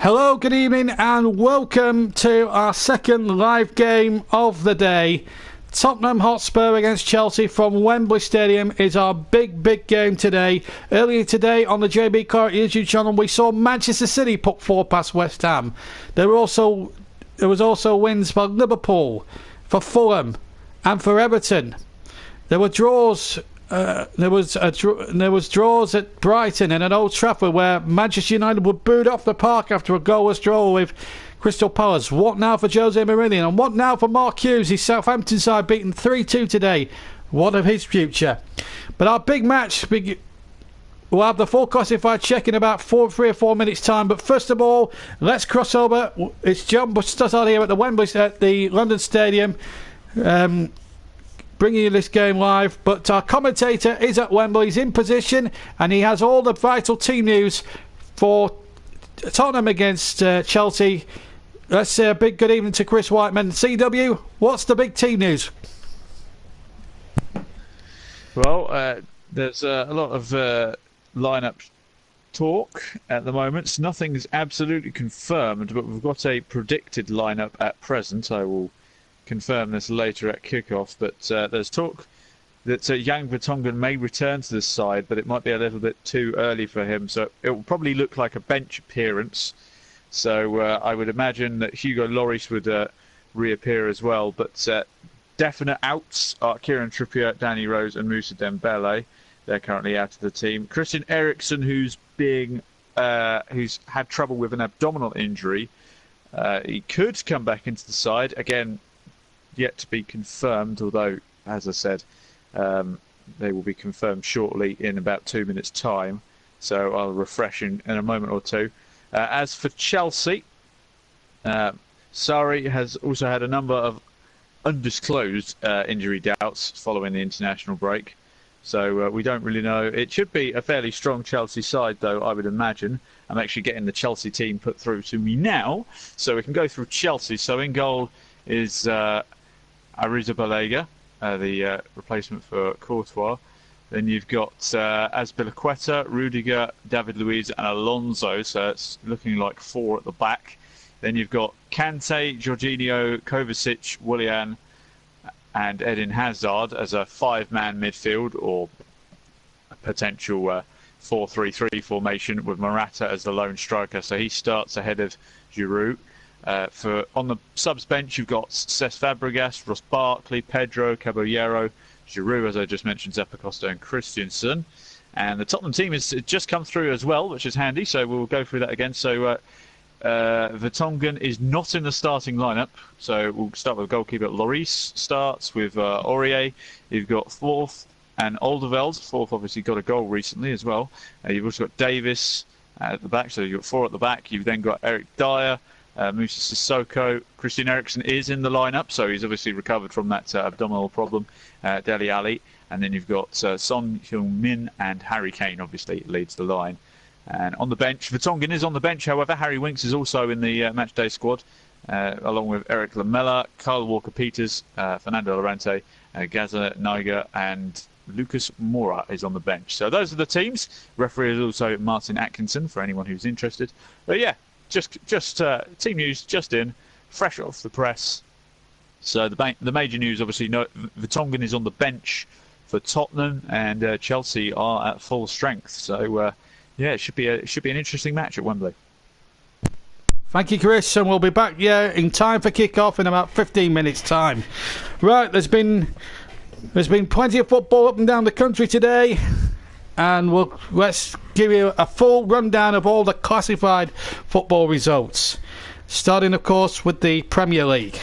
Hello, good evening, and welcome to our second live game of the day. Tottenham Hotspur against Chelsea from Wembley Stadium is our big game today. Earlier today on the JB Clark YouTube channel, we saw Manchester City put 4 past West Ham. There was also wins for Liverpool, for Fulham, and for Everton. There were draws. There was draws at Brighton and at Old Trafford, where Manchester United were booed off the park after a goalless draw with Crystal Palace. What now for Jose Mourinho? And what now for Mark Hughes? His Southampton side beaten 3-2 today. What of his future? But our big match, we'll have the full classified check in about 3 or 4 minutes time. But first of all, let's cross over. It's John Stuttard here at the London Stadium. Bringing you this game live, but our commentator is at Wembley. He's in position and he has all the vital team news for Tottenham against Chelsea. Let's say a big good evening to Chris Whiteman. CW, what's the big team news? Well, there's a lot of lineup talk at the moment. So nothing's absolutely confirmed, but we've got a predicted lineup at present. I will confirm this later at kickoff, but there's talk that Jan Vertonghen may return to this side, but it might be a little bit too early for him, so it will probably look like a bench appearance. So I would imagine that Hugo Lloris would reappear as well, but definite outs are Kieran Trippier, Danny Rose and Moussa Dembele. They're currently out of the team. Christian Eriksen, who's had trouble with an abdominal injury, he could come back into the side again. Yet to be confirmed, although, as I said, they will be confirmed shortly in about 2 minutes' time. So I'll refresh in a moment or two. As for Chelsea, Sarri has also had a number of undisclosed injury doubts following the international break. So we don't really know. It should be a fairly strong Chelsea side, though, I would imagine. I'm actually getting the Chelsea team put through to me now, so we can go through Chelsea. So in goal is Arrizabalaga, the replacement for Courtois. Then you've got Azpilicueta, Rudiger, David Luiz and Alonso, so it's looking like 4 at the back. Then you've got Kante, Jorginho, Kovacic, Willian and Eden Hazard as a 5-man midfield, or a potential 4-3-3 formation with Morata as the lone striker, so he starts ahead of Giroud. On the subs bench, you've got Cesc Fabregas, Ross Barkley, Pedro, Caballero, Giroud, as I just mentioned, Zappacosta and Christensen. And the Tottenham team has just come through as well, which is handy, so we'll go through that again. So Vertonghen is not in the starting lineup, so we'll start with goalkeeper. Lloris starts with Aurier. You've got Fourth and Alderweireld. Fourth obviously got a goal recently as well. You've also got Davis at the back, so you've got 4 at the back. You've then got Eric Dyer, Moussa Sissoko. Christian Eriksen is in the lineup, so he's obviously recovered from that abdominal problem. Dele Alli, and then you've got Son Heung-min and Harry Kane obviously leads the line. And on the bench, Vertonghen is on the bench, however. Harry Winks is also in the matchday squad, along with Eric Lamela, Kyle Walker-Peters, Fernando Llorente, Gaza Niger and Lucas Moura is on the bench. So those are the teams. Referee is also Martin Atkinson for anyone who's interested. But yeah, just team news just in, fresh off the press. So the major news, obviously, Vertonghen is on the bench for Tottenham, and Chelsea are at full strength. So yeah, it should be an interesting match at Wembley. Thank you, Chris, and we'll be back in time for kick-off in about 15 minutes' time. Right, there's been plenty of football up and down the country today, and let's give you a full rundown of all the classified football results. Starting, of course, with the Premier League.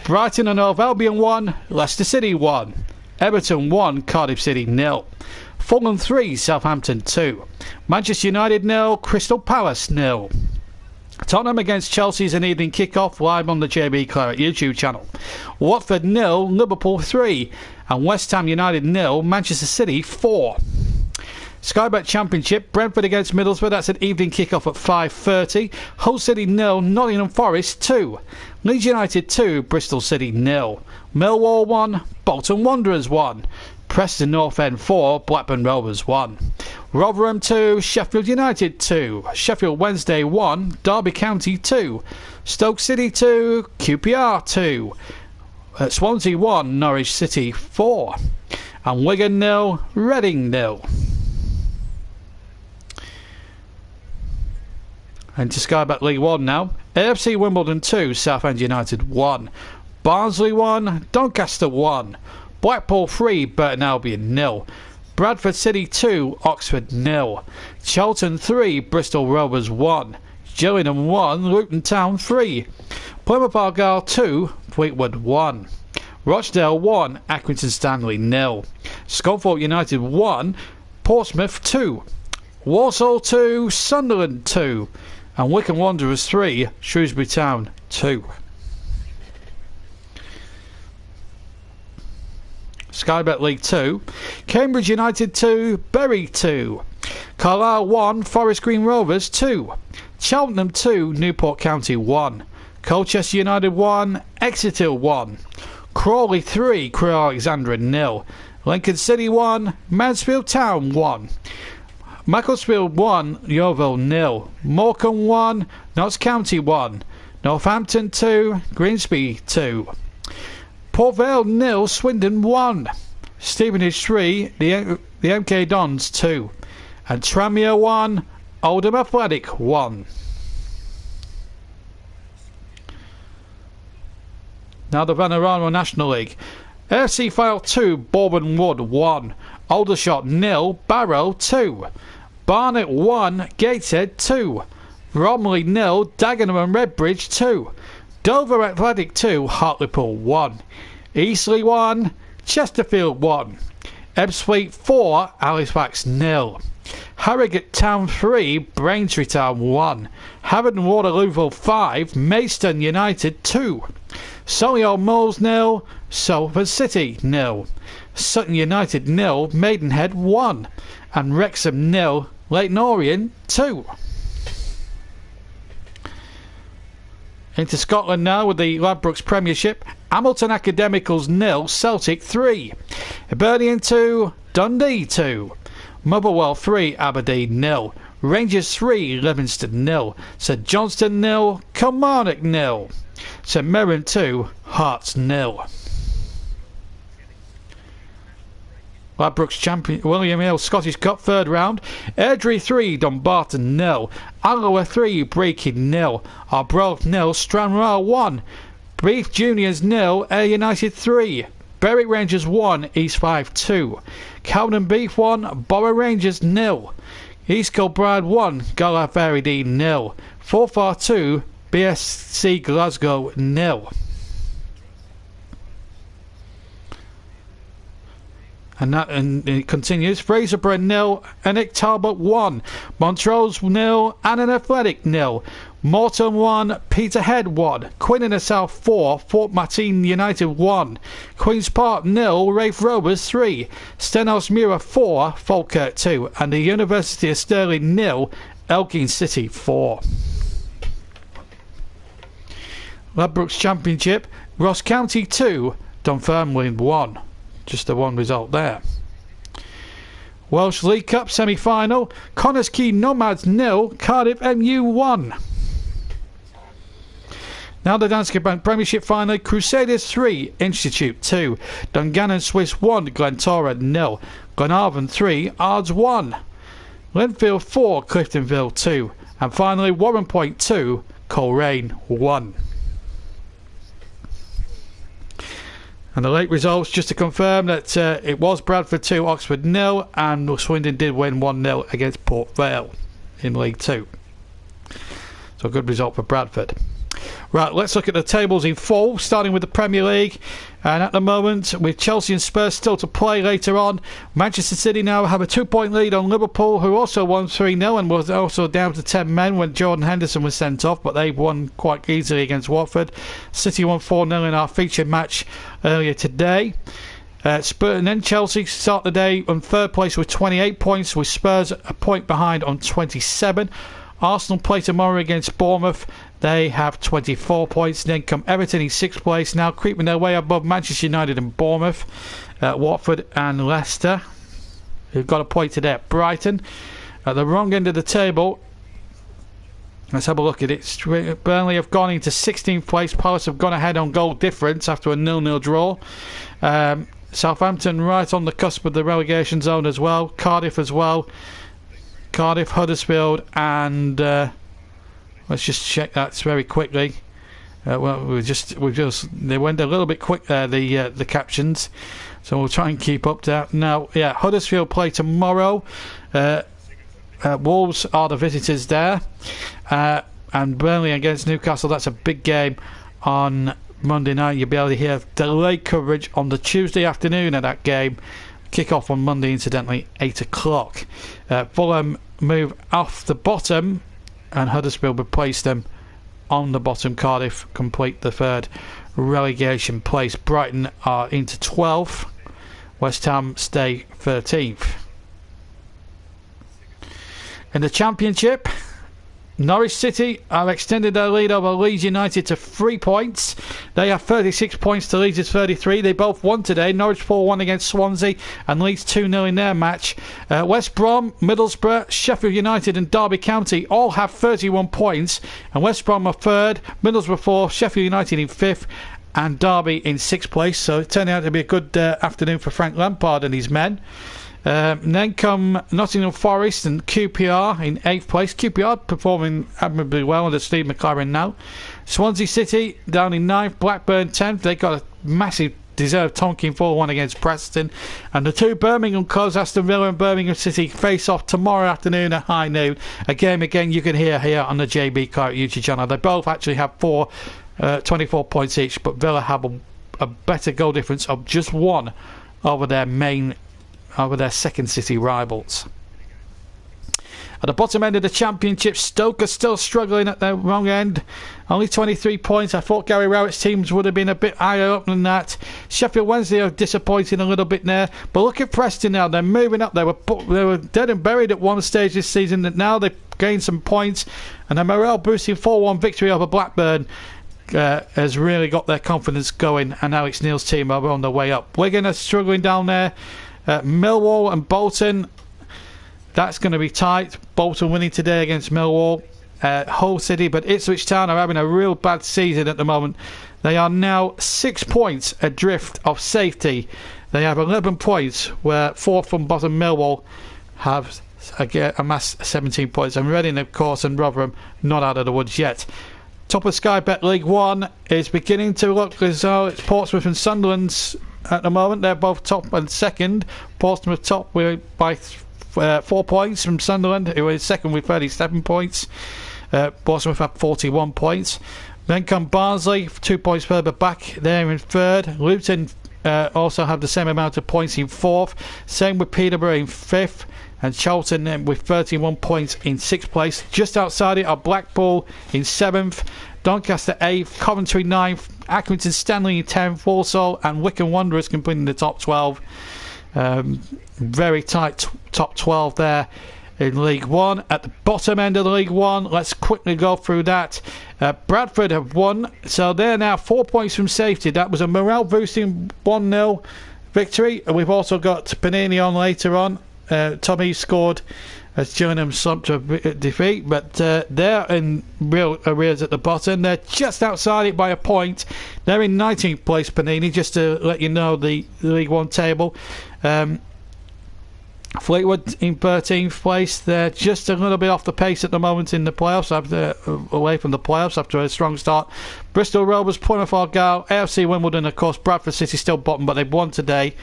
Brighton and Hove Albion 1, Leicester City 1, Everton 1, Cardiff City 0, Fulham 3, Southampton 2, Manchester United 0, Crystal Palace 0. Tottenham against Chelsea is an evening kick-off live on the JB Clark YouTube channel. Watford 0, Liverpool 3, and West Ham United 0, Manchester City 4. Sky Bet Championship, Brentford against Middlesbrough. That's an evening kick-off at 5:30. Hull City 0, Nottingham Forest 2. Leeds United 2, Bristol City 0. Millwall 1, Bolton Wanderers 1. Preston North End 4, Blackburn Rovers 1. Rotherham 2, Sheffield United 2. Sheffield Wednesday 1, Derby County 2. Stoke City 2, QPR 2. Swansea 1, Norwich City 4. And Wigan 0, Reading 0. Into Sky Bet League 1 now. AFC Wimbledon 2, Southend United 1. Barnsley 1, Doncaster 1. Blackpool 3, Burton Albion 0. Bradford City 2, Oxford 0. Charlton 3, Bristol Rovers 1. Gillingham 1, Luton Town 3. Plymouth Argyle 2, Fleetwood 1. Rochdale 1, Accrington Stanley 0. Scunthorpe United 1, Portsmouth 2. Walsall 2, Sunderland 2. And Wycombe Wanderers 3, Shrewsbury Town 2. Sky Bet League 2, Cambridge United 2, Bury 2. Carlisle 1, Forest Green Rovers 2. Cheltenham 2, Newport County 1. Colchester United 1, Exeter 1. Crawley 3, Crewe Alexandra 0. Lincoln City 1, Mansfield Town 1. Macclesfield 1, Yeovil 0. Morecambe 1, Notts County 1. Northampton 2, Grimsby 2. Port Vale 0, Swindon 1. Stevenage 3, the MK Dons 2. And Tranmere 1, Oldham Athletic 1. Now the Vanarama National League. AFC File 2, Bourbon Wood 1. Aldershot 0, Barrow 2. Barnet 1, Gateshead 2. Bromley 0, Dagenham and Redbridge 2. Dover Athletic 2, Hartlepool 1. Eastleigh 1, Chesterfield 1. Ebbsfleet 4, Halifax 0. Harrogate Town 3, Braintree Town 1. Haverton Waterlooville 5, Maidstone United 2. Solihull Moors 0, Salford City 0. Sutton United 0, Maidenhead 1. And Wrexham 0, Leyton Orient 2. Into Scotland now with the Ladbrokes Premiership. Hamilton Academicals 0, Celtic 3. Hibernian 2, Dundee 2. Motherwell 3, Aberdeen 0. Rangers 3, Livingston 0. St Johnstone 0, Kilmarnock 0. St Mirren 2, Hearts 0. Ladbrokes champion William Hill Scottish Cup third round. Airdrie 3, Dumbarton 0. Alloa 3, Brechin 0. Arbroath 0, Stranraer 1. Beef Juniors 0, Ayr United 3. Berwick Rangers 1, East 5 2. Cowden Beef 1, Borough Rangers 0. East Kilbride 1, Gala Ferrydean 0. Forfar 2, BSC Glasgow 0. And it continues. Fraserburgh 0, Enoch Talbot 1. Montrose 0, Annan Athletic 0. Morton 1, Peterhead 1. Quinn in the South 4, Fort Martin United 1. Queen's Park 0, Rafe Rovers 3. Stenhousemuir 4, Falkirk 2. And the University of Stirling 0, Elgin City 4. Ladbrokes Championship, Ross County 2, Dunfermline 1. Just the one result there. Welsh League Cup semi-final, Connors Quay Nomads 0, Cardiff MU 1. Now the Danske Bank Premiership final, Crusaders 3, Institute 2. Dungannon Swiss 1, Glentora 0. Glenarvan 3, Ards 1. Linfield 4, Cliftonville 2. And finally Warren Point 2, Coleraine 1. And the late results, just to confirm that it was Bradford 2, Oxford 0, and Swindon did win 1-0 against Port Vale in League 2. So a good result for Bradford. Right, let's look at the tables in full, starting with the Premier League. And at the moment, with Chelsea and Spurs still to play later on, Manchester City now have a 2-point lead on Liverpool, who also won 3-0 and was also down to 10 men when Jordan Henderson was sent off, but they won quite easily against Watford. City won 4-0 in our featured match earlier today. And then Chelsea start the day on third place with 28 points, with Spurs a point behind on 27. Arsenal play tomorrow against Bournemouth. They have 24 points. Then come Everton in 6th place, now creeping their way above Manchester United and Bournemouth. Watford and Leicester, who've got a point today at Brighton. At the wrong end of the table, let's have a look at it. Burnley have gone into 16th place. Palace have gone ahead on goal difference after a 0-0 draw. Southampton right on the cusp of the relegation zone as well. Cardiff as well. Cardiff, Huddersfield, and let's just check that very quickly. They went a little bit quick there, the captions, so we'll try and keep up to that. Now, yeah, Huddersfield play tomorrow. Wolves are the visitors there, and Burnley against Newcastle. That's a big game on Monday night. You'll be able to hear delayed coverage on the Tuesday afternoon of that game. Kick off on Monday, incidentally, 8 o'clock. Fulham move off the bottom, and Huddersfield replace them on the bottom. Cardiff complete the third relegation place. Brighton are into 12th. West Ham stay 13th. In the Championship, Norwich City have extended their lead over Leeds United to 3 points. They have 36 points to Leeds' 33. They both won today. Norwich 4-1 against Swansea and Leeds 2-0 in their match. West Brom, Middlesbrough, Sheffield United and Derby County all have 31 points. And West Brom are 3rd, Middlesbrough 4th, Sheffield United in 5th and Derby in 6th place. So it turned out to be a good afternoon for Frank Lampard and his men. And then come Nottingham Forest and QPR in 8th place. QPR performing admirably well under Steve McLaren now. Swansea City down in 9th. Blackburn 10th. They got a massive deserved tonking 4-1 against Preston. And the two Birmingham clubs, Aston Villa and Birmingham City, face off tomorrow afternoon at high noon. A game again you can hear here on the JB Clark YouTube channel. They both actually have 24 points each, but Villa have a better goal difference of just 1 over their second city rivals. At the bottom end of the Championship, Stoke are still struggling at the wrong end. Only 23 points. I thought Gary Rowett's teams would have been a bit higher up than that. Sheffield Wednesday are disappointing a little bit there. But look at Preston now. They're moving up. They were dead and buried at one stage this season. That now they've gained some points. And a morale-boosting 4-1 victory over Blackburn has really got their confidence going. And Alex Neil's team are on their way up. Wigan are struggling down there. Millwall and Bolton, that's going to be tight. Bolton winning today against Millwall. Hull City, but Ipswich Town are having a real bad season at the moment. They are now 6 points adrift of safety. They have 11 points, where 4th from bottom Millwall have amassed 17 points. And Reading, of course, and Rotherham not out of the woods yet. Top of Sky Bet League 1 is beginning to look as though it's Portsmouth and Sunderland's at the moment. They're both top and second. Portsmouth top by 4 points from Sunderland, who is second with 37 points. Portsmouth have 41 points. Then come Barnsley, 2 points further back. They're in 3rd. Luton also have the same amount of points in 4th. Same with Peterborough in 5th. And Charlton with 31 points in 6th place. Just outside it are Blackpool in 7th. Doncaster 8th, Coventry 9th, Accrington Stanley in 10th, Walsall and Wycombe Wanderers completing the top 12. Very tight top 12 there in League 1. At the bottom end of the League 1, let's quickly go through that. Bradford have won, so they're now 4 points from safety. That was a morale-boosting 1-0 victory. And we've also got Panini on later on. Tommy scored as Gillingham slumped to a defeat, but they're in real arrears at the bottom. They're just outside it by a point. They're in 19th place, Panini, just to let you know the League 1 table. Fleetwood in 13th place. They're just a little bit off the pace at the moment in the playoffs, away from the playoffs after a strong start. Bristol Rovers, Plymouth Argyle, AFC Wimbledon, of course. Bradford City still bottom, but they've won today,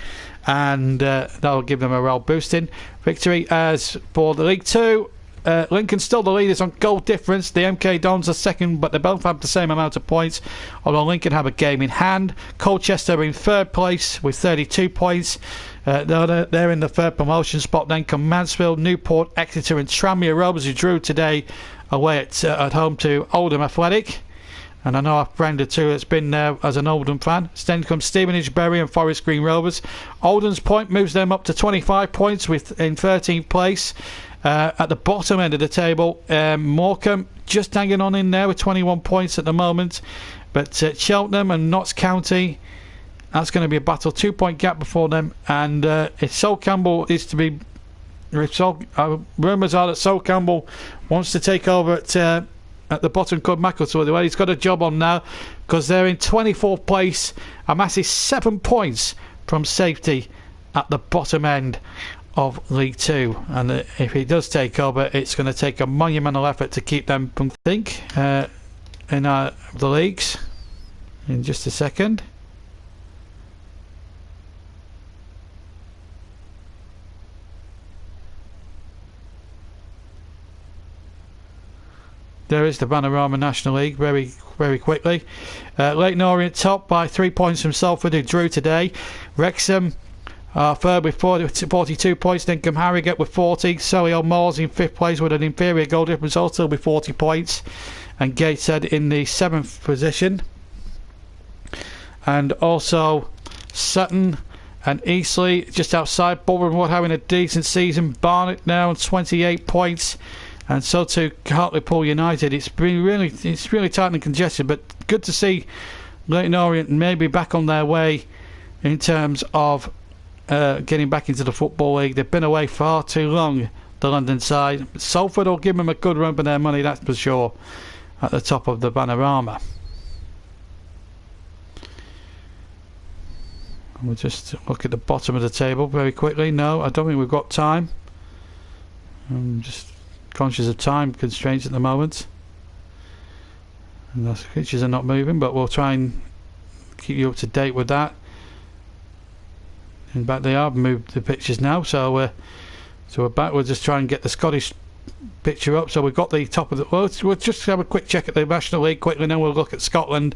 and that'll give them a morale boosting victory. As for the League 2, Lincoln still the leaders on goal difference. The MK Dons are second, but they both have the same amount of points, although Lincoln have a game in hand. Colchester in 3rd place with 32 points. They're in the 3rd promotion spot. Then come Mansfield, Newport, Exeter and Tranmere Rovers, who drew today away at home to Oldham Athletic. and I know our friend or two that's been there as an Oldham fan. Then comes Stevenage, Bury and Forest Green Rovers. Oldham's point moves them up to 25 points in 13th place. At the bottom end of the table, Morecambe just hanging on in there with 21 points at the moment. But Cheltenham and Notts County, that's going to be a battle. 2-point gap before them. And if Sol Campbell is to be... rumours are that Sol Campbell wants to take over at the bottom club Macclesfield. Well, he's got a job on now because they're in 24th place, a massive 7 points from safety at the bottom end of League 2. And if he does take over, it's going to take a monumental effort to keep them from in the leagues. In just a second. There is the Panorama National League very, very quickly. Leyton Orient top by 3 points from Salford, who drew today. Wrexham third with 42 points. Then come Harrogate with 40. Solihull Moors in 5th place with an inferior goal difference, also with 40 points. And Gateshead in the 7th position. And also Sutton and Eastleigh just outside. Bournemouth having a decent season. Barnet now on 28 points. And so too Hartlepool United. It's really tight and congested, but good to see Leyton Orient maybe back on their way in terms of getting back into the Football League. They've been away far too long, the London side. Salford will give them a good run for their money, that's for sure, at the top of the Panorama. And we'll just look at the bottom of the table very quickly. No, I don't think we've got time. I'm just conscious of time constraints at the moment, and the pictures are not moving, but we'll try and keep you up to date with that. In fact, they have moved the pictures now, so we're back. We'll just try and get the Scottish picture up. So we've got the top of the... We'll just have a quick check at the National League quickly, and then we'll look at Scotland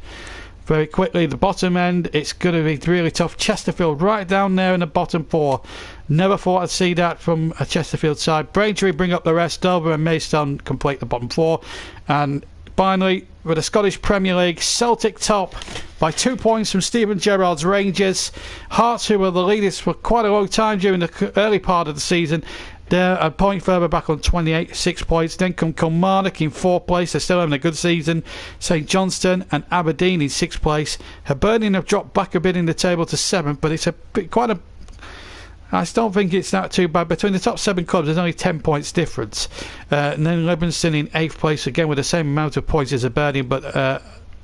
very quickly. The bottom end, it's going to be really tough. Chesterfield right down there in the bottom 4. Never thought I'd see that from a Chesterfield side. Braintree bring up the rest. Dover and Maidstone complete the bottom 4. And finally, with the Scottish Premier League, Celtic top by 2 points from Stephen Gerrard's Rangers. Hearts, who were the leaders for quite a long time during the early part of the season, they're a point further back on 6 points. Then come Kilmarnock in 4th place. They're still having a good season. St Johnstone and Aberdeen in 6th place. Hibernian have dropped back a bit in the table to 7th, but it's I don't think it's that too bad. Between the top 7 clubs, there's only 10 points difference. And then Livingston in 8th place, again with the same amount of points as Hibernian, but a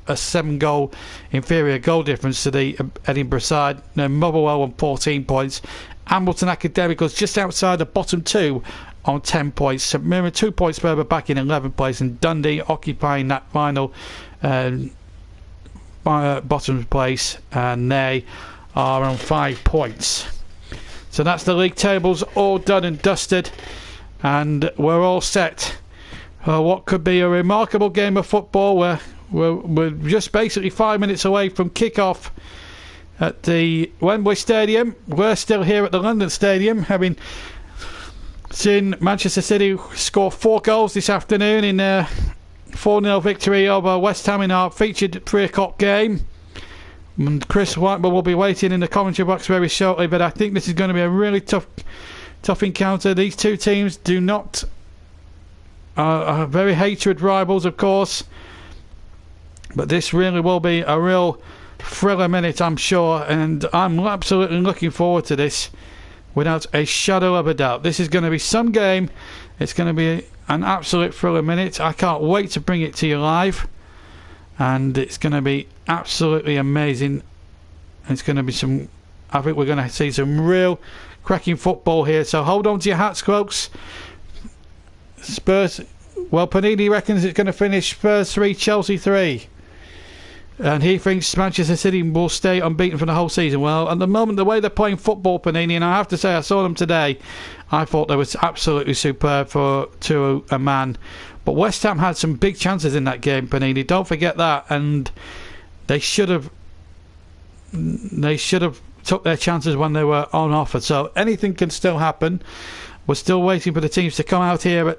7-goal inferior goal difference to the Edinburgh side. Then Motherwell on 14 points. Ambleton Academicals just outside the bottom 2 on 10 points. St Mirren 2 points further back in 11th place, and Dundee occupying that final bottom place, and they are on 5 points. So that's the league tables all done and dusted, and we're all set for what could be a remarkable game of football. We're just basically 5 minutes away from kick-off at the Wembley Stadium. We're still here at the London Stadium, having seen Manchester City score 4 goals this afternoon in a 4-0 victory over West Ham in our featured 3 o'clock game. And Chris Whitewell will be waiting in the commentary box very shortly, but I think this is going to be a really tough encounter. These two teams are very hatred rivals, of course, but this really will be a real thriller minute, I'm sure, and I'm absolutely looking forward to this without a shadow of a doubt. This is going to be some game. It's going to be an absolute thriller minute. I can't wait to bring it to you live, and it's going to be absolutely amazing. It's going to be I think we're going to see some real cracking football here, so hold on to your hats, folks. Spurs, well, Panini reckons it's going to finish Spurs 3, Chelsea 3. And he thinks Manchester City will stay unbeaten for the whole season. Well, at the moment, the way they're playing football, Panini, and I have to say, I saw them today, I thought they was absolutely superb to a man. But West Ham had some big chances in that game, Panini. Don't forget that. And they should have took their chances when they were on offer. So anything can still happen. We're still waiting for the teams to come out here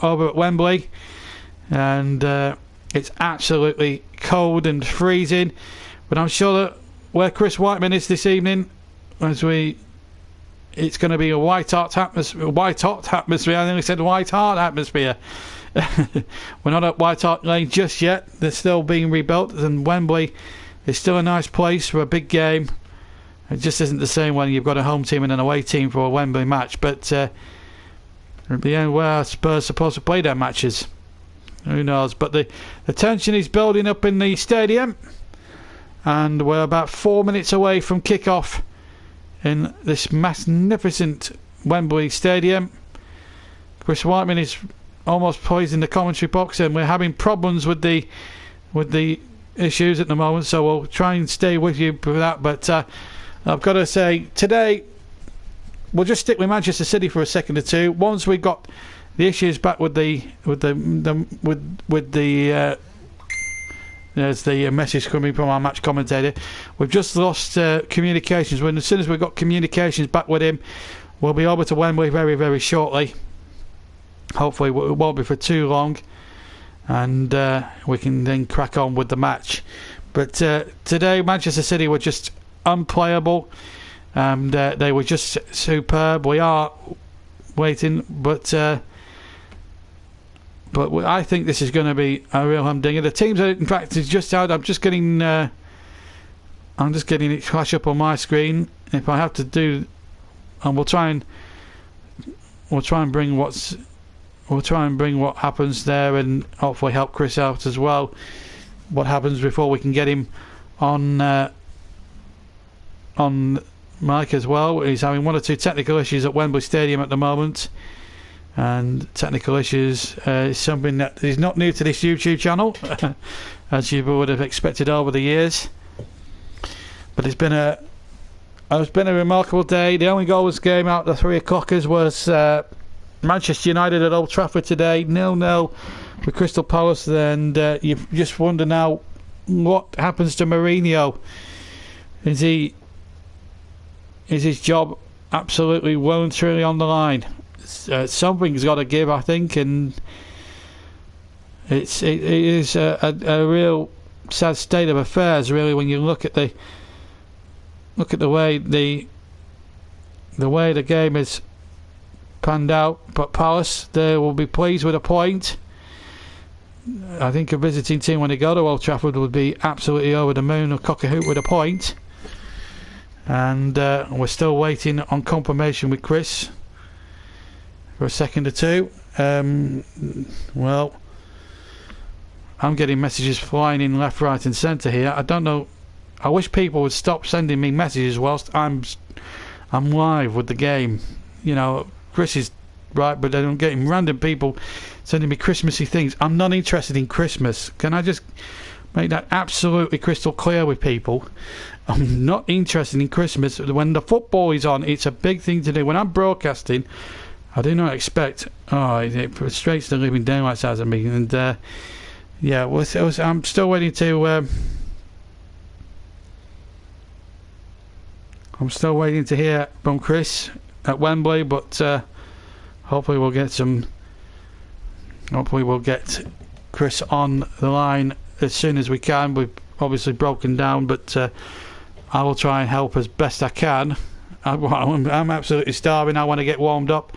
over at Wembley. And It's absolutely cold and freezing, but I'm sure that where Chris Whiteman is this evening, it's going to be a white hot atmosphere. I nearly said white hart atmosphere. We're not at White Hart Lane just yet. They're still being rebuilt, and Wembley is still a nice place for a big game. It just isn't the same when you've got a home team and an away team for a Wembley match. But at the end, where are Spurs supposed to play their matches? Who knows? But the tension is building up in the stadium, and we're about 4 minutes away from kick-off in this magnificent Wembley Stadium. Chris Whiteman is almost poised in the commentary box, and we're having problems with the issues at the moment, so we'll try and stay with you for that. But I've got to say, today we'll just stick with Manchester City for a second or two. Once we got the issues back with the there's the message coming from our match commentator. We've just lost communications. As soon as we've got communications back with him, we'll be over to Wembley very, very shortly. Hopefully it won't be for too long, and we can then crack on with the match. But today Manchester City were just unplayable, and they were just superb. We are waiting, but I think this is going to be a real humdinger. The teams are, in fact, is just out. I'm just getting it flash up on my screen. If I have to do, and we'll try and bring what happens there, and hopefully help Chris out as well. What happens before we can get him on mic as well. He's having one or two technical issues at Wembley Stadium at the moment, and technical issues is something that is not new to this YouTube channel, as you would have expected over the years. But it's been a remarkable day. The only goal was game out the 3 o'clockers was Manchester United at Old Trafford today, 0-0 with Crystal Palace. And you just wonder now what happens to Mourinho. Is his job absolutely well and truly on the line? Something's got to give, I think, and it is a real sad state of affairs, really, when you look at the way the game is panned out. But Palace, they will be pleased with a point. I think a visiting team, when they go to Old Trafford, would be absolutely over the moon or cock-a-hoot with a point. And we're still waiting on confirmation with Chris for a second or two. Well, I'm getting messages flying in left, right and centre here. I don't know. I wish people would stop sending me messages whilst I'm live with the game. You know, Chris is right, but I'm getting random people sending me Christmassy things. I'm not interested in Christmas. Can I just make that absolutely crystal clear with people? I'm not interested in Christmas. When the football is on, it's a big thing to do. When I'm broadcasting, I do not expect. It frustrates the living daylights out of me. And yeah, I'm still waiting to. I'm still waiting to hear from Chris at Wembley, but hopefully we'll get Chris on the line as soon as we can. We've obviously broken down, but I will try and help as best I can. I'm absolutely starving. I want to get warmed up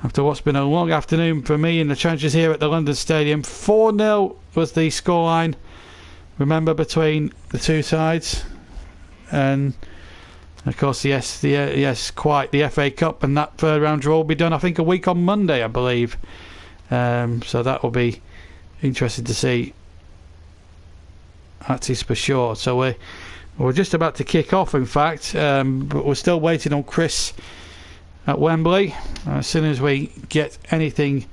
after what's been a long afternoon for me in the trenches here at the London Stadium. 4-0 was the scoreline, remember, between the two sides. And of course, the FA Cup, and that third round draw will be done, I think, a week on Monday, I believe. So that will be interesting to see. That is for sure. So we're just about to kick off, in fact, but we're still waiting on Chris at Wembley. As soon as we get anything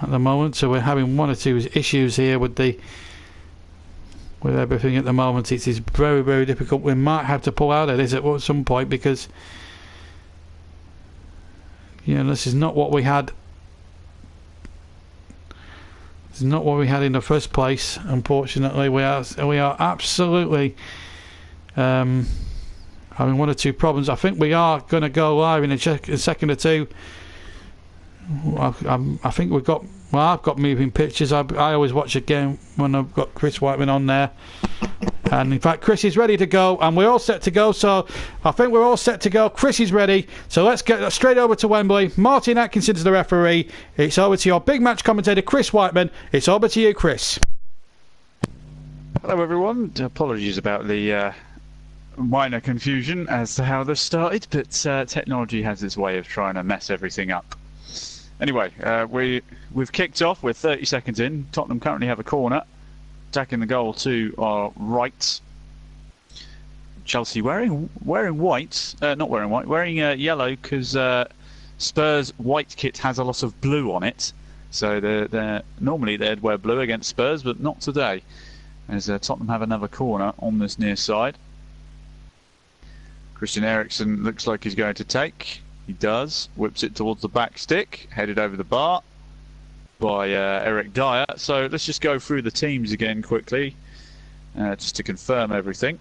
at the moment, so we're having one or two issues here with everything at the moment. It is very, very difficult. We might have to pull out of this at some point, because this is not what we had. It's not what we had in the first place. Unfortunately, we are absolutely having one or two problems. I think we are going to go live in a second or two I think we've got. Well, I've got moving pictures. I always watch a game when I've got Chris Whiteman on there. And in fact, Chris is ready to go, and we're all set to go. So I think we're all set to go. Chris is ready. So let's get straight over to Wembley. Martin Atkinson's the referee. It's over to your big match commentator, Chris Whiteman. It's over to you, Chris. Hello, everyone. Apologies about the minor confusion as to how this started, but technology has its way of trying to mess everything up. Anyway, we've kicked off. We're 30 seconds in. Tottenham currently have a corner. Attacking the goal to our right. Chelsea wearing white, not wearing white, wearing yellow, because Spurs' white kit has a lot of blue on it. So normally they'd wear blue against Spurs, but not today. As Tottenham have another corner on this near side. Christian Eriksen looks like he's going to take. He does. Whips it towards the back stick, headed over the bar by Eric Dyer. So let's just go through the teams again quickly, just to confirm everything.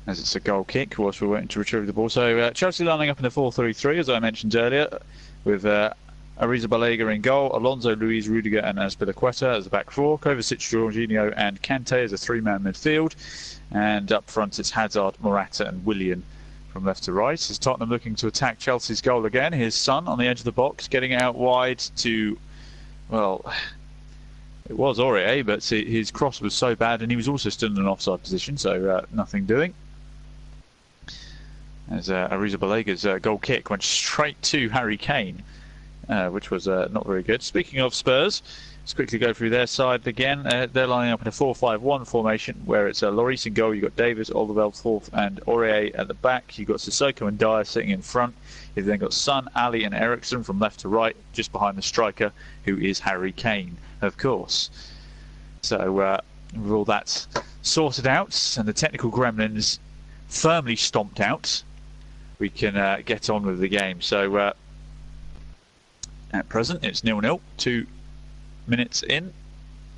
As it's a goal kick whilst we're waiting to retrieve the ball. So Chelsea lining up in the 4-3-3, as I mentioned earlier, with Ariza Balega in goal, Alonso, Luis Rudiger and Azpilicueta as the back four, Kovacic, Jorginho and Kante as a three-man midfield, and up front it's Hazard, Morata and Willian from left to right. As Tottenham looking to attack Chelsea's goal again. His son on the edge of the box, getting out wide to, well, it was Aurier, but his cross was so bad, and he was also still in an offside position, so nothing doing. As Ariza Balega's goal kick went straight to Harry Kane, which was not very good. Speaking of Spurs, let's quickly go through their side again. They're lining up in a 4-5-1 formation, where it's Lloris in goal. You've got Davis, Alderweireld and Aurier at the back. You've got Sissoko and Dyer sitting in front. You've then got Son, Ali and Eriksen from left to right, just behind the striker, who is Harry Kane, of course. So with all that sorted out and the technical gremlins firmly stomped out, we can get on with the game. So at present it's 0-0, 2 minutes in,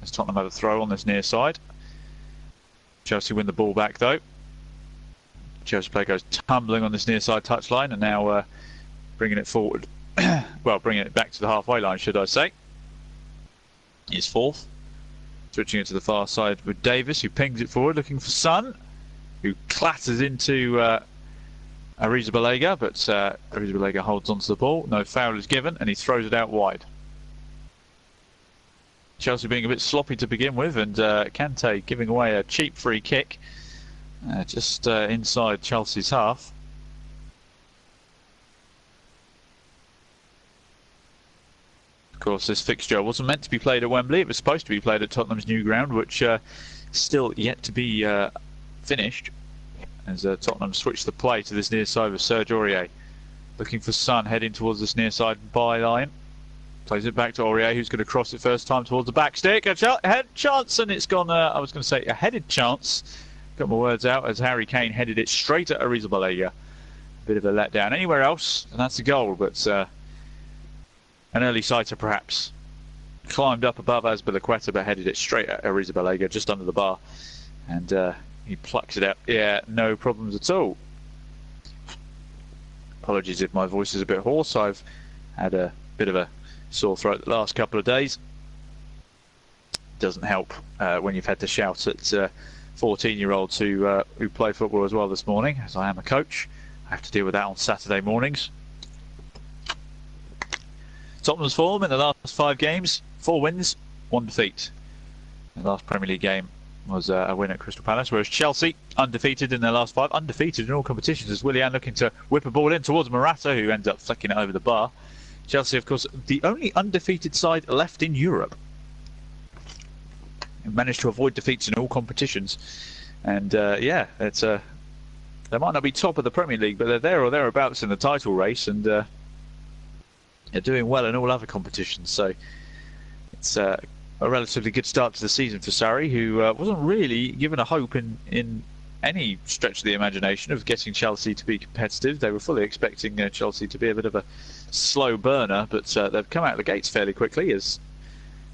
as Tottenham have a throw on this near side. Chelsea win the ball back though. Chelsea player goes tumbling on this near side touchline, and now bringing it forward. Well, bringing it back to the halfway line, should I say. He's fourth. Switching it to the far side with Davis, who pings it forward, looking for Son, who clatters into Ariza Balega, but Ariza Balega holds onto the ball. No foul is given, and he throws it out wide. Chelsea being a bit sloppy to begin with, and Kante giving away a cheap free kick just inside Chelsea's half. Of course, this fixture wasn't meant to be played at Wembley. It was supposed to be played at Tottenham's new ground, which is still yet to be finished. As Tottenham switch the play to this near side with Serge Aurier, looking for Son, heading towards this near side byline. Plays it back to Aurier, who's going to cross it first time towards the back stick. A head chance, and it's gone, I was going to say a headed chance. Got my words out as Harry Kane headed it straight at Ariza Balega. A bit of a letdown anywhere else, and that's a goal, but an early sighter perhaps. Climbed up above Azpilicueta, but headed it straight at Ariza Balega, just under the bar. And he plucks it out. Yeah, no problems at all. Apologies if my voice is a bit hoarse. I've had a bit of a sore throat the last couple of days. Doesn't help when you've had to shout at 14-year-olds who play football as well this morning, as I am a coach. I have to deal with that on Saturday mornings. Tottenham's form in the last 5 games: 4 wins, 1 defeat. The last Premier League game was a win at Crystal Palace, whereas Chelsea, undefeated in their last 5, undefeated in all competitions, as Willian looking to whip a ball in towards Morata, who ends up flicking it over the bar. Chelsea, of course, the only undefeated side left in Europe. Managed to avoid defeats in all competitions. And yeah, it's they might not be top of the Premier League, but they're there or thereabouts in the title race, and they're doing well in all other competitions. So it's a relatively good start to the season for Sarri, who wasn't really given a hope in any stretch of the imagination of getting Chelsea to be competitive. They were fully expecting Chelsea to be a bit of a slow burner, but they've come out of the gates fairly quickly, as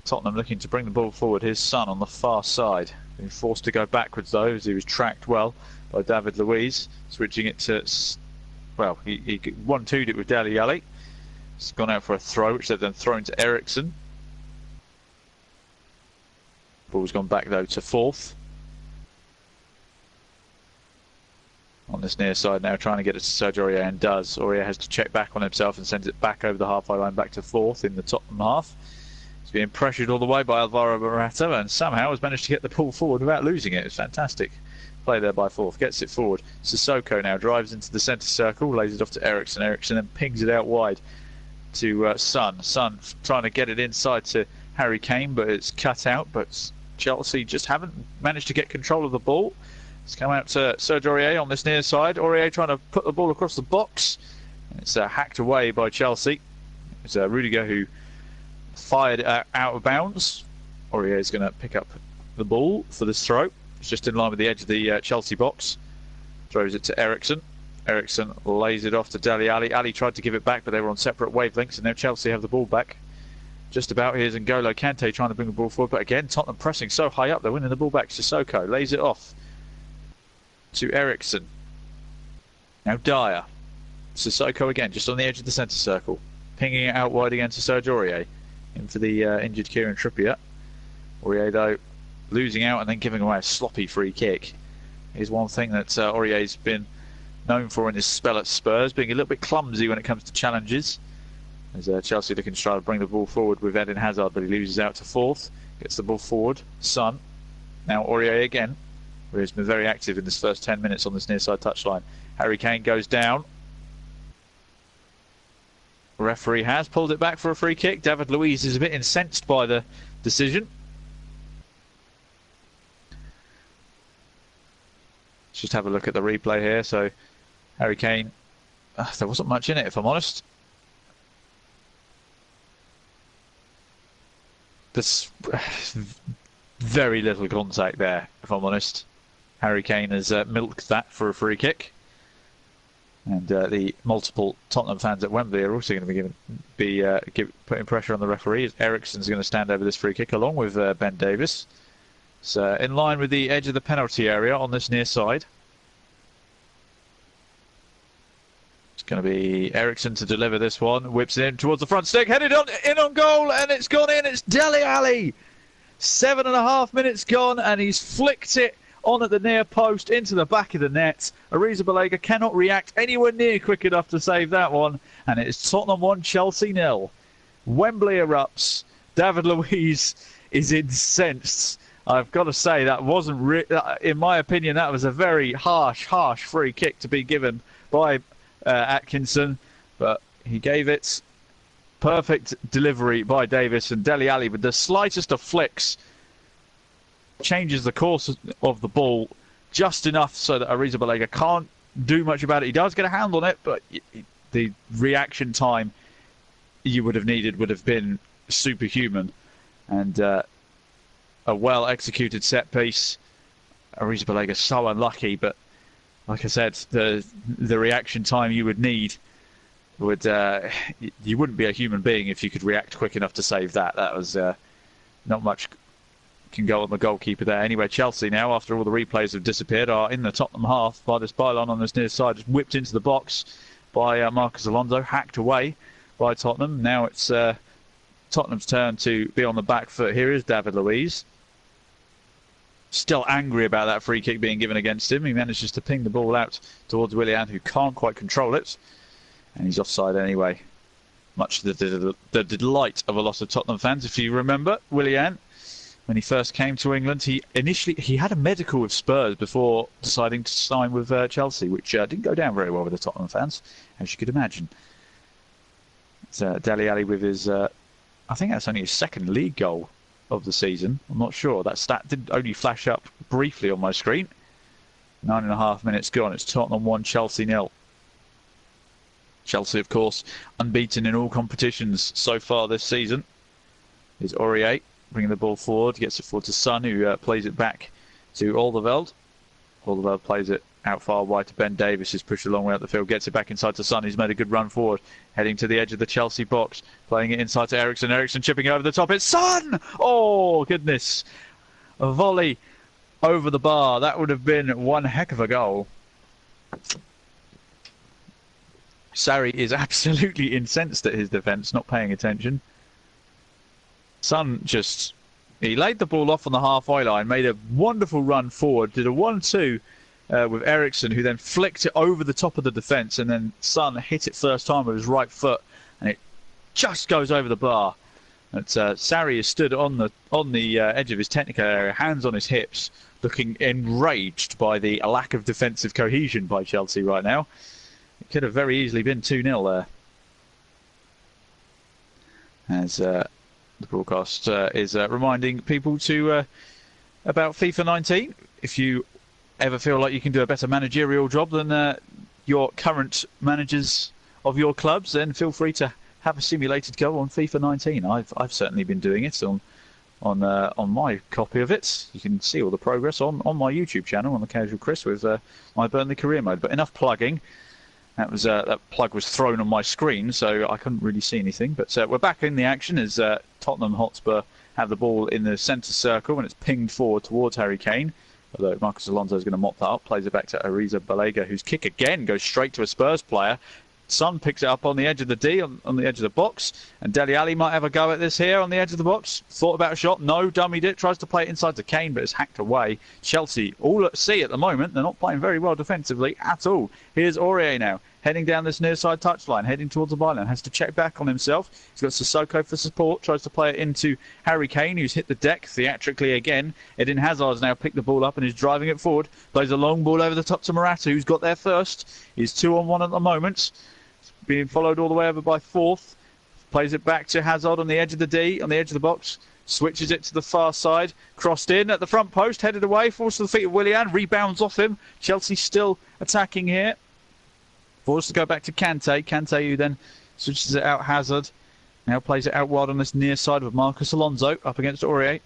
Tottenham looking to bring the ball forward. His Son on the far side, being forced to go backwards though, as he was tracked well by David Luiz. Switching it to well, he 1-2'd it with daylayed. It's gone out for a throw, which they've then thrown to Ericsson. Ball's gone back though to Forth. On this near side now, trying to get it to Sergio Aurier, and does. Aurier has to check back on himself and sends it back over the halfway line, back to Forth in the Tottenham half. He's being pressured all the way by Alvaro Morata, and somehow has managed to get the ball forward without losing it. It's fantastic play there by Forth. Gets it forward. Sissoko now drives into the centre circle, lays it off to Ericsson. Ericsson then pings it out wide to Son. Son trying to get it inside to Harry Kane, but it's cut out. But Chelsea just haven't managed to get control of the ball. It's come out to Sergio Aurier on this near side. Aurier trying to put the ball across the box. It's hacked away by Chelsea. It's Rudiger who fired out of bounds. Aurier is going to pick up the ball for this throw. It's just in line with the edge of the Chelsea box. Throws it to Ericsson. Ericsson lays it off to Dele Alli. Ali tried to give it back, but they were on separate wavelengths, and now Chelsea have the ball back. Just about. Here's N'Golo Kante trying to bring the ball forward, but again, Tottenham pressing so high up, they're winning the ball back. Sissoko lays it off to Ericsson. Now Dyer. Sissoko again, just on the edge of the centre circle. Pinging it out wide again to Sergio Aurier. In for the injured Kieran Trippier. Aurier, though, losing out and then giving away a sloppy free kick. Is one thing that Aurier's been known for in his spell at Spurs, being a little bit clumsy when it comes to challenges. As Chelsea looking to try to bring the ball forward with Eden Hazard, but he loses out to Forth. Gets the ball forward. Son. Now Aurier again. He's been very active in this first 10 minutes on this near side touchline. Harry Kane goes down. The referee has pulled it back for a free kick. David Luiz is a bit incensed by the decision. Let's just have a look at the replay here. So Harry Kane, there wasn't much in it, if I'm honest. There's very little contact there, if I'm honest. Harry Kane has milked that for a free kick. And the multiple Tottenham fans at Wembley are also going to be putting pressure on the referee. Ericsson's going to stand over this free kick along with Ben Davies. So in line with the edge of the penalty area on this near side. It's going to be Ericsson to deliver this one. Whips it in towards the front stick. Headed in on goal, and it's gone in. It's Dele Alli. 7.5 minutes gone, and he's flicked it on at the near post into the back of the net. Arrizabalaga cannot react anywhere near quick enough to save that one, and it's Tottenham 1, Chelsea 0. Wembley erupts. David Luiz is incensed. I've got to say, that wasn't, in my opinion, that was a very harsh free kick to be given by Atkinson, but he gave it. Perfect delivery by Davis, and Dele Alli with the slightest of flicks changes the course of the ball just enough so that Arrizabalaga can't do much about it. He does get a hand on it, but the reaction time you would have needed would have been superhuman. And a well executed set piece. Arrizabalaga so unlucky, but like I said, the reaction time you would need would you wouldn't be a human being if you could react quick enough to save that. That was not much can go on the goalkeeper there. Anyway, Chelsea now, after all the replays have disappeared, are in the Tottenham half by this byline on this near side, just whipped into the box by Marcos Alonso, hacked away by Tottenham. Now it's Tottenham's turn to be on the back foot. Here is David Luiz. Still angry about that free kick being given against him. He manages to ping the ball out towards Willian, who can't quite control it. And he's offside anyway. Much to the delight of a lot of Tottenham fans. If you remember, Willian, when he first came to England, he had a medical with Spurs before deciding to sign with Chelsea, which didn't go down very well with the Tottenham fans, as you could imagine. It's Dele Alli with his, I think that's only his second league goal of the season. I'm not sure. That stat did only flash up briefly on my screen. 9.5 minutes gone. It's Tottenham 1, Chelsea 0. Chelsea, of course, unbeaten in all competitions so far this season. Is Aurier bringing the ball forward, gets it forward to Son, who plays it back to Alderweireld. Alderweireld plays it out far wide to Ben Davies, who's pushed a long way up the field, gets it back inside to Son, who's made a good run forward, heading to the edge of the Chelsea box, playing it inside to Ericsson. Ericsson chipping over the top. It's Son! Oh, goodness. A volley over the bar. That would have been one heck of a goal. Sarri is absolutely incensed at his defence, not paying attention. Son just... He laid the ball off on the halfway line, made a wonderful run forward, did a 1-2 with Eriksson, who then flicked it over the top of the defence, and then Son hit it first time with his right foot, and it just goes over the bar. But Sarri is stood on the edge of his technical area, hands on his hips, looking enraged by the lack of defensive cohesion by Chelsea right now. It could have very easily been 2-0 there. As the broadcast is reminding people to about FIFA 19. If you ever feel like you can do a better managerial job than your current managers of your clubs, then feel free to have a simulated go on FIFA 19. I've certainly been doing it on my copy of it. You can see all the progress on my YouTube channel on the Casual Chris with my Burnley career mode. But enough plugging. That plug was thrown on my screen, so I couldn't really see anything. But we're back in the action as Tottenham Hotspur have the ball in the centre circle, and it's pinged forward towards Harry Kane. Although Marcos Alonso is going to mop that up, plays it back to Ariza Balega, whose kick again goes straight to a Spurs player. Son picks it up on the edge of the D, on the edge of the box, and Dele Alli might have a go at this here on the edge of the box. Thought about a shot, no, dummied it, tries to play it inside to Kane, but it's hacked away. Chelsea, all at sea at the moment, they're not playing very well defensively at all. Here's Aurier now, heading down this near side touchline, heading towards the byline, has to check back on himself. He's got Sissoko for support, tries to play it into Harry Kane, who's hit the deck theatrically again. Eden Hazard's now picked the ball up and is driving it forward, plays a long ball over the top to Morata, who's got there first. He's 2-on-1 at the moment. Being followed all the way over by Fourth. Plays it back to Hazard on the edge of the D, on the edge of the box. Switches it to the far side. Crossed in at the front post, headed away. Forced to the feet of Willian. Rebounds off him. Chelsea still attacking here. Forced to go back to Kante. Kante who then switches it out Hazard. Now plays it out wide on this near side with Marcos Alonso up against Aurier.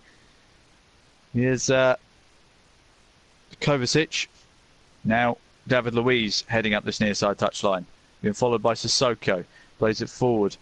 Here's Kovacic. Now David Luiz heading up this near side touchline. Being followed by Sissoko. Plays it forward.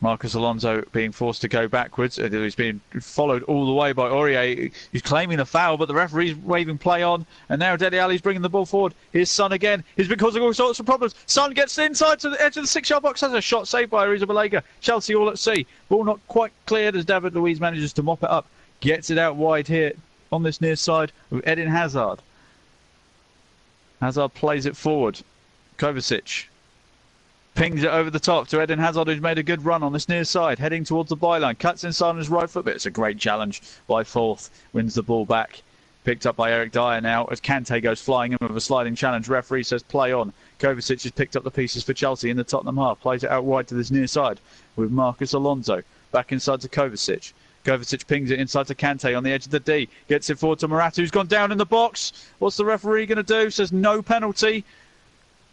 Marcos Alonso being forced to go backwards. He's being followed all the way by Aurier. He's claiming a foul, but the referee's waving play on. And now Dele Alli's bringing the ball forward. Here's Son again. He's been causing all sorts of problems. Son gets inside to the edge of the 6-yard box. Has a shot saved by Ariza Balega. Chelsea all at sea. Ball not quite cleared as David Luiz manages to mop it up. Gets it out wide here on this near side with Eden Hazard. Hazard plays it forward. Kovacic pings it over the top to Eden Hazard, who's made a good run on this near side, heading towards the byline, cuts inside on his right foot, but it's a great challenge by Fourth, wins the ball back, picked up by Eric Dyer now as Kante goes flying in with a sliding challenge. Referee says play on. Kovacic has picked up the pieces for Chelsea in the Tottenham half, plays it out wide to this near side with Marcos Alonso, back inside to Kovacic. Kovacic pings it inside to Kante on the edge of the D, gets it forward to Morata, who's gone down in the box. What's the referee going to do? Says no penalty.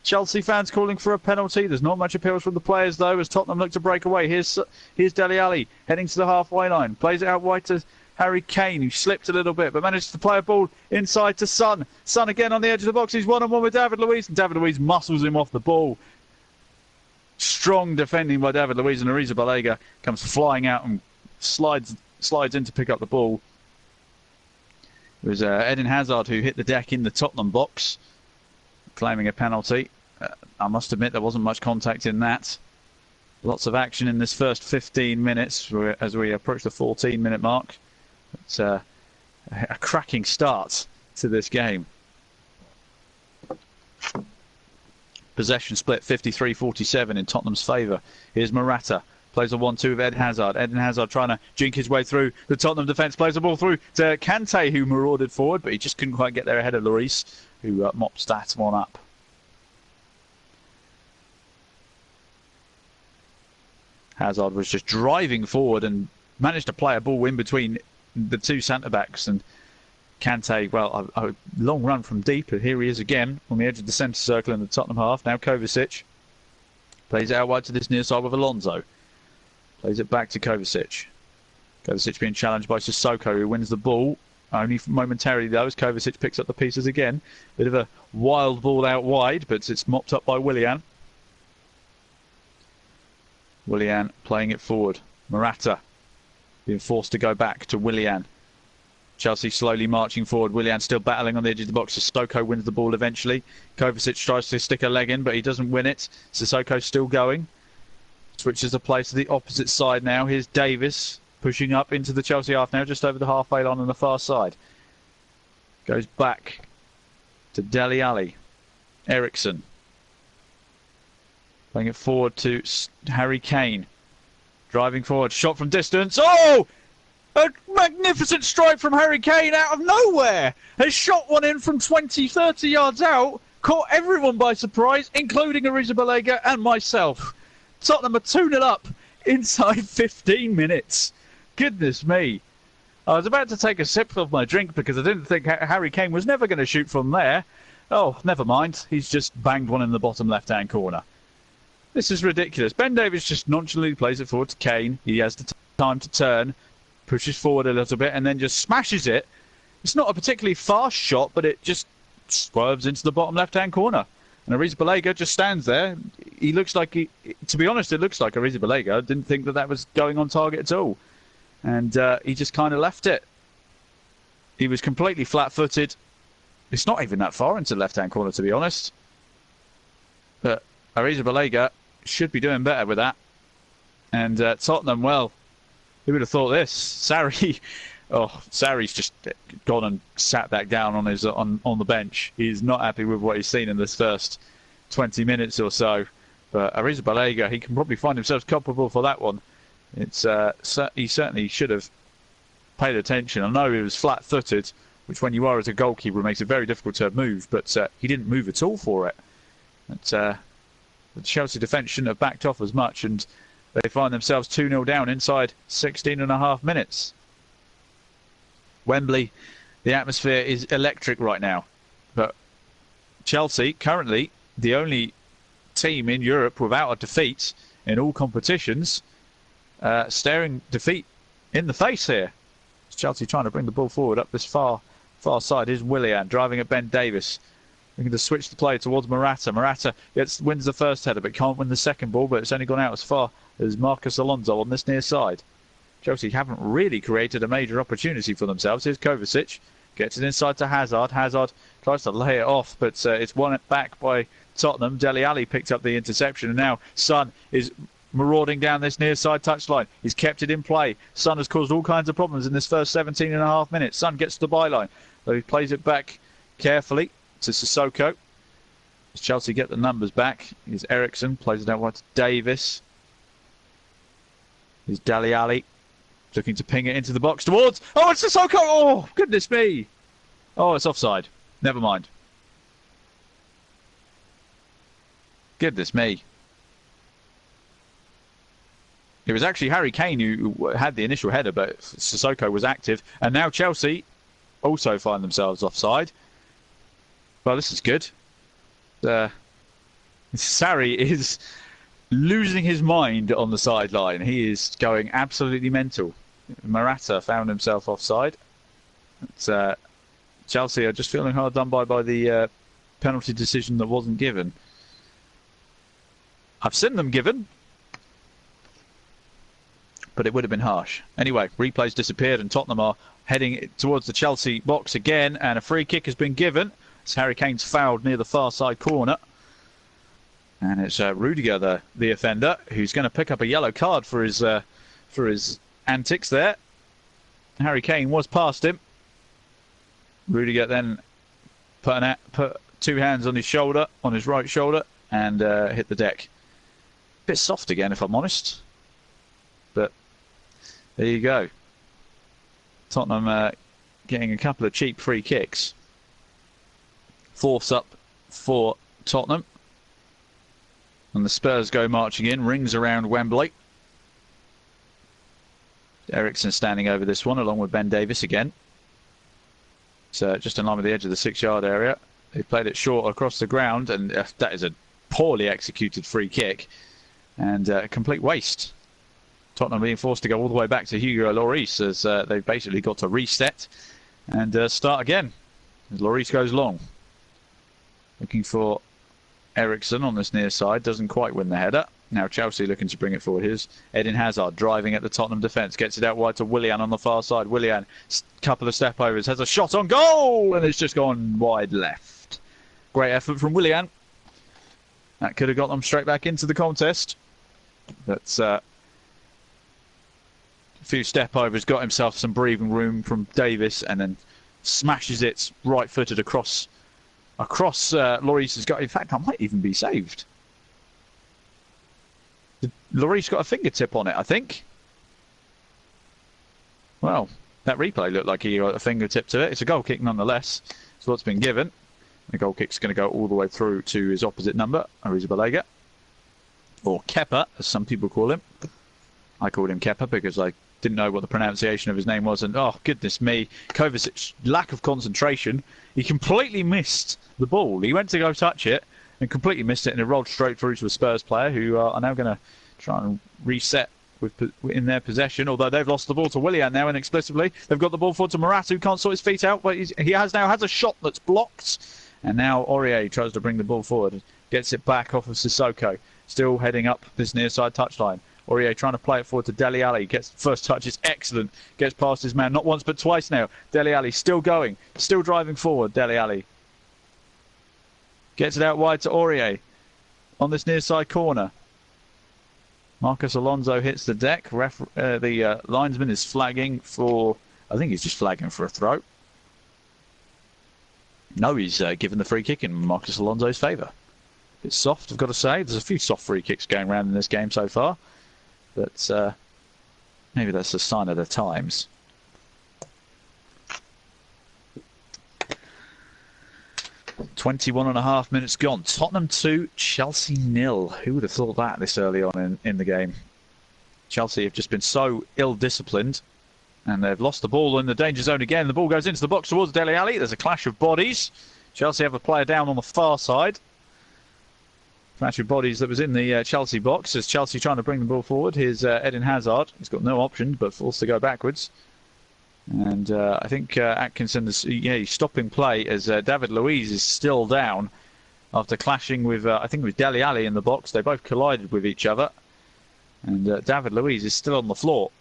Chelsea fans calling for a penalty. There's not much appeals from the players though as Tottenham look to break away. Here's Dele Alli heading to the halfway line. Plays it out wide to Harry Kane, who slipped a little bit but managed to play a ball inside to Son. Son again on the edge of the box. He's 1-on-1 with David Luiz, and David Luiz muscles him off the ball. Strong defending by David Luiz, and Ariza Balega comes flying out and slides in to pick up the ball. It was Eden Hazard who hit the deck in the Tottenham box, claiming a penalty. I must admit there wasn't much contact in that. Lots of action in this first 15 minutes as we approach the 14-minute mark. It's a cracking start to this game. Possession split 53-47 in Tottenham's favour. Here's Morata. Plays a 1-2 with Eden Hazard. Eden Hazard trying to jink his way through the Tottenham defence. Plays the ball through to Kante, who marauded forward, but he just couldn't quite get there ahead of Lloris, who mops that one up. Hazard was just driving forward and managed to play a ball in between the two centre-backs. And Kante, well, a long run from deep. And here he is again on the edge of the centre circle in the Tottenham half. Now Kovacic plays it out wide to this near side with Alonso. Plays it back to Kovacic. Kovacic being challenged by Sissoko, who wins the ball. Only momentarily though, as Kovacic picks up the pieces again. Bit of a wild ball out wide, but it's mopped up by Willian. Willian playing it forward. Morata being forced to go back to Willian. Chelsea slowly marching forward. Willian still battling on the edge of the box. Sissoko wins the ball eventually. Kovacic tries to stick a leg in, but he doesn't win it. Sissoko's still going. Switches the play to the opposite side now. Here's Davis pushing up into the Chelsea half now, just over the halfway line on the far side. Goes back to Dele Alli. Eriksson. Playing it forward to Harry Kane. Driving forward. Shot from distance. Oh! A magnificent strike from Harry Kane out of nowhere. Has shot one in from 20, 30 yards out. Caught everyone by surprise, including Arrizabalaga and myself. Tottenham are 2-0 up inside 15 minutes. Goodness me. I was about to take a sip of my drink because I didn't think Harry Kane was never going to shoot from there. Oh, never mind. He's just banged one in the bottom left-hand corner. This is ridiculous. Ben Davies just nonchalantly plays it forward to Kane. He has the time to turn, pushes forward a little bit, and then just smashes it. It's not a particularly fast shot, but it just swerves into the bottom left-hand corner. And Arrizabalaga just stands there. He looks like to be honest, it looks like Arrizabalaga didn't think that was going on target at all. And he just kind of left it. He was completely flat-footed. It's not even that far into the left-hand corner, to be honest. But Arrizabalaga should be doing better with that. And Tottenham, well, who would have thought this? Sarri's just gone and sat back down on his on the bench. He's not happy with what he's seen in this first 20 minutes or so. But Arrizabalaga, he can probably find himself culpable for that one. It's he certainly should have paid attention. I know he was flat-footed, which when you are as a goalkeeper makes it very difficult to move, but he didn't move at all for it. The Chelsea defence shouldn't have backed off as much, and they find themselves 2-0 down inside 16.5 minutes. Wembley, the atmosphere is electric right now. But Chelsea, currently the only team in Europe without a defeat in all competitions, staring defeat in the face here. It's Chelsea trying to bring the ball forward up this far side. Here's Willian driving at Ben Davis. Looking to switch the play towards Morata. Morata wins the first header but can't win the second ball, but it's only gone out as far as Marcus Alonso on this near side. Chelsea haven't really created a major opportunity for themselves. Here's Kovacic. Gets it inside to Hazard. Hazard tries to lay it off, but it's won it back by Tottenham. Dele Alli picked up the interception, and now Son is marauding down this near side touchline. He's kept it in play. Son has caused all kinds of problems in this first 17.5 minutes. Son gets to the byline, so he plays it back carefully to Sissoko. As Chelsea get the numbers back, here's Eriksson, plays it out wide to Davis. Here's Dele Alli, looking to ping it into the box towards... Oh, it's Sissoko! Oh, goodness me! Oh, it's offside. Never mind. Goodness me. It was actually Harry Kane who had the initial header, but Sissoko was active. And now Chelsea also find themselves offside. Well, this is good. Sarri is losing his mind on the sideline. He is going absolutely mental. Morata found himself offside. Chelsea are just feeling hard done by the penalty decision that wasn't given. I've seen them given, but it would have been harsh. Anyway, replay's disappeared and Tottenham are heading towards the Chelsea box again, and a free kick has been given. It's Harry Kane's fouled near the far side corner. And it's Rudiger, the offender, who's going to pick up a yellow card for his antics there. Harry Kane was past him. Rudiger then put two hands on his shoulder, on his right shoulder, and hit the deck. Bit soft again, if I'm honest. But there you go. Tottenham getting a couple of cheap free kicks. Fourth's up for Tottenham. And the Spurs go marching in, rings around Wembley. Eriksson standing over this one, along with Ben Davis again. So just in line with the edge of the 6-yard area. They've played it short across the ground, and that is a poorly executed free kick. And a complete waste. Tottenham being forced to go all the way back to Hugo Lloris, as they've basically got to reset and start again. As Lloris goes long. Looking for Eriksson on this near side, doesn't quite win the header. Now Chelsea looking to bring it forward. Here's Eden Hazard driving at the Tottenham defence. Gets it out wide to Willian on the far side. Willian, couple of step overs, has a shot on goal, and it's just gone wide left. Great effort from Willian. That could have got them straight back into the contest. But a few step overs, got himself some breathing room from Davis, and then smashes it right-footed across Lloris's goal. In fact, that might even be saved. Lloris got a fingertip on it, I think. Well, that replay looked like he got a fingertip to it. It's a goal kick nonetheless. It's what's been given. The goal kick's going to go all the way through to his opposite number, Arrizabalaga. Or Kepa, as some people call him. I called him Kepa because I didn't know what the pronunciation of his name was. And, oh, goodness me, Kovacic, lack of concentration. He completely missed the ball. He went to go touch it and completely missed it, and it rolled straight through to a Spurs player who are now going to try and reset in their possession, although they've lost the ball to Willian now inexplicably. They've got the ball forward to Morata, who can't sort his feet out, but he now has a shot that's blocked. And now Aurier tries to bring the ball forward, gets it back off of Sissoko, still heading up this near side touchline. Aurier trying to play it forward to Dele Alli, gets first touch, is excellent, gets past his man, not once but twice now. Dele Alli still going, still driving forward, Dele Alli. Gets it out wide to Aurier on this near side corner. Marcus Alonso hits the deck. The linesman is flagging for, I think he's just flagging for a throw. No, he's given the free kick in Marcus Alonso's favour. It's soft, I've got to say. There's a few soft free kicks going around in this game so far. But maybe that's a sign of the times. .21.5 minutes gone. Tottenham 2, Chelsea 0. Who would have thought that this early on in the game? Chelsea have just been so ill-disciplined, and they've lost the ball in the danger zone again. The ball goes into the box towards Dele Alli. There's a clash of bodies. Chelsea have a player down on the far side. Clash of bodies that was in the Chelsea box as Chelsea trying to bring the ball forward. Here's Eden Hazard. He's got no option but forced to go backwards. And I think Atkinson is he's stopping play as David Luiz is still down after clashing with, I think it was Dele Alli in the box. They both collided with each other. And David Luiz is still on the floor.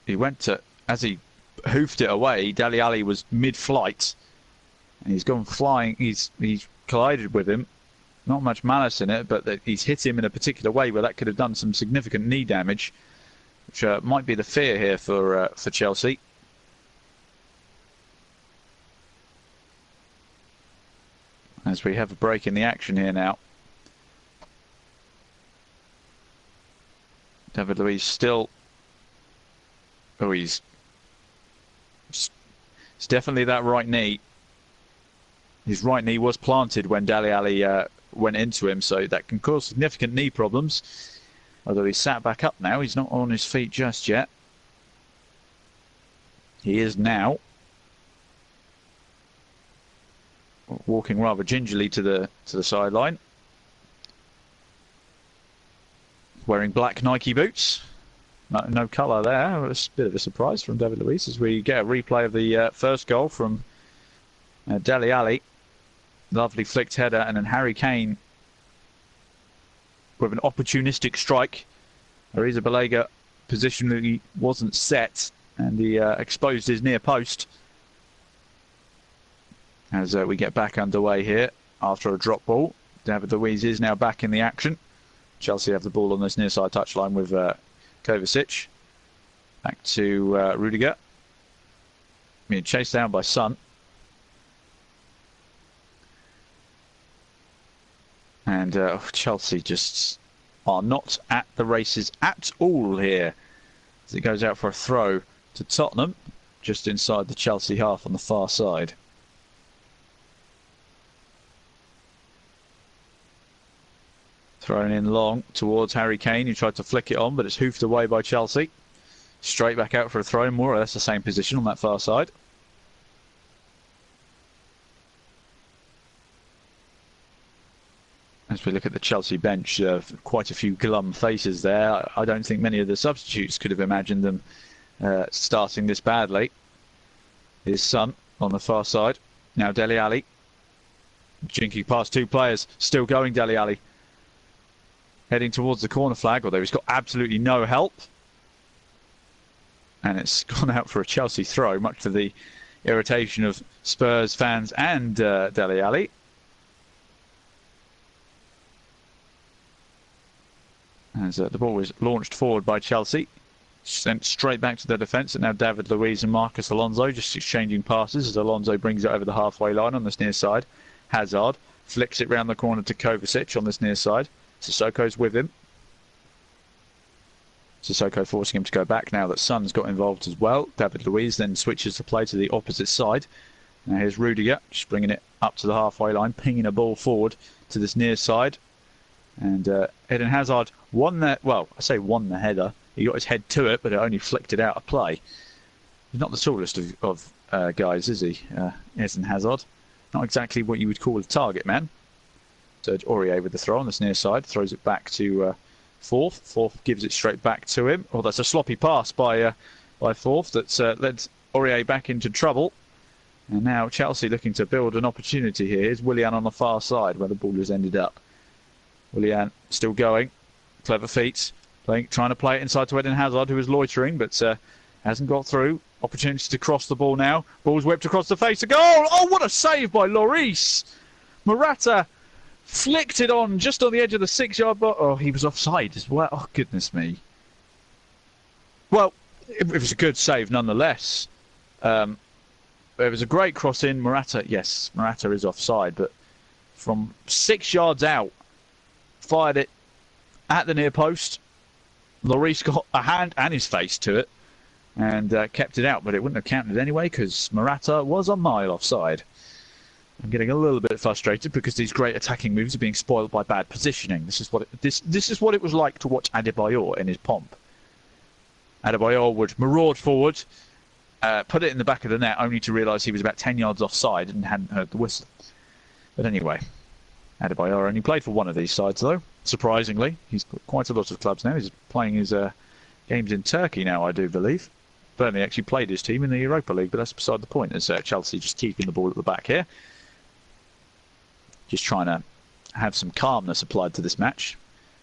He went to, as he hoofed it away, Dele Alli was mid-flight. And he's gone flying, he's collided with him. Not much malice in it, but he's hit him in a particular way where that could have done some significant knee damage, which might be the fear here for Chelsea. As we have a break in the action here now. David Luiz still... Oh, it's definitely that right knee. His right knee was planted when Dele Alli went into him, so that can cause significant knee problems. Although he's sat back up now, he's not on his feet just yet. He is now. Walking rather gingerly to the sideline. Wearing black Nike boots. No colour there. It's a bit of a surprise from David Luiz as we get a replay of the first goal from Dele Alli. Lovely flicked header, and then Harry Kane with an opportunistic strike. Arrizabalaga positionally wasn't set, and he exposed his near post. As we get back underway here after a drop ball. David Luiz is now back in the action. Chelsea have the ball on this near side touchline with Kovacic. Back to Rudiger. Being chased down by Son. And Chelsea just are not at the races at all here. As it goes out for a throw to Tottenham, just inside the Chelsea half on the far side. Thrown in long towards Harry Kane, who tried to flick it on, but it's hoofed away by Chelsea. Straight back out for a throw, more or less the same position on that far side. As we look at the Chelsea bench, quite a few glum faces there. I don't think many of the substitutes could have imagined them starting this badly. His Son on the far side. Now Dele Alli. Jinky past two players, still going Dele Alli. Heading towards the corner flag, although he's got absolutely no help. And it's gone out for a Chelsea throw, much to the irritation of Spurs fans and Dele Alli. As the ball was launched forward by Chelsea, sent straight back to their defence, and now David Luiz and Marcus Alonso just exchanging passes as Alonso brings it over the halfway line on this near side. Hazard flicks it round the corner to Kovacic on this near side. Sissoko's with him. Sissoko forcing him to go back now that Son's got involved as well. David Luiz then switches the play to the opposite side. Now here's Rudiger, just bringing it up to the halfway line, pinging a ball forward to this near side. And Eden Hazard won the, well, I say won the header. He got his head to it, but it only flicked it out of play. He's not the tallest of guys, is he, Eden Hazard? Not exactly what you would call a target man. Serge Aurier with the throw on this near side, throws it back to Forth. Forth gives it straight back to him. Oh, that's a sloppy pass by Forth that's led Aurier back into trouble. And now Chelsea looking to build an opportunity here. Here's Willian on the far side where the ball has ended up. Willian still going. Clever feet. Trying to play it inside to Eden Hazard, who is loitering, but hasn't got through. Opportunity to cross the ball now. Ball's whipped across the face. A goal! Oh, what a save by Lloris! Morata flicked it on just on the edge of the 6-yard box. Oh, he was offside as well. Oh, goodness me. Well, it was a good save nonetheless. It was a great cross in. Morata, yes, Morata is offside, but from 6 yards out, fired it at the near post. Lloris got a hand and his face to it and kept it out, but it wouldn't have counted anyway because Morata was a mile offside. I'm getting a little bit frustrated because these great attacking moves are being spoiled by bad positioning. This is what it was like to watch Adebayor in his pomp. Adebayor would maraud forward, put it in the back of the net, only to realise he was about 10 yards offside and hadn't heard the whistle. But anyway, Adebayor only played for one of these sides, though. Surprisingly, he's got quite a lot of clubs now. He's playing his games in Turkey now, I do believe. Burnley actually played his team in the Europa League, but that's beside the point. As Chelsea just keeping the ball at the back here. Just trying to have some calmness applied to this match.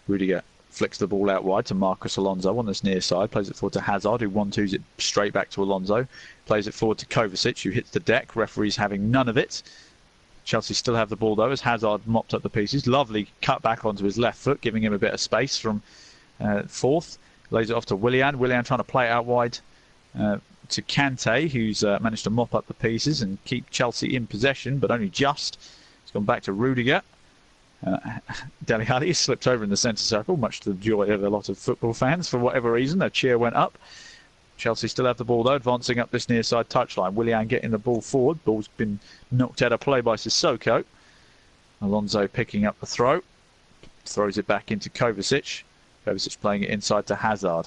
Rudiger flicks the ball out wide to Marcus Alonso on this near side. Plays it forward to Hazard, who 1-2s it straight back to Alonso. Plays it forward to Kovacic, who hits the deck. Referees having none of it. Chelsea still have the ball, though, as Hazard mopped up the pieces. Lovely cut back onto his left foot, giving him a bit of space from Forth. Lays it off to Willian. Willian trying to play it out wide to Kante, who's managed to mop up the pieces and keep Chelsea in possession, but only just. It's gone back to Rudiger. Dele Alli slipped over in the centre circle, much to the joy of a lot of football fans. For whatever reason, their cheer went up. Chelsea still have the ball, though, advancing up this near side touchline. Willian getting the ball forward. Ball's been knocked out of play by Sissoko. Alonso picking up the throw. Throws it back into Kovacic. Kovacic playing it inside to Hazard.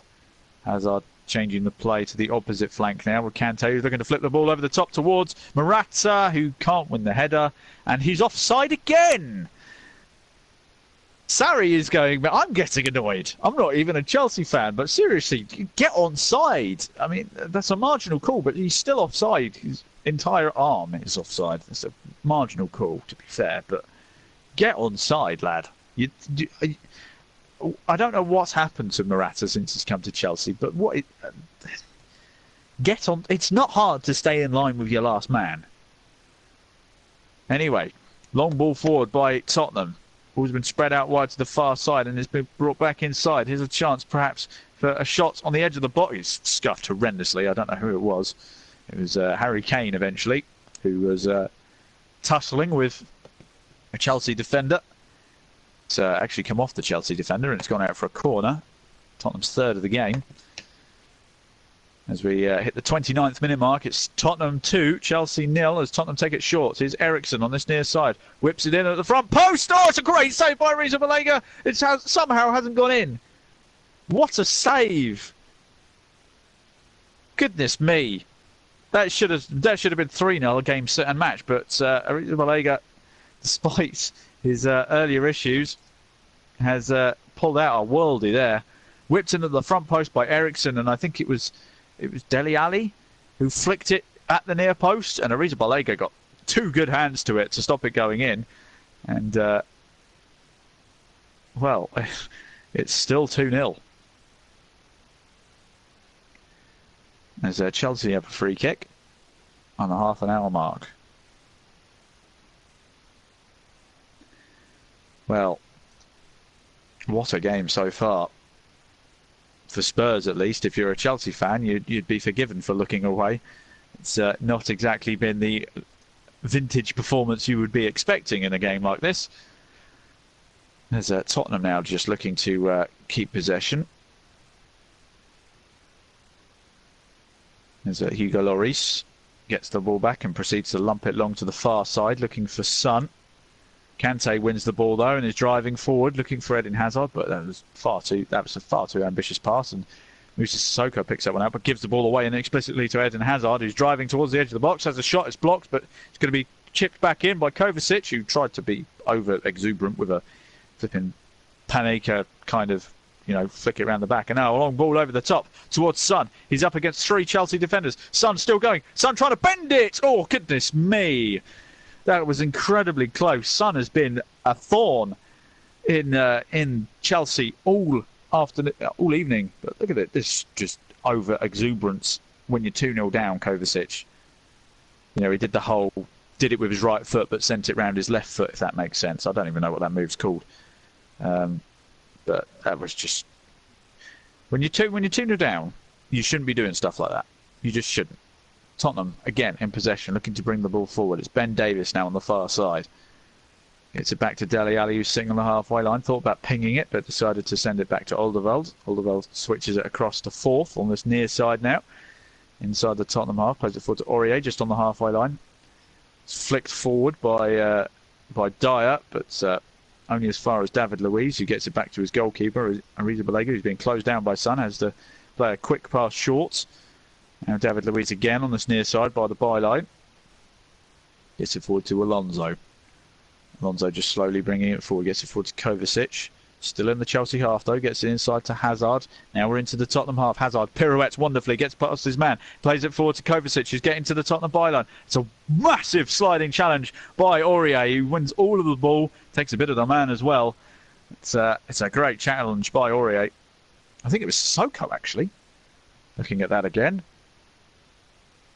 Hazard changing the play to the opposite flank now with Kante, who's looking to flip the ball over the top towards Morata, who can't win the header. And he's offside again! Sarri is going, but I'm getting annoyed. I'm not even a Chelsea fan, but seriously, get on side. I mean, that's a marginal call, but he's still offside. His entire arm is offside. It's a marginal call, to be fair, but get on side, lad. I don't know what's happened to Morata since he's come to Chelsea, but get on. It's not hard to stay in line with your last man. Anyway, long ball forward by Tottenham. Ball's been spread out wide to the far side and it's been brought back inside. Here's a chance perhaps for a shot on the edge of the box. He's scuffed horrendously. I don't know who it was. It was Harry Kane eventually, who was tussling with a Chelsea defender. It's actually come off the Chelsea defender and it's gone out for a corner. Tottenham's third of the game. As we hit the 29th minute mark, it's Tottenham 2, Chelsea 0 as Tottenham take it short. Here's Eriksson on this near side. Whips it in at the front post. Oh, it's a great save by Arrizabalaga. It somehow hasn't gone in. What a save. Goodness me. That should have been 3-0 game, set and match. But Arrizabalaga, despite his earlier issues, has pulled out a worldie there. Whipped into the front post by Eriksson, and I think it was Dele Alli who flicked it at the near post, and Arrizabalaga got two good hands to it to stop it going in. And, well, it's still 2-0. As Chelsea have a free kick on the half-an-hour mark. Well, what a game so far. For Spurs, at least, if you're a Chelsea fan, you'd be forgiven for looking away. It's not exactly been the vintage performance you would be expecting in a game like this. There's Tottenham now just looking to keep possession. There's Hugo Lloris gets the ball back and proceeds to lump it long to the far side, looking for Son. Kante wins the ball though and is driving forward, looking for Eden Hazard, but that was a far too ambitious pass, and Moussa Sissoko picks that one out, but gives the ball away inexplicitly to Eden Hazard, who's driving towards the edge of the box, has a shot, it's blocked, but it's going to be chipped back in by Kovacic, who tried to be over exuberant with a flipping Panenka kind of, flick it around the back. And now a long ball over the top towards Son. He's up against 3 Chelsea defenders. Son still going. Son trying to bend it. Oh, goodness me. That was incredibly close. Son has been a thorn in Chelsea all evening. But look at it. This just over exuberance when you're 2-0 down, Kovacic. He did it with his right foot but sent it round his left foot, if that makes sense. I don't even know what that move's called. But that was just... When you're 2-0 down, you shouldn't be doing stuff like that. You just shouldn't. Tottenham, again, in possession, looking to bring the ball forward. It's Ben Davies now on the far side. Gets it back to Dele Alli, who's sitting on the halfway line. Thought about pinging it, but decided to send it back to Alderweireld. Alderweireld switches it across to fourth on this near side now. Inside the Tottenham half, plays it forward to Aurier, just on the halfway line. It's flicked forward by Dyer, but only as far as David Luiz, who gets it back to his goalkeeper, Ariza Balega, who's being closed down by Son, has to play a quick pass short. Now David Luiz again on this near side by the byline. Gets it forward to Alonso. Alonso just slowly bringing it forward, gets it forward to Kovacic. Still in the Chelsea half though, gets it inside to Hazard. Now we're into the Tottenham half. Hazard pirouettes wonderfully, gets past his man, plays it forward to Kovacic, who's getting to the Tottenham byline. It's a massive sliding challenge by Aurier, who wins all of the ball, takes a bit of the man as well. It's a great challenge by Aurier. I think it was Sissoko actually. Looking at that again.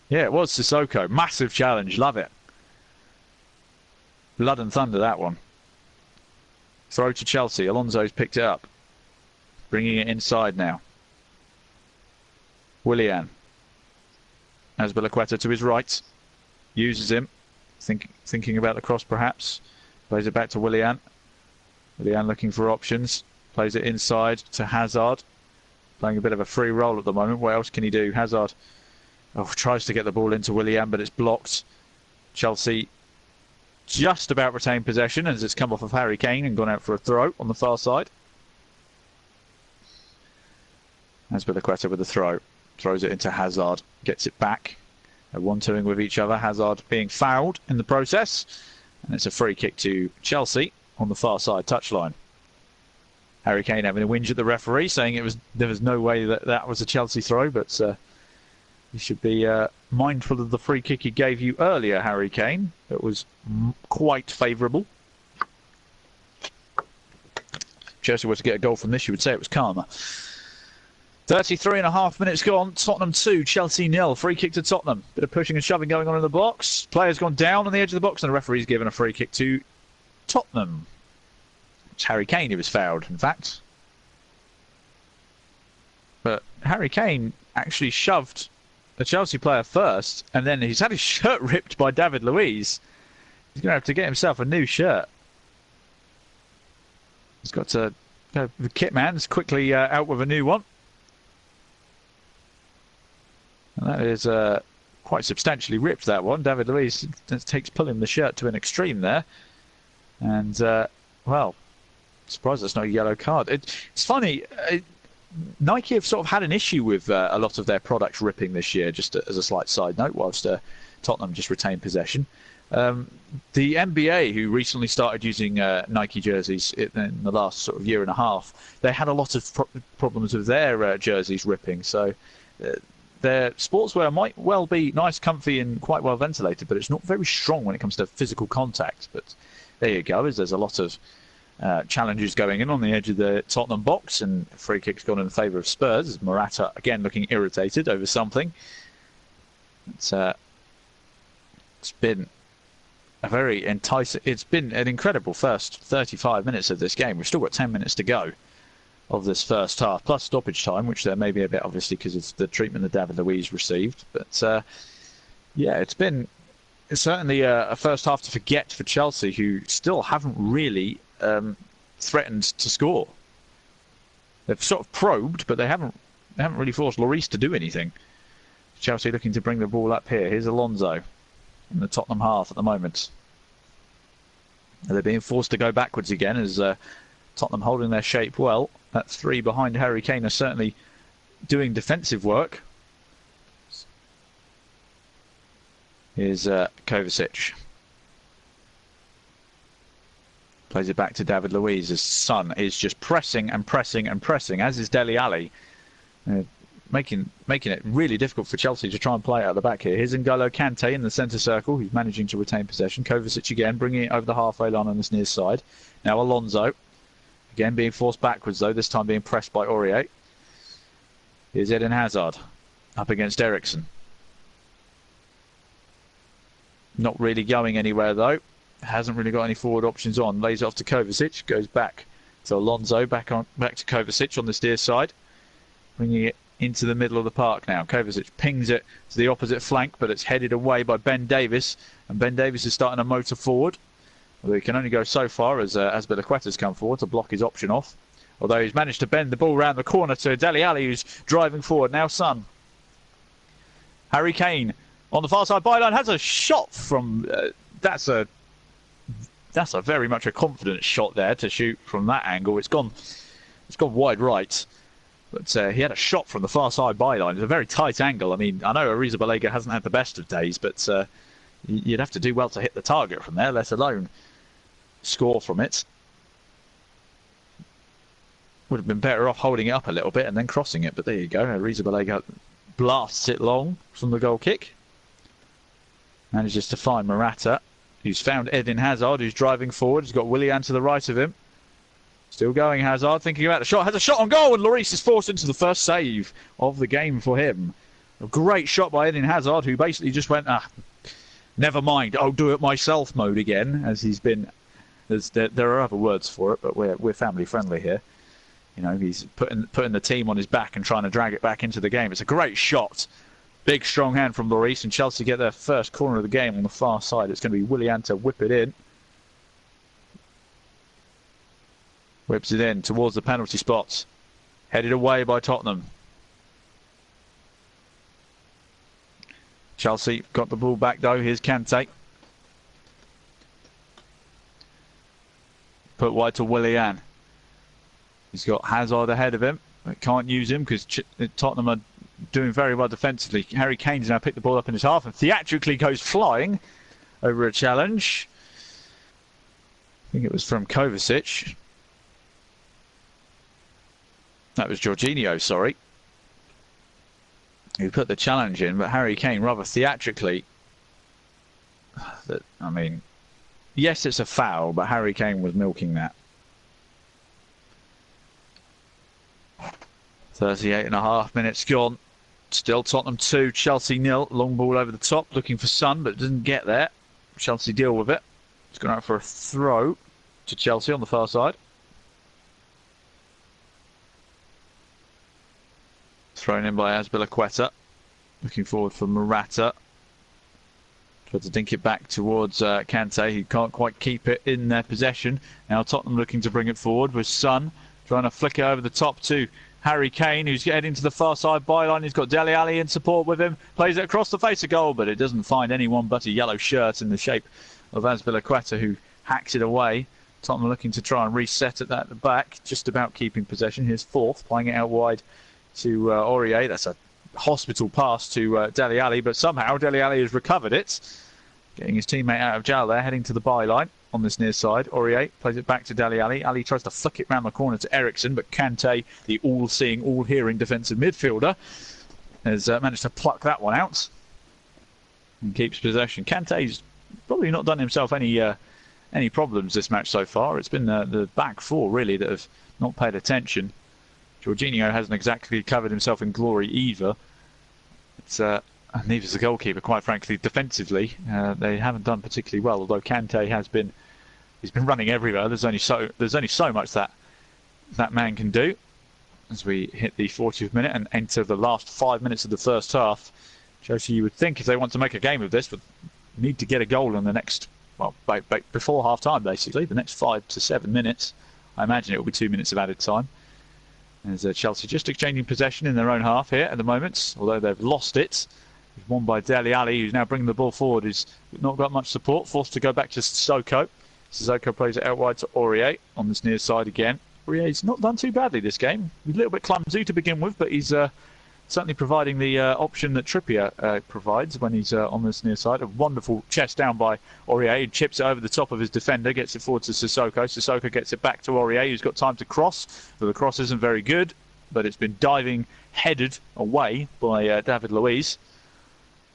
Yeah, it was Sissoko. Massive challenge, love it. Blood and thunder, that one. Throw to Chelsea. Alonso's picked it up. Bringing it inside now. Willian. Azpilicueta to his right. Uses him. Thinking about the cross perhaps. Plays it back to Willian. Willian looking for options. Plays it inside to Hazard. Playing a bit of a free roll at the moment. What else can he do? Hazard tries to get the ball into Willian, but it's blocked. Chelsea just about retained possession as it's come off of Harry Kane and gone out for a throw on the far side. Azpilicueta with the throw. Throws it into Hazard. Gets it back. They're 1-2ing with each other. Hazard being fouled in the process. And it's a free kick to Chelsea on the far side touchline. Harry Kane having a whinge at the referee, saying there was no way that was a Chelsea throw, but you should be mindful of the free kick he gave you earlier, Harry Kane. It was quite favourable. If Chelsea were to get a goal from this, you would say it was karma. 33.5 minutes gone. Tottenham 2, Chelsea 0. Free kick to Tottenham. Bit of pushing and shoving going on in the box. Player's gone down on the edge of the box, and the referee's given a free kick to Tottenham. It's Harry Kane who was fouled, in fact. But Harry Kane actually shoved the Chelsea player first, and then he's had his shirt ripped by David Luiz. He's going to have to get himself a new shirt. He's got to... the kit man's quickly out with a new one. And that is quite substantially ripped, that one. David Luiz takes pulling the shirt to an extreme there. And, well, surprised that's not a yellow card. It's funny... Nike have sort of had an issue with a lot of their products ripping this year, just as a slight side note, whilst Tottenham just retained possession. The NBA, who recently started using Nike jerseys in the last sort of year and a half, they had a lot of problems with their jerseys ripping. So their sportswear might well be nice, comfy and quite well ventilated, but it's not very strong when it comes to physical contact. But there you go, as there's a lot of challenges going in on the edge of the Tottenham box, and free kick's gone in favour of Spurs, as Morata again looking irritated over something. It's been a very enticing, it's been an incredible first 35 minutes of this game. We've still got 10 minutes to go of this first half, plus stoppage time, which there may be a bit obviously because of the treatment that David Luiz received. But yeah, it's certainly a first half to forget for Chelsea, who still haven't really threatened to score. They've sort of probed, but they haven't really forced Lloris to do anything. Chelsea looking to bring the ball up here. Here's Alonso in the Tottenham half at the moment. They're being forced to go backwards again, as Tottenham holding their shape well. That three behind Harry Kane are certainly doing defensive work. Here's Kovacic. Plays it back to David Luiz. His son is just pressing and pressing and pressing, as is Dele Alli. Making it really difficult for Chelsea to try and play out the back here. Here's N'Golo Kante in the centre circle, who's managing to retain possession. Kovacic again, bringing it over the halfway line on this near side. Now Alonso, again being forced backwards though, this time being pressed by Aurier. Here's Eden Hazard, up against Eriksen. Not really going anywhere though. Hasn't really got any forward options on. Lays it off to Kovacic, goes back to Alonso, back to Kovacic on this near side. Bringing it into the middle of the park now. Kovacic pings it to the opposite flank, but it's headed away by Ben Davies, and Ben Davies is starting to motor forward. Although he can only go so far, as Azpilicueta's come forward to block his option off. Although he's managed to bend the ball round the corner to Dele Alli, who's driving forward. Now Son. Harry Kane on the far side byline has a shot from... That's a very much a confident shot there to shoot from that angle. It's gone wide right. But he had a shot from the far side byline. It's a very tight angle. I mean, I know Arrizabalaga hasn't had the best of days, but you'd have to do well to hit the target from there, let alone score from it. Would have been better off holding it up a little bit and then crossing it, but there you go. Arrizabalaga blasts it long from the goal kick. Manages to find Morata, who's found Eden Hazard, who's driving forward. He's got Willian to the right of him. Still going, Hazard, thinking about the shot. Has a shot on goal, and Lloris is forced into the first save of the game for him. A great shot by Eden Hazard, who basically just went, never mind, I'll do it myself mode again, as he's been... There are other words for it, but we're family friendly here. You know, he's putting the team on his back and trying to drag it back into the game. It's a great shot. Big, strong hand from Lloris, and Chelsea get their first corner of the game on the far side. It's going to be Willian to whip it in. Whips it in towards the penalty spots. Headed away by Tottenham. Chelsea got the ball back though. Here's Kante. Put wide to Willian. He's got Hazard ahead of him. But can't use him because Tottenham are doing very well defensively. Harry Kane's now picked the ball up in his half and theatrically goes flying over a challenge. I think it was from Kovacic. That was Jorginho, sorry, who put the challenge in, but Harry Kane rather theatrically... I mean, yes, it's a foul, but Harry Kane was milking that. 38.5 minutes gone. Still Tottenham 2, Chelsea 0. Long ball over the top, looking for Son, but doesn't get there. Chelsea deal with it. It's gone out for a throw to Chelsea on the far side. Thrown in by Azpilicueta. Looking forward for Morata. Tried to dink it back towards Kante. He can't quite keep it in their possession. Now Tottenham looking to bring it forward with Son. Trying to flick it over the top to Harry Kane, who's heading to the far side byline. He's got Dele Alli in support with him. Plays it across the face of goal, but it doesn't find anyone but a yellow shirt in the shape of Azpilicueta, who hacks it away. Tottenham looking to try and reset it at the back. Just about keeping possession. Here's Fourth, playing it out wide to Aurier. That's a hospital pass to Dele Alli, but somehow Dele Alli has recovered it. Getting his teammate out of jail there, heading to the byline on this near side. Aurier plays it back to Dele Alli. Alli tries to flick it round the corner to Eriksen, but Kante, the all-seeing, all-hearing defensive midfielder, has managed to pluck that one out and keeps possession. Kante's probably not done himself any any problems this match so far. It's been the back four, really, that have not paid attention. Jorginho hasn't exactly covered himself in glory either. Neither's the goalkeeper, quite frankly. Defensively, they haven't done particularly well, although Kante he's been running everywhere. There's only so much that man can do. As we hit the 40th minute and enter the last 5 minutes of the first half, Chelsea, you would think, if they want to make a game of this, would need to get a goal in the next, well, before half time, basically, the next 5 to 7 minutes. I imagine it will be 2 minutes of added time. As Chelsea just exchanging possession in their own half here at the moment, although they've lost it. It's won by daylayed, who's now bringing the ball forward. He's not got much support, forced to go back to Sissoko. Sissoko plays it out wide to Aurier on this near side again. Aurier's not done too badly this game. He's a little bit clumsy to begin with, but he's certainly providing the option that Trippier provides when he's on this near side. A wonderful chest down by Aurier. He chips it over the top of his defender, gets it forward to Sissoko. Sissoko gets it back to Aurier, who's got time to cross. So the cross isn't very good, but it's been headed away by David Luiz.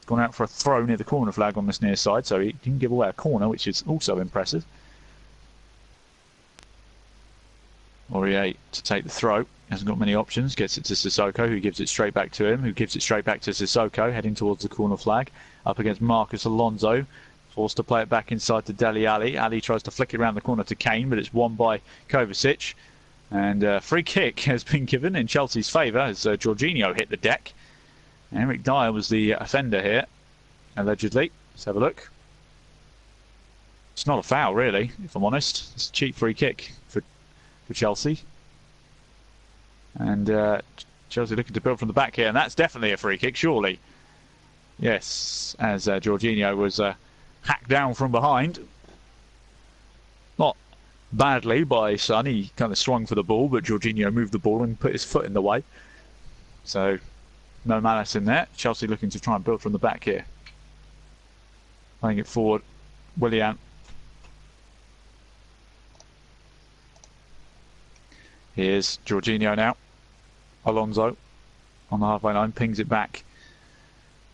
Gone out for a throw near the corner flag on this near side, so he didn't give away a corner, which is also impressive. Aurier to take the throw. Hasn't got many options. Gets it to Sissoko, who gives it straight back to him, who gives it straight back to Sissoko, heading towards the corner flag. Up against Marcus Alonso. Forced to play it back inside to Dele Alli. Ali tries to flick it around the corner to Kane, but it's won by Kovacic. And free kick has been given in Chelsea's favour as Jorginho hit the deck. Eric Dyer was the offender here, allegedly. Let's have a look. It's not a foul, really, if I'm honest. It's a cheap free kick for Chelsea. And Chelsea looking to build from the back here, and that's definitely a free kick, surely. Yes, as Jorginho was hacked down from behind. Not badly by Son. He kind of swung for the ball, but Jorginho moved the ball and put his foot in the way. So, no malice in there. Chelsea looking to try and build from the back here. Playing it forward. Willian. Here's Jorginho now. Alonso on the halfway line, pings it back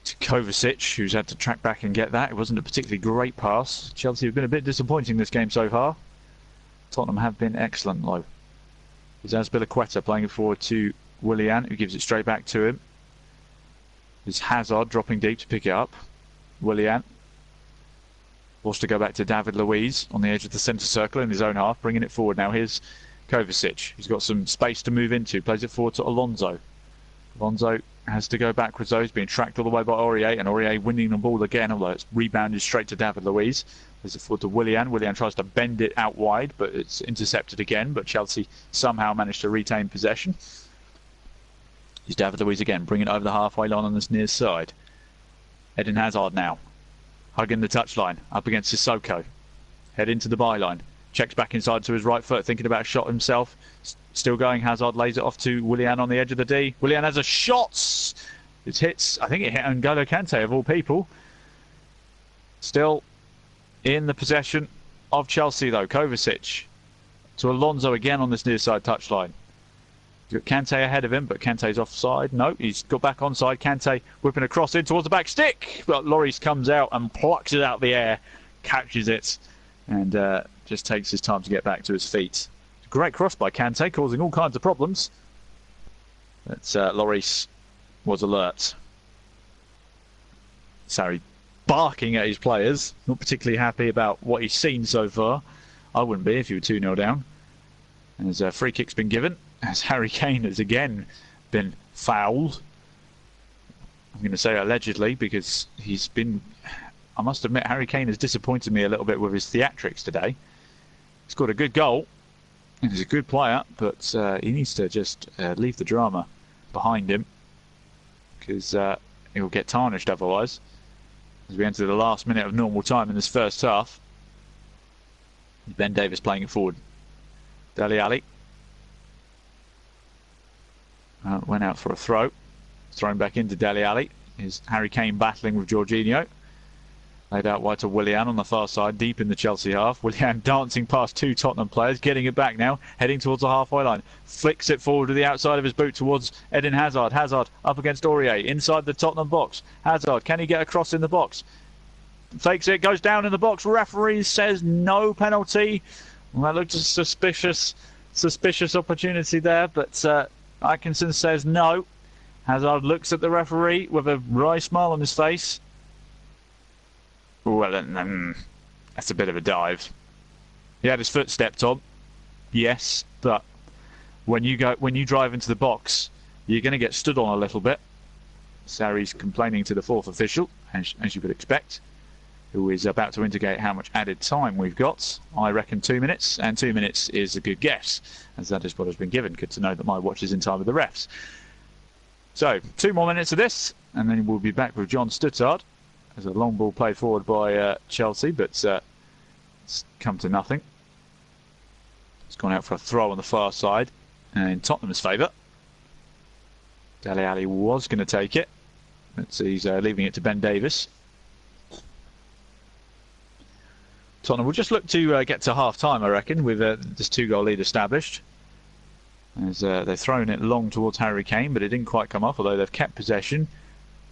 to Kovacic, who's had to track back and get that. It wasn't a particularly great pass. Chelsea have been a bit disappointing this game so far. Tottenham have been excellent, though. It's Azpilicueta playing it forward to Willian, who gives it straight back to him. It's Hazard dropping deep to pick it up. Willian forced to go back to David Luiz on the edge of the centre circle in his own half, bringing it forward now. Here's Kovacic. He's got some space to move into. Plays it forward to Alonso. Alonso has to go backwards though. He's being tracked all the way by Aurier, and Aurier winning the ball again, although it's rebounded straight to David Luiz. Plays it forward to Willian. Willian tries to bend it out wide, but it's intercepted again. But Chelsea somehow managed to retain possession. Here's David Luiz again, bringing it over the halfway line on this near side. Eden Hazard now, hugging the touchline, up against Sissoko. Head into the byline. Checks back inside to his right foot, thinking about a shot himself. Still going, Hazard lays it off to Willian on the edge of the D. Willian has a shot! It hits, I think it hit N'Golo Kante of all people. Still in the possession of Chelsea though. Kovacic to Alonso again on this near side touchline. Got Kante ahead of him, but Kante's offside. No, he's got back onside. Kante whipping across in towards the back stick, but Lloris comes out and plucks it out of the air, catches it, and just takes his time to get back to his feet. Great cross by Kante, causing all kinds of problems. But Lloris was alert. Sarri barking at his players, not particularly happy about what he's seen so far. I wouldn't be if you were 2-0 down. As a free kick's been given, as Harry Kane has again been fouled. I'm going to say allegedly because he's been... I must admit, Harry Kane has disappointed me a little bit with his theatrics today. He's got a good goal, and he's a good player, but he needs to just leave the drama behind him, because he'll get tarnished otherwise. As we enter the last minute of normal time in this first half. Ben Davies playing it forward. Dele Alli. Went out for a throw. Thrown back into Dele Alli. Is Harry Kane battling with Jorginho. Laid out wide to Willian on the far side, deep in the Chelsea half. Willian dancing past two Tottenham players, getting it back now, heading towards the halfway line. Flicks it forward to the outside of his boot towards Eden Hazard. Hazard up against Aurier, inside the Tottenham box. Hazard, can he get across in the box? fakes it, goes down in the box. Referee says no penalty. Well, that looked a suspicious opportunity there, but Atkinson says no. Hazard looks at the referee with a wry smile on his face. Well, that's a bit of a dive. He had his foot stepped on, yes, but when you drive into the box, you're going to get stood on a little bit. Sarri's complaining to the fourth official, as you would expect, who is about to indicate how much added time we've got. I reckon 2 minutes, and 2 minutes is a good guess, as that is what has been given. Good to know that my watch is in time with the refs. So, 2 more minutes of this, and then we'll be back with John Stuttard. There's a long ball played forward by Chelsea, but it's come to nothing. It's gone out for a throw on the far side, in Tottenham's favour. Dele Alli was going to take it, but he's leaving it to Ben Davies. Tottenham will just look to get to half-time, I reckon, with this 2-goal lead established. As they've thrown it long towards Harry Kane, but it didn't quite come off, although they've kept possession.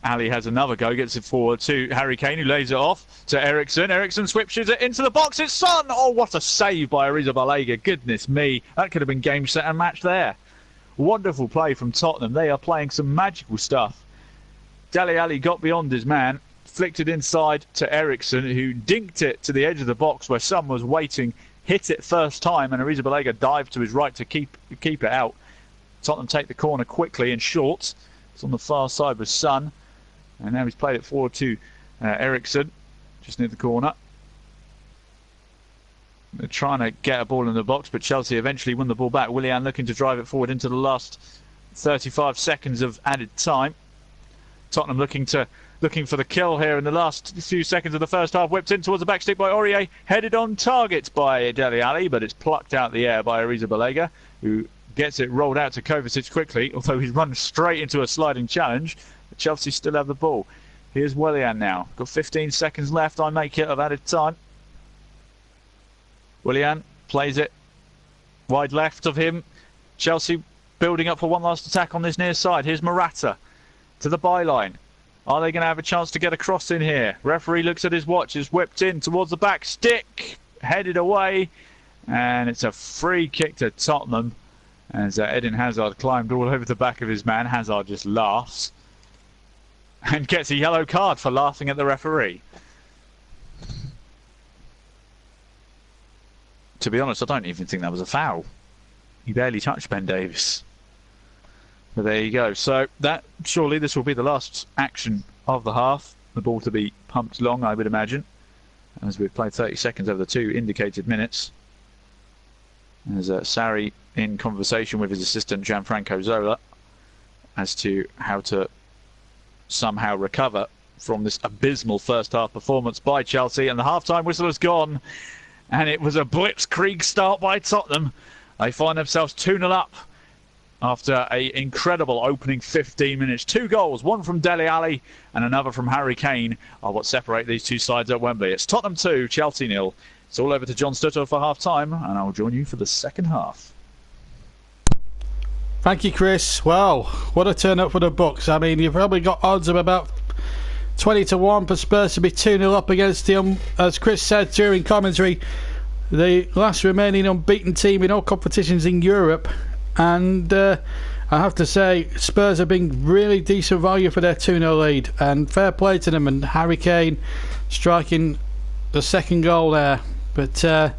Ali has another go, gets it forward to Harry Kane, who lays it off to Eriksson. Eriksson switches it into the box. It's Son! Oh, what a save by Arrizabalaga. Goodness me, that could have been game, set and match there. Wonderful play from Tottenham. They are playing some magical stuff. Dele Alli got beyond his man, flicked it inside to Eriksson, who dinked it to the edge of the box where Son was waiting, hit it first time, and Arrizabalaga dived to his right to keep it out. Tottenham take the corner quickly and short. It's on the far side with Son. And now he's played it forward to Eriksson, just near the corner. They're trying to get a ball in the box, but Chelsea eventually won the ball back. Willian looking to drive it forward into the last 35 seconds of added time. Tottenham looking for the kill here in the last few seconds of the first half. Whipped in towards the back stick by Aurier, headed on target by Dele Alli, but it's plucked out the air by Arrizabalaga, who gets it rolled out to Kovacic quickly, although he's run straight into a sliding challenge. But Chelsea still have the ball. Here's Willian now. Got 15 seconds left, I make it, of added time. Willian plays it wide left of him. Chelsea building up for one last attack on this near side. Here's Morata to the byline. Are they going to have a chance to get across in here? Referee looks at his watch, is whipped in towards the back stick, headed away, and it's a free kick to Tottenham as Eden Hazard climbed all over the back of his man. Hazard just laughs and gets a yellow card for laughing at the referee. To be honest, I don't even think that was a foul. He barely touched Ben Davies. But there you go. So that surely this will be the last action of the half. The ball to be pumped long, I would imagine, as we've played 30 seconds over the 2 indicated minutes. There's Sarri in conversation with his assistant Gianfranco Zola as to how to somehow recover from this abysmal first half performance by Chelsea. And the half-time whistle has gone, and it was a blitzkrieg start by Tottenham. They find themselves 2-0 up after an incredible opening 15 minutes. 2 goals, one from Dele Alli and another from Harry Kane, are what separate these two sides at Wembley. It's Tottenham 2, Chelsea 0. It's all over to John Stuttard for half-time, and I'll join you for the second half. Thank you, Chris. Well, what a turn up for the Bucks. I mean, you've probably got odds of about 20-1 for Spurs to be 2-0 up against the, as Chris said during commentary, the last remaining unbeaten team in all competitions in Europe. And I have to say, Spurs have been really decent value for their 2-0 lead. And fair play to them, and Harry Kane striking the second goal there. But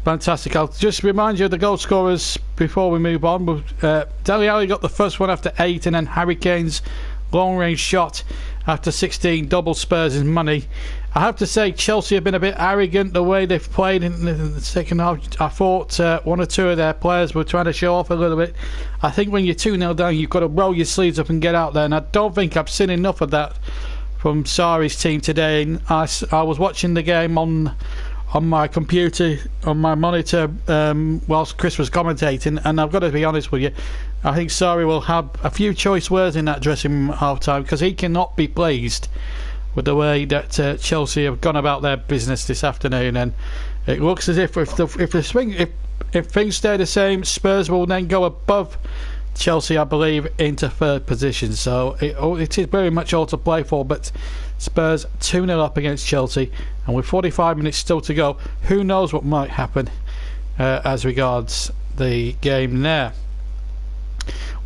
fantastic. I'll just remind you of the goal scorers before we move on. Dele Alli got the first one after 8, and then Harry Kane's long-range shot after 16 double Spurs' money. I have to say, Chelsea have been a bit arrogant the way they've played in the second half. I thought one or two of their players were trying to show off a little bit. I think when you're 2-0 down, you've got to roll your sleeves up and get out there, and I don't think I've seen enough of that from Sarri's team today. And I was watching the game on my computer, on my monitor, whilst Chris was commentating, and I've got to be honest with you, I think Sarri will have a few choice words in that dressing room at half time, because he cannot be pleased with the way that Chelsea have gone about their business this afternoon. And it looks as if things stay the same, Spurs will then go above Chelsea, I believe, into third position. So it is very much all to play for. But Spurs 2-0 up against Chelsea, and with 45 minutes still to go, who knows what might happen as regards the game there.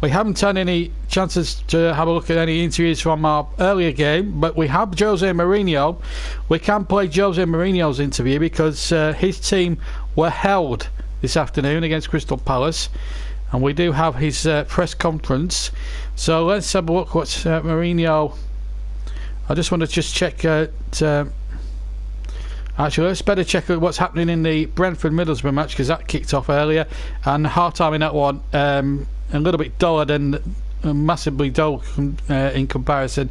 We haven't had any chances to have a look at any interviews from our earlier game, but we have Jose Mourinho. We can play Jose Mourinho's interview because his team were held this afternoon against Crystal Palace, and we do have his press conference. So let's have a look what Mourinho... I just want to check actually, let's better check out what's happening in the Brentford-Middlesbrough match, because that kicked off earlier, and half-time in that one a little bit duller than massively dull in comparison.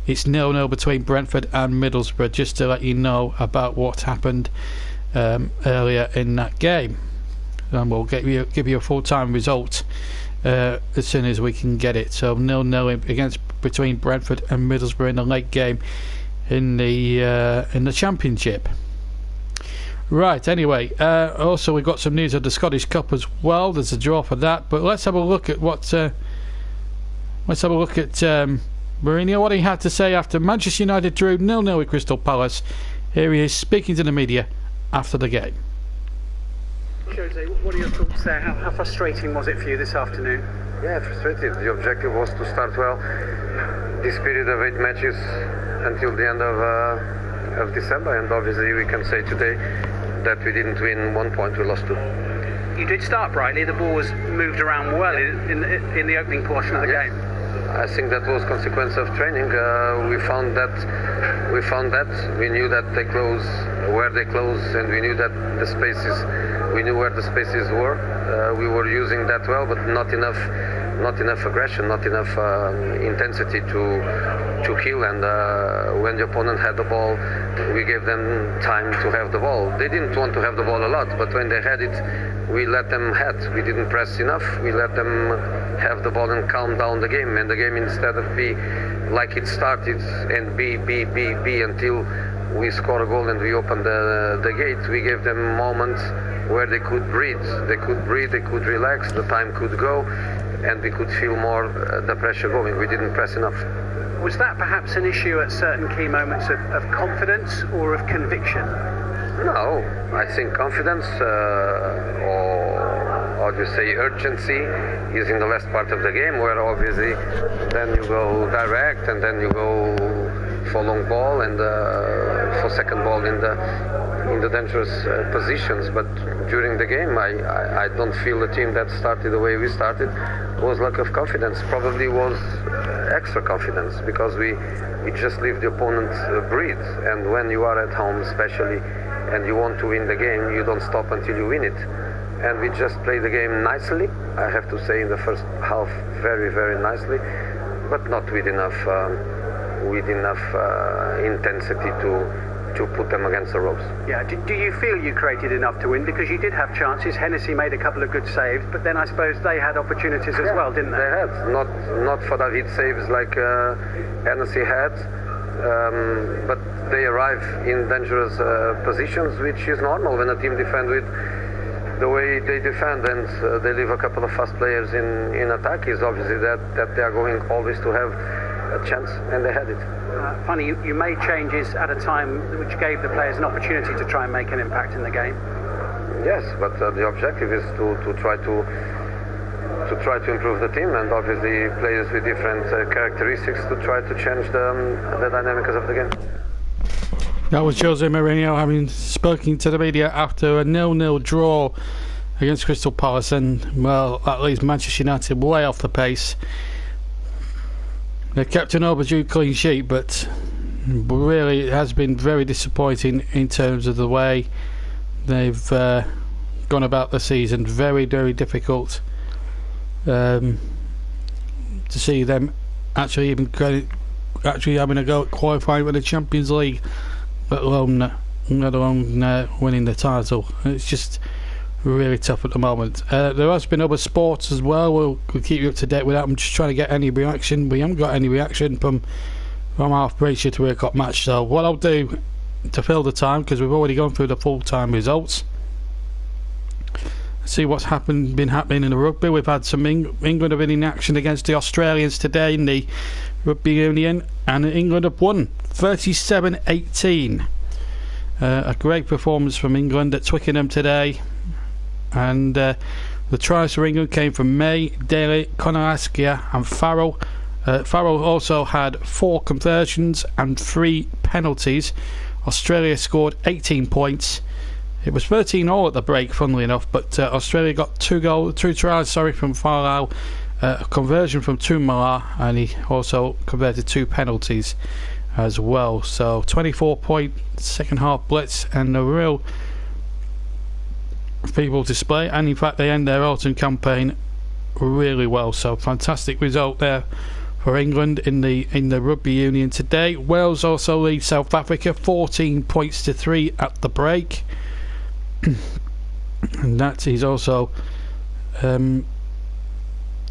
It's 0-0 between Brentford and Middlesbrough, just to let you know about what happened earlier in that game, and we'll give you a full-time result as soon as we can get it. So 0-0 between Brentford and Middlesbrough in the late game in the Championship. Right, anyway, also we've got some news of the Scottish Cup as well. There's a draw for that, but let's have a look at Mourinho, what he had to say after Manchester United drew 0-0 with Crystal Palace. Here he is speaking to the media after the game. Jose, what are your thoughts there? How frustrating was it for you this afternoon? Yeah, frustrated. The objective was to start well this period of 8 matches until the end of December, and obviously we can say today that we didn't win 1 point, we lost 2. You did start brightly. The ball was moved around well in the opening portion of the game. I think that was consequence of training. We found that we knew that they close where they close, and we knew that we knew where the spaces were. We were using that well, but not enough aggression, not enough intensity to kill. And when the opponent had the ball, we gave them time to have the ball. They didn't want to have the ball a lot, but when they had it, we let them have. We didn't press enough. We let them have the ball and calm down the game. And the game, instead of be like it started and be until we score a goal and we open the gate, we gave them moments where they could breathe. They could relax, the time could go, and we could feel more the pressure going. We didn't press enough. Was that perhaps an issue at certain key moments of confidence or of conviction? No, I think confidence or you say urgency is in the last part of the game, where obviously then you go direct and then you go for long ball and for second ball in the dangerous positions. But during the game, I don't feel the team that started the way we started was lack of confidence. Probably was extra confidence, because we just leave the opponent breathe. And when you are at home especially and you want to win the game, you don't stop until you win it. And we just played the game nicely, I have to say, in the first half, very, very nicely, but not with enough intensity to put them against the ropes. Yeah. Do you feel you created enough to win? Because you did have chances. Hennessy made a couple of good saves, but then I suppose they had opportunities as well, didn't they? They had. Not for David saves like Hennessy had, but they arrive in dangerous positions, which is normal when a team defends with the way they defend, and they leave a couple of fast players in attack. Is obviously that they are going always to have a chance, and they had it. Funny, you made changes at a time which gave the players an opportunity to try and make an impact in the game. Yes, but the objective is to try to improve the team, and obviously players with different characteristics to try to change the dynamics of the game. That was Jose Mourinho having spoken to the media after a 0-0 draw against Crystal Palace, and well, that leaves Manchester United way off the pace. They kept an overdue clean sheet, but really it has been very disappointing in terms of the way they've gone about the season. Very, very difficult to see them actually having a go at qualifying for the Champions League, let alone winning the title. It's just really tough at the moment. There has been other sports as well. We'll keep you up to date with that. I'm just trying to get any reaction. We haven't got any reaction from half break to 3 o'clock match. So what I'll do to fill the time, because we've already gone through the full time results, see what's been happening in the rugby. We've had some England have been in action against the Australians today in the Rugby Union, and England have won 37-18. A great performance from England at Twickenham today, and the tries for England came from May, Daly, Konaraskia and Farrell. Farrell also had 4 conversions and 3 penalties. Australia scored 18 points. It was 13-all at the break, funnily enough, but Australia got 2 tries from Farrell, a conversion from Tumala, and he also converted 2 penalties as well. So 24-point second half blitz and a real feeble display, and in fact they end their autumn campaign really well. So fantastic result there for England in the Rugby Union today. Wales also lead South Africa 14 points to 3 at the break. And that is also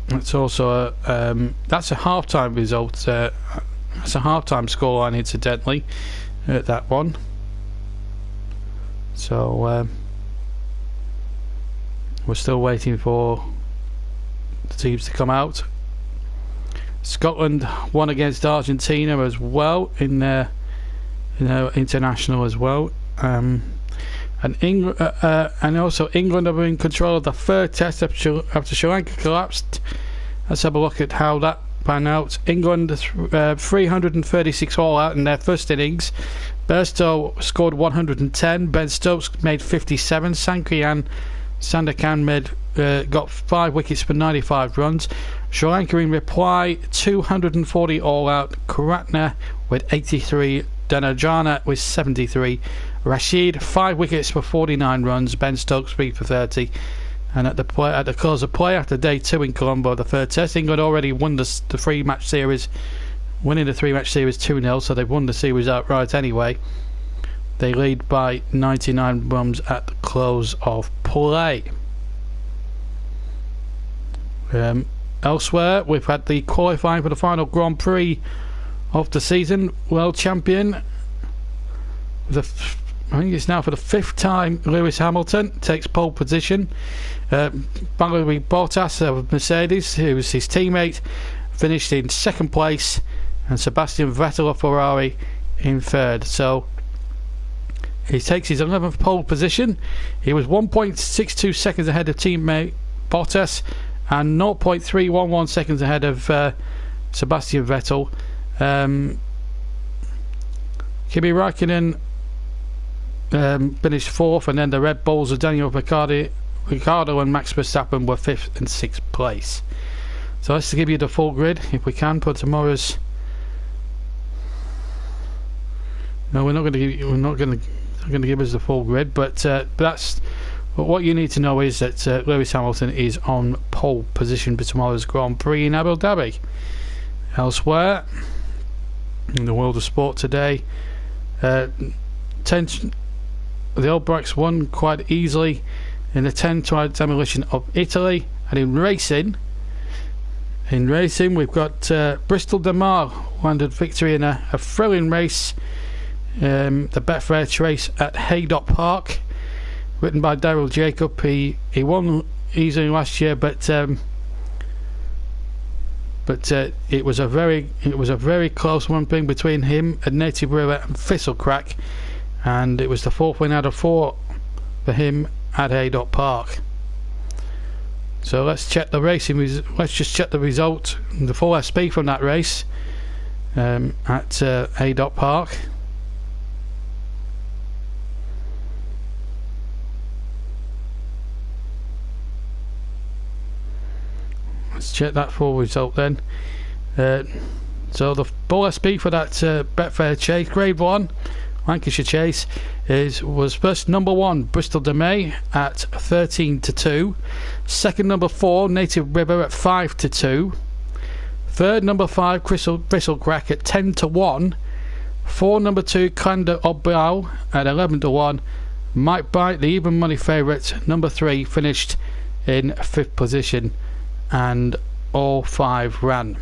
that's a half-time result. That's a half-time scoreline, incidentally, that one. So we're still waiting for the teams to come out. Scotland won against Argentina as well in their international as well. And also England are in control of the 3rd test after Sri Lanka collapsed. Let's have a look at how that panned out. England 336 all out in their first innings. Bairstow scored 110. Ben Stokes made 57. Sandakan got 5 wickets for 95 runs. Sri Lanka in reply 240 all out. Karatna with 83. Dhanarjana with 73. Rashid 5 wickets for 49 runs. Ben Stokes 3 for 30. And at the close of play after day 2 in Colombo, the 3rd test, England already won the 3-match series, winning the 3-match series 2-0, so they've won the series outright anyway. They lead by 99 runs at the close of play. Elsewhere, we've had the qualifying for the final Grand Prix of the season. World champion, I think it's now for the 5th time, Lewis Hamilton takes pole position. Valtteri Bottas of Mercedes, who was his teammate, finished in 2nd place, and Sebastian Vettel of Ferrari in 3rd. So he takes his 11th pole position. He was 1.62 seconds ahead of teammate Bottas and 0.311 seconds ahead of Sebastian Vettel. Kimi Raikkonen finished 4th, and then the Red Bulls of Daniel Ricciardo and Max Verstappen were 5th and 6th place. So let's give you the full grid if we can for tomorrow's. No, we're not going to give us the full grid, but what you need to know is that Lewis Hamilton is on pole position for tomorrow's Grand Prix in Abu Dhabi. Elsewhere in the world of sport today, the All Blacks won quite easily in the 10-try demolition of Italy. And in racing we've got Bristol Demar landed victory in a thrilling race, the Betfair Chase at Haydock Park, written by Daryl Jacob. He won easily last year, but it was a very close one thing between him and Native River and Thistlecrack, and it was the 4th win out of 4 for him at Haydock Park. So let's check the racing. Let's just check the result, the full SP from that race at Haydock Park. Let's check that full result then. So the full SP for that Betfair Chase, Grade 1 Lancashire Chase, was first number 1 Bristol de May at 13-2, second number 4 Native River at 5-2, third number 5 Thistlecrack at 10-1, 4 number 2 Kanda Obiao at 11-1. Mike Bite, the even money favourite, number 3, finished in 5th position, and all 5 ran.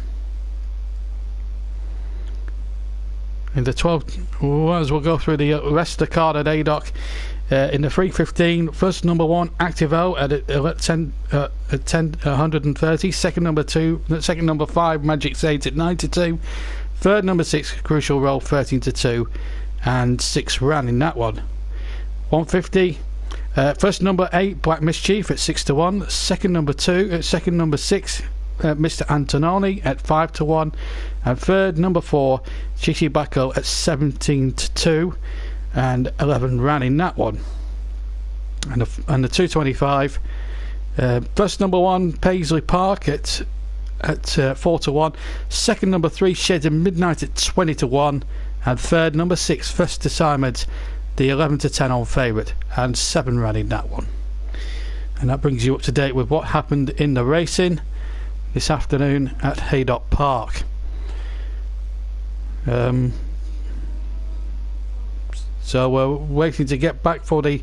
In the 12th, as we'll go through the rest of the card at Haydock, In the 3:15, first number 1 Activel at 130. Second number 5 Magic Sage at 92. Third number 6 Crucial Roll 13-2, and 6 ran in that one. 150. First number 8 Black Mischief at 6-1. Second number 6 Mr. Antononi at 5-1, and third number 4 Chichibako at 17-2, and 11 ran in that one. And the 225, first number 1 Paisley Park at 4-1. Second number 3 Shades of Midnight at 20-1, and third number 6 First Assignment, the 11-10 on favourite, and 7 ran in that one. And that brings you up to date with what happened in the racing this afternoon at Haydock Park. So we're waiting to get back for the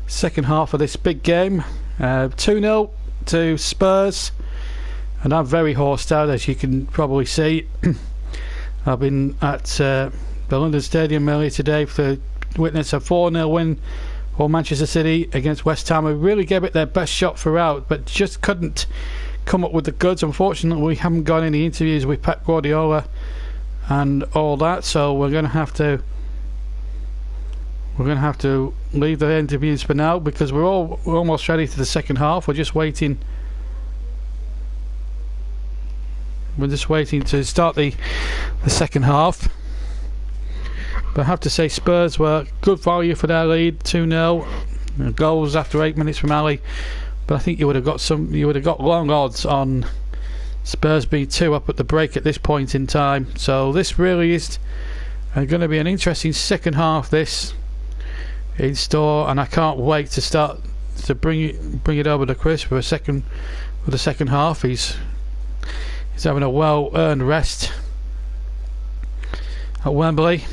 second half of this big game. 2-0 to Spurs, and I'm very horsed out, as you can probably see. I've been at the London Stadium earlier today to witness a 4-0 win for Manchester City against West Ham, who really gave it their best shot throughout, but just couldn't come up with the goods. Unfortunately, we haven't got any interviews with Pep Guardiola and all that, so we're going to have to leave the interviews for now, because we're almost ready to the second half. We're just waiting to start the second half. But I have to say, Spurs were good value for their lead, 2-0. Goals after 8 minutes from Ali. But I think you would have got long odds on Spurs being 2 up at the break at this point in time. So this really is going to be an interesting second half, this in store, and I can't wait to start to bring it over to Chris for the second half. He's having a well-earned rest at Wembley,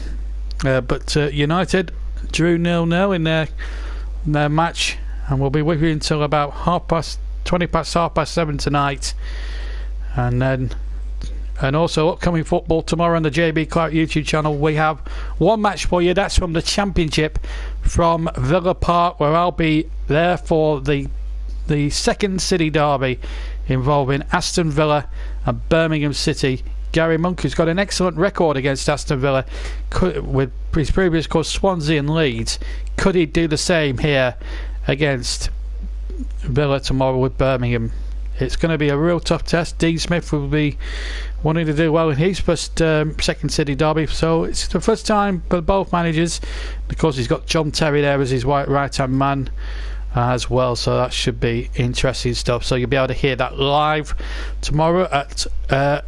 but United drew 0-0 in their match, and we'll be with you until about 7:20 tonight, and also upcoming football tomorrow on the JB Clark YouTube channel. We have one match for you. That's from the Championship from Villa Park, where I'll be there for the second City derby involving Aston Villa and Birmingham City. Gary Monk, who's got an excellent record against Aston Villa with his previous clubs Swansea and Leeds, could he do the same here against Villa tomorrow with Birmingham? It's going to be a real tough test. Dean Smith will be wanting to do well in his first second City derby, so it's the first time for both managers. Of course, he's got John Terry there as his right hand man as well, so that should be interesting stuff. So you'll be able to hear that live tomorrow at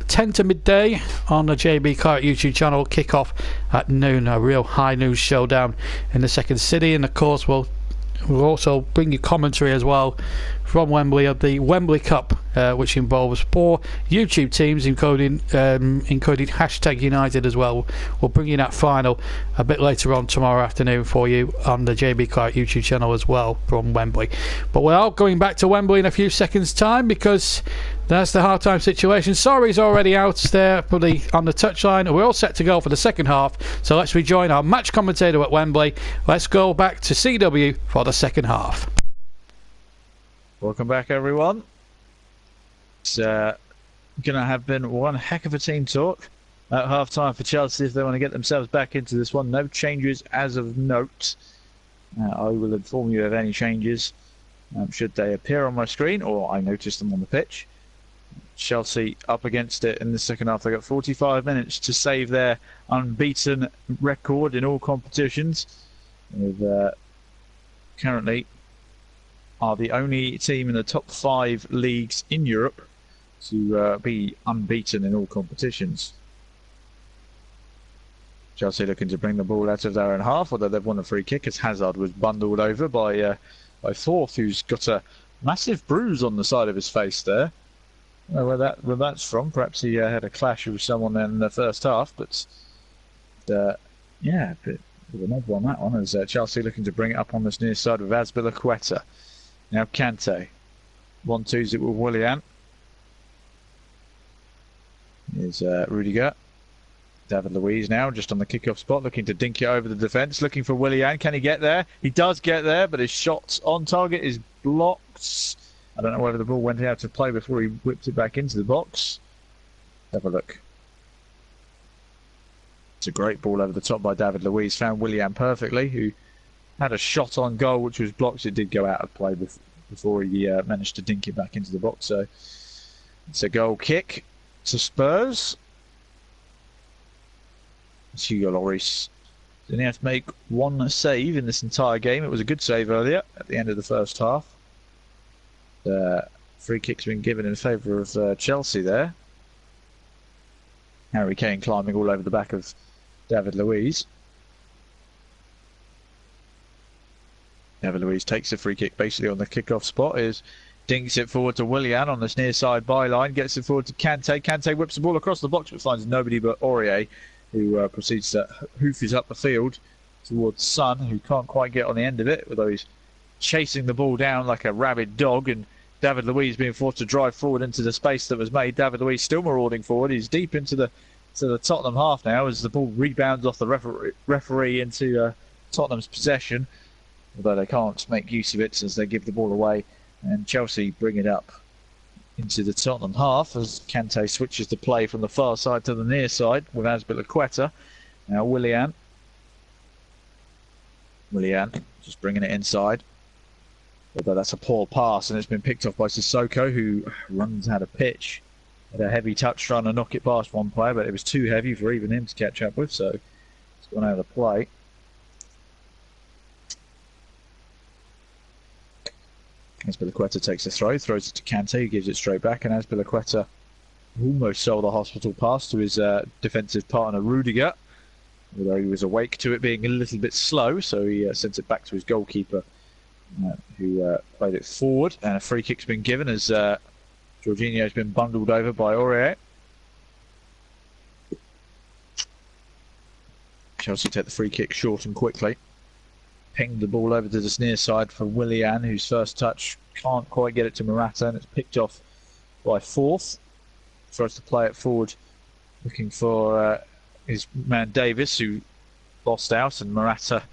10 to midday on the JB Clark YouTube channel. Kick off at noon, a real high news showdown in the second City, and of course we'll also bring you commentary as well from Wembley of the Wembley Cup, which involves 4 YouTube teams, including hashtag United as well. We'll bring you that final a bit later on tomorrow afternoon for you on the JB Clark YouTube channel as well from Wembley. But we're all going back to Wembley in a few seconds time, because that's the half-time situation. Sorry's already out there on the touchline. We're all set to go for the second half, so let's rejoin our match commentator at Wembley. Let's go back to CW for the second half. Welcome back, everyone. It's going to have been one heck of a team talk at half-time for Chelsea if they want to get themselves back into this one. No changes as of note. I will inform you of any changes should they appear on my screen or I notice them on the pitch. Chelsea up against it in the second half. They got 45 minutes to save their unbeaten record in all competitions. With currently are the only team in the top 5 leagues in Europe to be unbeaten in all competitions. Chelsea looking to bring the ball out of their own half, although they've won a free kick as Hazard was bundled over by Forth, who's got a massive bruise on the side of his face there. Where that's from. Perhaps he had a clash with someone in the first half, but yeah, a bit of an odd one, that one, as Chelsea looking to bring it up on this near side with Azpilicueta. Now Kante. 1-2's it with Willian. Here's Rudiger. David Luiz now just on the kick-off spot, looking to dink it over the defence, looking for Willian. Can he get there? He does get there, but his shot on target is blocked. I don't know whether the ball went out of play before he whipped it back into the box. Have a look. It's a great ball over the top by David Luiz. Found Willian perfectly, who had a shot on goal which was blocked. It did go out of play before he managed to dink it back into the box. So it's a goal kick to Spurs. It's Hugo Lloris. Didn't have to make one save in this entire game. It was a good save earlier at the end of the first half. Free kick's been given in favour of Chelsea there. Harry Kane climbing all over the back of David Luiz. David Luiz takes the free kick basically on the kick-off spot. Dinks it forward to Willian on this near side byline. Gets it forward to Kante. Kante whips the ball across the box but finds nobody but Aurier, who proceeds to hoof it up the field towards Son, who can't quite get on the end of it, although he's chasing the ball down like a rabid dog, and David Luiz being forced to drive forward into the space that was made. David Luiz still marauding forward. He's deep into the Tottenham half now as the ball rebounds off the referee into Tottenham's possession, although they can't make use of it as they give the ball away, and Chelsea bring it up into the Tottenham half as Kante switches the play from the far side to the near side with Azpilicueta. Now Willian just bringing it inside, although that's a poor pass and it's been picked off by Sissoko, who runs out of pitch. Had a heavy touch trying to knock it past one player, but it was too heavy for even him to catch up with, so it's gone out of play. Azpilicueta takes the throw, throws it to Kante, who gives it straight back, and Azpilicueta almost sold the hospital pass to his defensive partner Rudiger, although he was awake to it being a little bit slow, so he sent it back to his goalkeeper, who played it forward, and a free kick's been given as Jorginho's been bundled over by Aurier. Chelsea take the free kick short and quickly. Pinged the ball over to this near side for Willian, whose first touch can't quite get it to Morata, and it's picked off by Forth. Tries to play it forward, looking for his man Davis, who lost out, and Morata,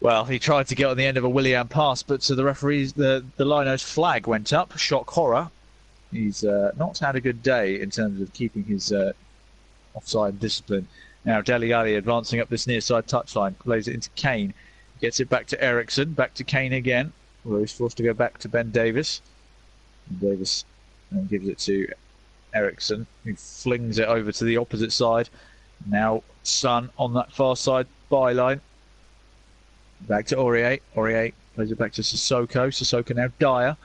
well, he tried to get on the end of a Willian pass, but to the referees, the Lino's flag went up. Shock horror. He's not had a good day in terms of keeping his offside discipline. Now Dele Alli advancing up this near side touchline, plays it into Kane, gets it back to Ericsson, back to Kane again, although he's forced to go back to Ben Davis. And Davis gives it to Ericsson, who flings it over to the opposite side. Now Son on that far side byline. Back to Aurier. Aurier plays it back to Sissoko. Sissoko now Dyer,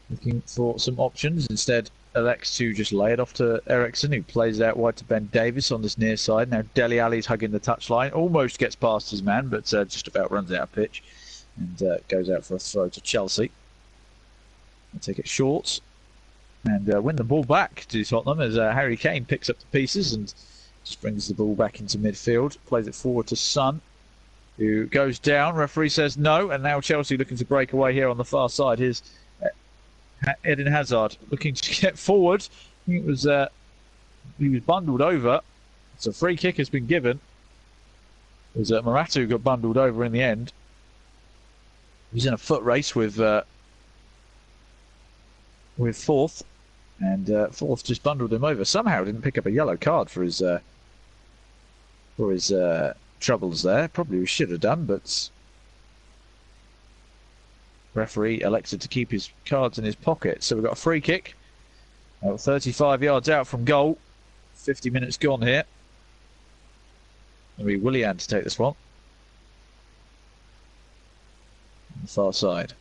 looking for some options. Instead elects to just lay it off to Ericsson, who plays it out wide to Ben Davis on this near side. Now Dele Alli's hugging the touchline, almost gets past his man, but just about runs out of pitch and goes out for a throw to Chelsea. They'll take it short and win the ball back to Tottenham as Harry Kane picks up the pieces and just brings the ball back into midfield, plays it forward to Son, who goes down. Referee says no, and now Chelsea looking to break away here on the far side. Here's Eden Hazard looking to get forward. I think it was he was bundled over. So a free kick has been given. It was Morata who got bundled over in the end. He was in a foot race with Forth, and Forth just bundled him over. Somehow didn't pick up a yellow card for his troubles there. Probably should have done, but referee elected to keep his cards in his pocket. So we've got a free kick 35 yards out from goal. 50 minutes gone here. It'll be Willian to take this one on the far side,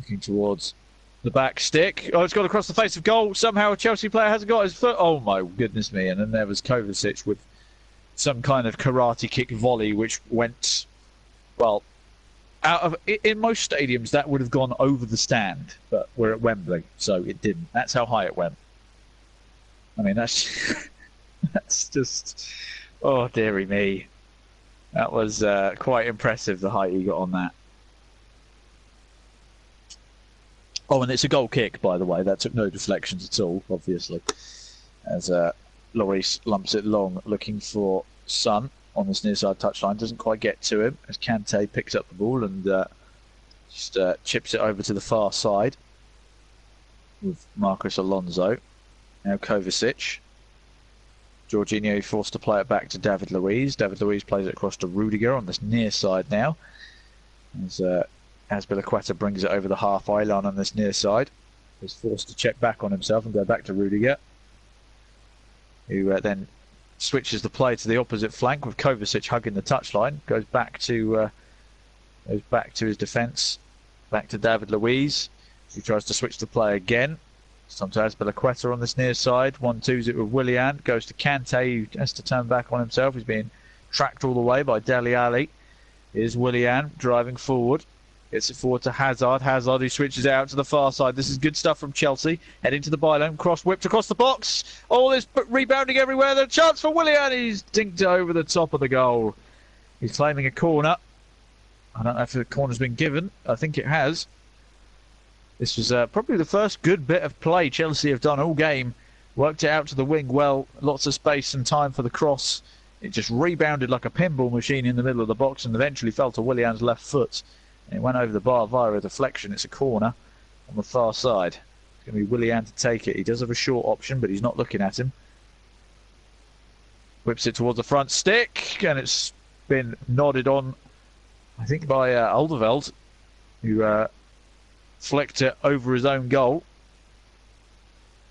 looking towards the back stick. Oh, it's gone across the face of goal. Somehow a Chelsea player hasn't got his foot. Oh my goodness me. And then there was Kovacic with some kind of karate kick volley which went, well, in most stadiums that would have gone over the stand, but we're at Wembley, so it didn't. That's how high it went. I mean, that's that's just, oh dearie me. That was quite impressive, the height he got on that. Oh, and it's a goal kick, by the way. That took no deflections at all, obviously. as Lloris lumps it long, looking for Son on this near side touchline. Doesn't quite get to him as Kante picks up the ball and just chips it over to the far side with Marcos Alonso. Now Kovacic. Jorginho forced to play it back to David Luiz. David Luiz plays it across to Rudiger on this near side now. As Azpilicueta brings it over the halfway line on this near side. He's forced to check back on himself and go back to Rudiger, who then switches the play to the opposite flank with Kovacic hugging the touchline. Goes back to his defence, back to David Luiz, who tries to switch the play again. Sometimes Azpilicueta on this near side. 1-2's it with Willian. Goes to Kante, who has to turn back on himself. He's being tracked all the way by Dele Alli. Here's Willian driving forward. Gets it forward to Hazard. Hazard who switches out to the far side. This is good stuff from Chelsea. Heading to the byline. Cross whipped across the box. All this rebounding everywhere. The chance for Willian. He's dinked it over the top of the goal. He's claiming a corner. I don't know if the corner's been given. I think it has. This was probably the first good bit of play Chelsea have done all game. Worked it out to the wing well. Lots of space and time for the cross. It just rebounded like a pinball machine in the middle of the box and eventually fell to Willian's left foot. And it went over the bar via a deflection. It's a corner on the far side. It's going to be Willian to take it. He does have a short option, but he's not looking at him. Whips it towards the front stick, and it's been nodded on, I think, by Alderweireld, who flicked it over his own goal.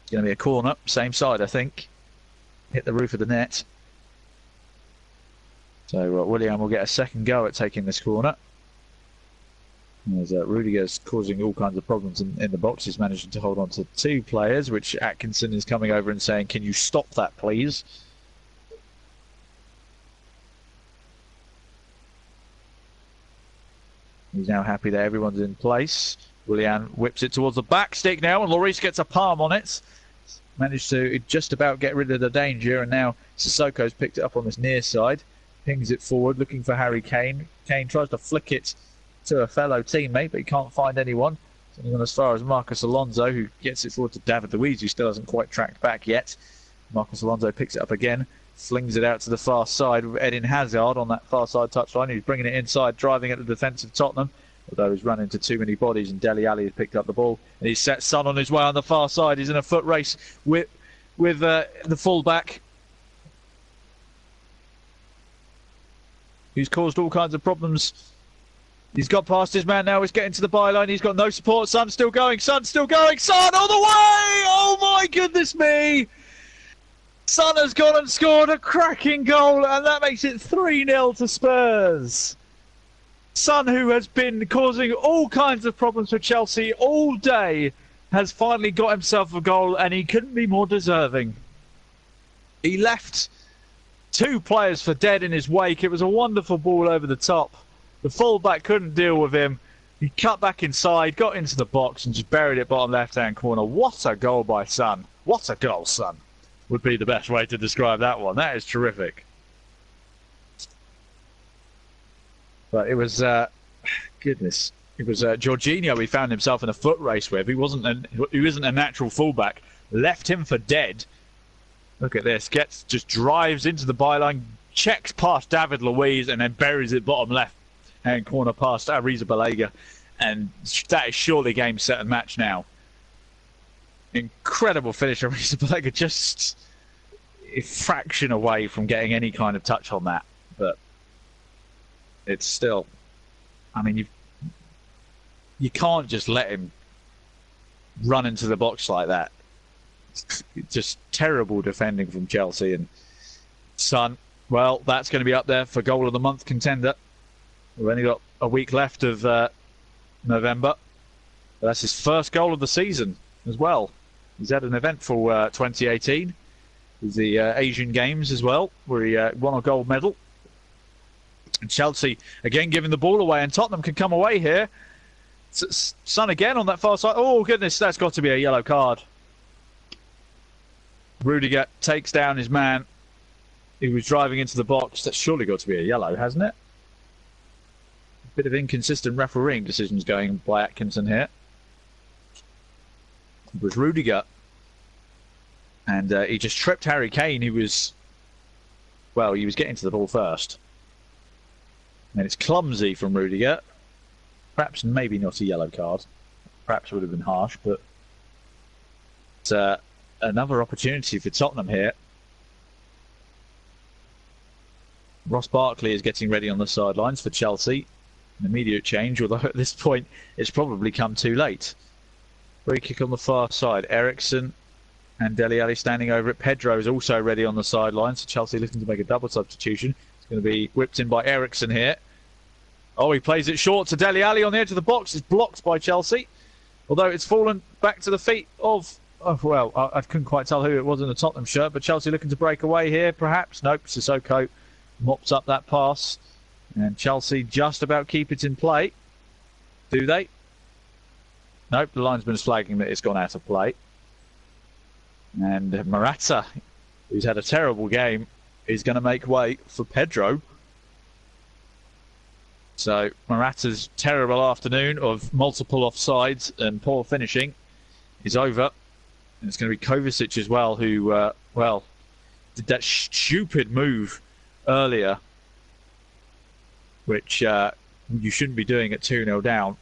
It's going to be a corner, same side, I think. Hit the roof of the net. So Willian will get a second go at taking this corner. As Rudiger's causing all kinds of problems in the box. He's managing to hold on to two players, which Atkinson is coming over and saying, "Can you stop that, please?" He's now happy that everyone's in place. Willian whips it towards the back stick now, and Lloris gets a palm on it. Managed to just about get rid of the danger, and now Sissoko's picked it up on this near side. Pings it forward, looking for Harry Kane. Kane tries to flick it to a fellow teammate, but he can't find anyone. It's only gone as far as Marcos Alonso, who gets it forward to David Luiz, who still hasn't quite tracked back yet. Marcos Alonso picks it up again, flings it out to the far side with Eden Hazard on that far side touchline. He's bringing it inside, driving at the defence of Tottenham, although he's run into too many bodies, and Dele Alli has picked up the ball. And he's set Son on his way on the far side. He's in a foot race with the full-back, who's caused all kinds of problems. He's got past his man now. He's getting to the byline. He's got no support. Son's still going. Son's still going. Son all the way! Oh my goodness me! Son has gone and scored a cracking goal, and that makes it 3-0 to Spurs. Son, who has been causing all kinds of problems for Chelsea all day, has finally got himself a goal, and he couldn't be more deserving. He left two players for dead in his wake. It was a wonderful ball over the top. The fullback couldn't deal with him. He cut back inside, got into the box, and just buried it bottom left-hand corner. What a goal by Son. What a goal, Son, would be the best way to describe that one. That is terrific. But it was, goodness, it was Jorginho he found himself in a foot race with. He isn't a natural fullback. Left him for dead. Look at this. Just drives into the byline, checks past David Luiz, and then buries it bottom left-hand corner past Arrizabalaga. And that is surely game, set, and match now. Incredible finish. Arrizabalaga just a fraction away from getting any kind of touch on that. But it's still, I mean, you can't just let him run into the box like that. It's just terrible defending from Chelsea. And Son, well, that's going to be up there for goal of the month contender. We've only got a week left of November. But that's his first goal of the season as well. He's had an eventful 2018 with the Asian Games as well, where he won a gold medal. And Chelsea again giving the ball away, and Tottenham can come away here. Son again on that far side. Oh goodness, that's got to be a yellow card. Rudiger takes down his man. He was driving into the box. That's surely got to be a yellow, hasn't it? A bit of inconsistent refereeing decisions going by Atkinson here. It was Rudiger And he just tripped Harry Kane, who was, well, he was getting to the ball first. And it's clumsy from Rudiger. Perhaps maybe not a yellow card. Perhaps would have been harsh, but it's another opportunity for Tottenham here. Ross Barkley is getting ready on the sidelines for Chelsea. An immediate change, although at this point it's probably come too late. Free kick on the far side. Eriksen and Dele Alli standing over it. Pedro is also ready on the sidelines. So Chelsea looking to make a double substitution. It's going to be whipped in by Eriksen here. Oh, he plays it short to Dele Alli on the edge of the box. It's blocked by Chelsea. Although it's fallen back to the feet of... Oh, well, I couldn't quite tell who it was in the Tottenham shirt, but Chelsea looking to break away here, perhaps. Nope, Sissoko mops up that pass. And Chelsea just about keep it in play. Do they? Nope, the linesman's flagging that it's gone out of play. And Morata, who's had a terrible game, is going to make way for Pedro. So Morata's terrible afternoon of multiple offsides and poor finishing is over. And it's going to be Kovacic as well, who, well, did that stupid move earlier, which you shouldn't be doing at 2-0 down.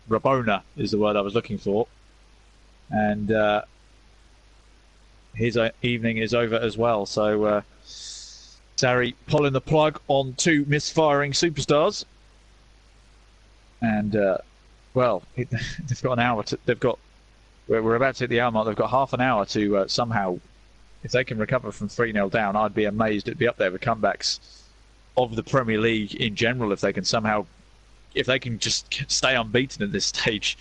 Rabona is the word I was looking for. And his evening is over as well. So Sarri pulling the plug on two misfiring superstars. And, well, they've got an hour. We're about to hit the hour mark. They've got half an hour to somehow, if they can recover from 3-0 down, I'd be amazed it'd be up there with comebacks of the Premier League in general if they can somehow, if they can just stay unbeaten at this stage.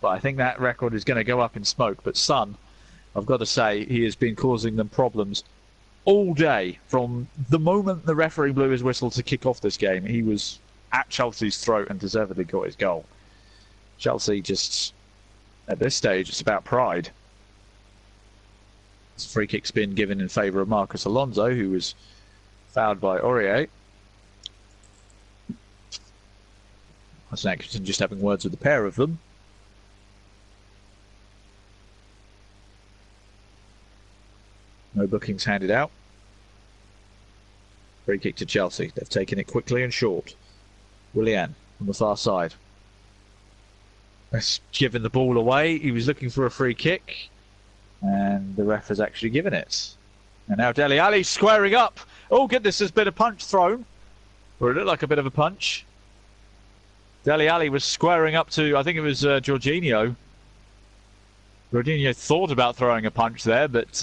But I think that record is going to go up in smoke. But Son, I've got to say, he has been causing them problems all day. From the moment the referee blew his whistle to kick off this game, he was at Chelsea's throat and deservedly got his goal. Chelsea just, at this stage, it's about pride. This free kick's been given in favour of Marcus Alonso, who was fouled by Aurier. That's Atkinson just having words with the pair of them. No bookings handed out. Free kick to Chelsea. They've taken it quickly and short. Willian on the far side. That's given the ball away. He was looking for a free kick, and the ref has actually given it. And now Dele Alli squaring up. Oh goodness, there's been a punch thrown. Or it looked like a bit of a punch. Dele Alli was squaring up to, I think it was Jorginho. Jorginho thought about throwing a punch there, but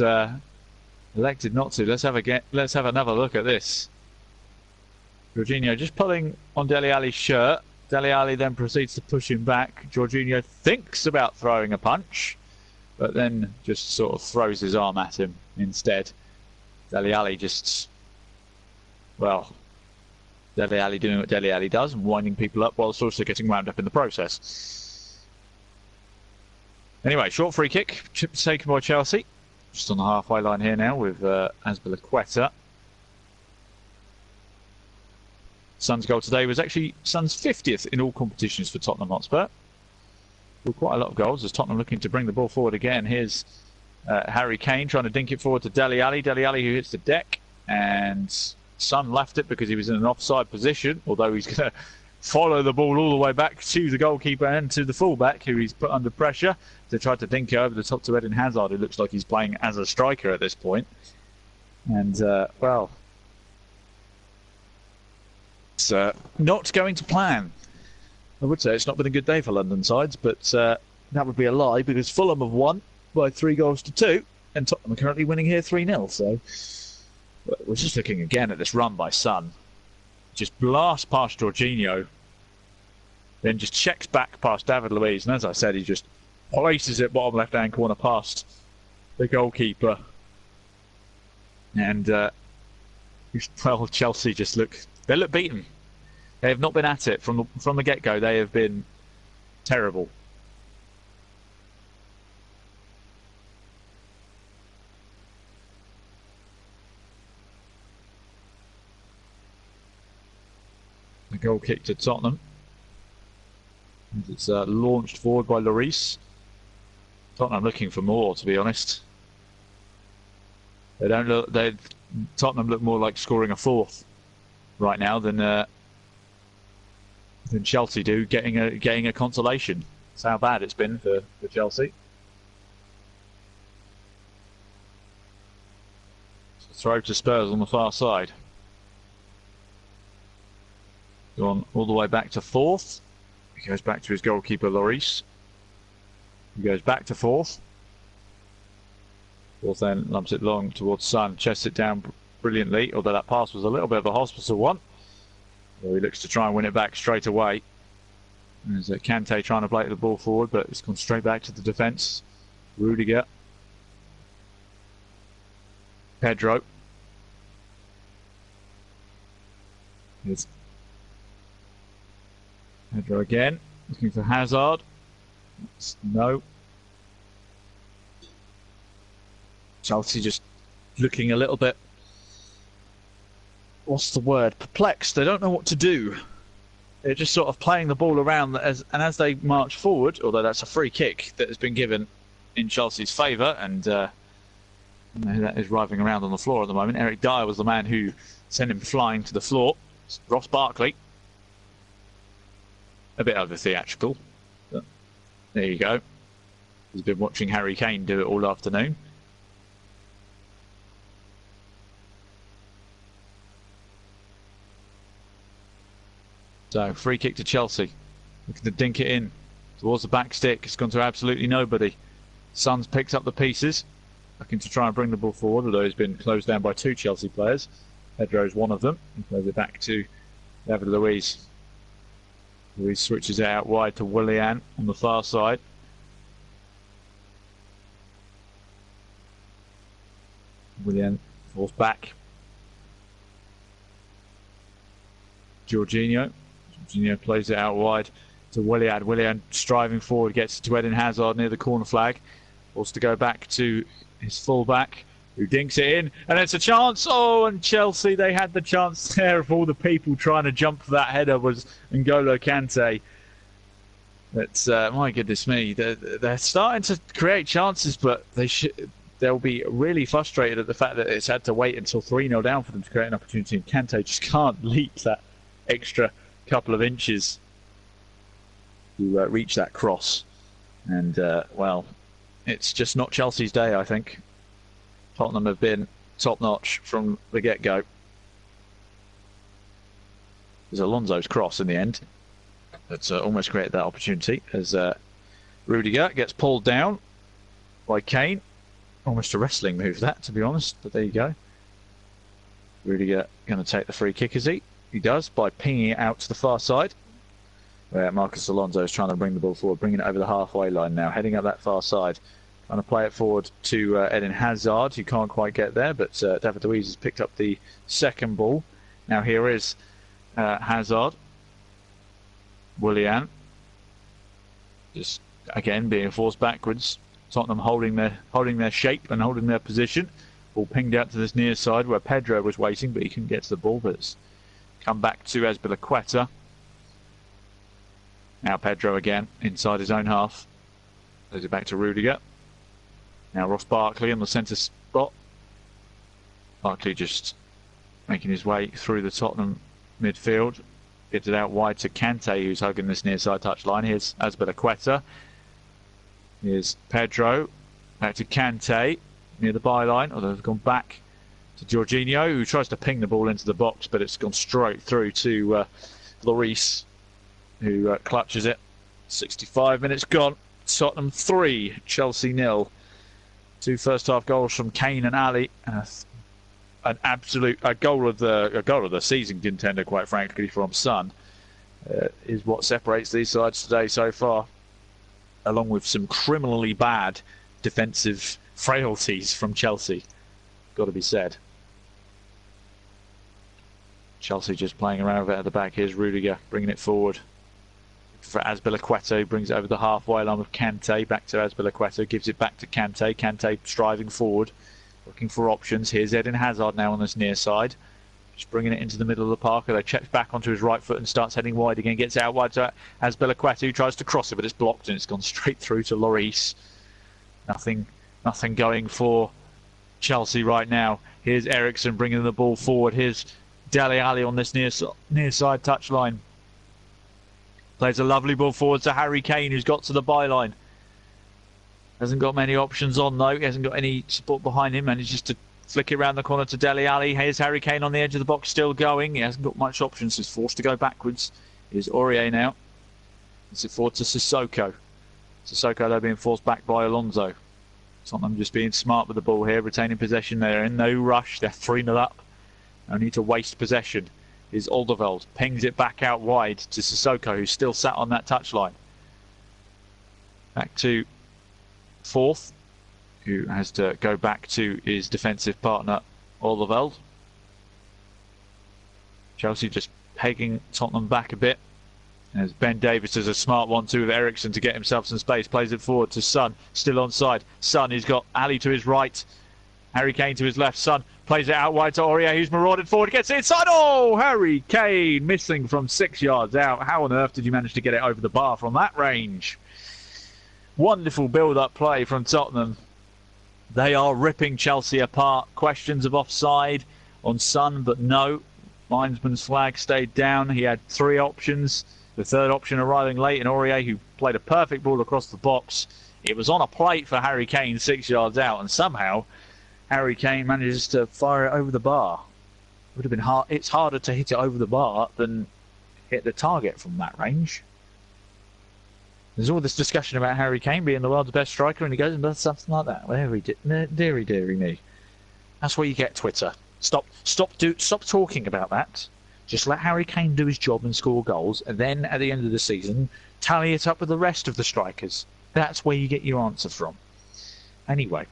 elected not to. Let's have another look at this. Jorginho just pulling on Dele Alli's shirt. Dele Alli then proceeds to push him back. Jorginho thinks about throwing a punch, but then just sort of throws his arm at him instead. Dele Alli just, well, Dele Alli doing what Dele Alli does and winding people up whilst also getting wound up in the process. Anyway, short free kick taken by Chelsea. Just on the halfway line here now with Azpilicueta. Son's goal today was actually Son's 50th in all competitions for Tottenham Hotspur. With quite a lot of goals as Tottenham looking to bring the ball forward again. Here's Harry Kane trying to dink it forward to Dele Alli. Dele Alli who hits the deck, and Son left it because he was in an offside position, although he's going to follow the ball all the way back to the goalkeeper and to the fullback, who he's put under pressure to try to dink it over the top to Eden Hazard, who looks like he's playing as a striker at this point. And, well, it's not going to plan. I would say it's not been a good day for London sides, but that would be a lie, because Fulham have won by 3-2, and Tottenham are currently winning here 3-0. So we're just looking again at this run by Son. Just blasts past Jorginho, then just checks back past David Luiz, and as I said, he just places it bottom left-hand corner past the goalkeeper. And well, Chelsea just look beaten. They have not been at it from the get-go. They have been terrible. The goal kick to Tottenham. It's launched forward by Lloris. Tottenham looking for more, to be honest. They don't look. Tottenham look more like scoring a fourth right now than Chelsea do, getting a consolation. That's how bad it's been for Chelsea. Throw to Spurs on the far side. Gone all the way back to fourth. He goes back to his goalkeeper, Lloris. He goes back to fourth. Fourth then lumps it long towards Son. Chests it down brilliantly, although that pass was a little bit of a hospital one. So he looks to try and win it back straight away. There's Kante trying to play the ball forward, but it's gone straight back to the defence. Rudiger. Pedro. Here's Pedro again, looking for Hazard. No. Chelsea just looking a little bit, what's the word, perplexed. They don't know what to do. They're just sort of playing the ball around, and as they march forward, although that's a free kick that has been given in Chelsea's favour, and that is writhing around on the floor at the moment. Eric Dyer was the man who sent him flying to the floor. Ross Barkley. A bit over theatrical, but there you go. He's been watching Harry Kane do it all afternoon. So, free kick to Chelsea. Looking to dink it in towards the back stick. It's gone to absolutely nobody. Sons picks up the pieces, looking to try and bring the ball forward, although he's been closed down by two Chelsea players. Pedro's one of them. He plays it back to David Luiz. Luiz switches it out wide to Willian on the far side. Willian falls back. Jorginho plays it out wide to Willian. Willian striving forward, gets to Eden Hazard near the corner flag. Wants to go back to his full-back, who dinks it in, and it's a chance. Oh, and Chelsea, they had the chance there. Of all the people trying to jump for that header was N'Golo Kante. That's my goodness me. They're starting to create chances, but they'll be really frustrated at the fact that it's had to wait until 3-0 down for them to create an opportunity, and Kante just can't leap that extra couple of inches to reach that cross. And well, it's just not Chelsea's day, I think. Tottenham have been top-notch from the get-go. There's Alonso's cross in the end that's almost created that opportunity, as Rudiger gets pulled down by Kane. Almost a wrestling move, that, to be honest, but there you go. Rudiger going to take the free kick, is he? He does, by pinging it out to the far side, where Marcus Alonso is trying to bring the ball forward, bringing it over the halfway line now, heading up that far side. Trying to play it forward to Eden Hazard, who can't quite get there, but David Luiz has picked up the second ball. Now here is Hazard. Willian. Just, again, being forced backwards. Tottenham holding their shape and holding their position. Ball pinged out to this near side where Pedro was waiting, but he couldn't get to the ball, but it's come back to Azpilicueta. Now Pedro again, inside his own half. Plays it back to Rudiger. Now Ross Barkley on the centre spot. Barkley just making his way through the Tottenham midfield. Gets it out wide to Kante, who's hugging this near side touchline. Here's Azpilicueta. Here's Pedro. Back to Kante near the byline, although they've gone back to Jorginho, who tries to ping the ball into the box, but it's gone straight through to Lloris, who clutches it. 65 minutes gone. Tottenham 3, Chelsea 0. Two first-half goals from Kane and Ali, and a goal of the season contender, quite frankly, from Son, is what separates these sides today so far, along with some criminally bad defensive frailties from Chelsea. Got to be said. Chelsea just playing around with it at the back. Here's Rudiger bringing it forward for Azpilicueta, who brings it over the halfway line with Kante. Back to Azpilicueta, gives it back to Kante. Kante striving forward, looking for options. Here's Eden Hazard now on this near side, just bringing it into the middle of the park. They checks back onto his right foot and starts heading wide again. Gets out wide to Azpilicueta, who tries to cross it, but it's blocked and it's gone straight through to Lloris. Nothing going for Chelsea right now. Here's Ericsson bringing the ball forward. Here's Dele Alli on this near side touchline. Plays a lovely ball forward to Harry Kane, who's got to the byline. Hasn't got many options on though. He hasn't got any support behind him. Manages to flick it around the corner to Dele Alli. Here's Harry Kane on the edge of the box, still going. He hasn't got much options. He's forced to go backwards. Here's Aurier now. It's it forward to Sissoko. Sissoko though being forced back by Alonso. Tottenham just being smart with the ball here, retaining possession. They're in no rush. They're 3-0 up. No need to waste possession. Is Alderweireld pings it back out wide to Sissoko, who's still sat on that touchline. Back to Fourth, who has to go back to his defensive partner Alderweireld. Chelsea just pegging Tottenham back a bit. As Ben Davies does a smart 1-2 with Ericsson to get himself some space, plays it forward to Son, still onside. Son, he's got Ali to his right, Harry Kane to his left. Son plays it out wide to Aurier, who's marauded forward, gets it inside. Oh, Harry Kane missing from 6 yards out. How on earth did you manage to get it over the bar from that range? Wonderful build-up play from Tottenham. They are ripping Chelsea apart. Questions of offside on Son, but no. Linesman's flag stayed down. He had 3 options. The third option arriving late in Aurier, who played a perfect ball across the box. It was on a plate for Harry Kane 6 yards out, and somehow Harry Kane manages to fire it over the bar. It would have been hard. It's harder to hit it over the bar than hit the target from that range. There's all this discussion about Harry Kane being the world's best striker, and he goes and does something like that. Deary me. That's where you get Twitter. Stop talking about that. Just let Harry Kane do his job and score goals, and then at the end of the season, tally it up with the rest of the strikers. That's where you get your answer from. Anyway,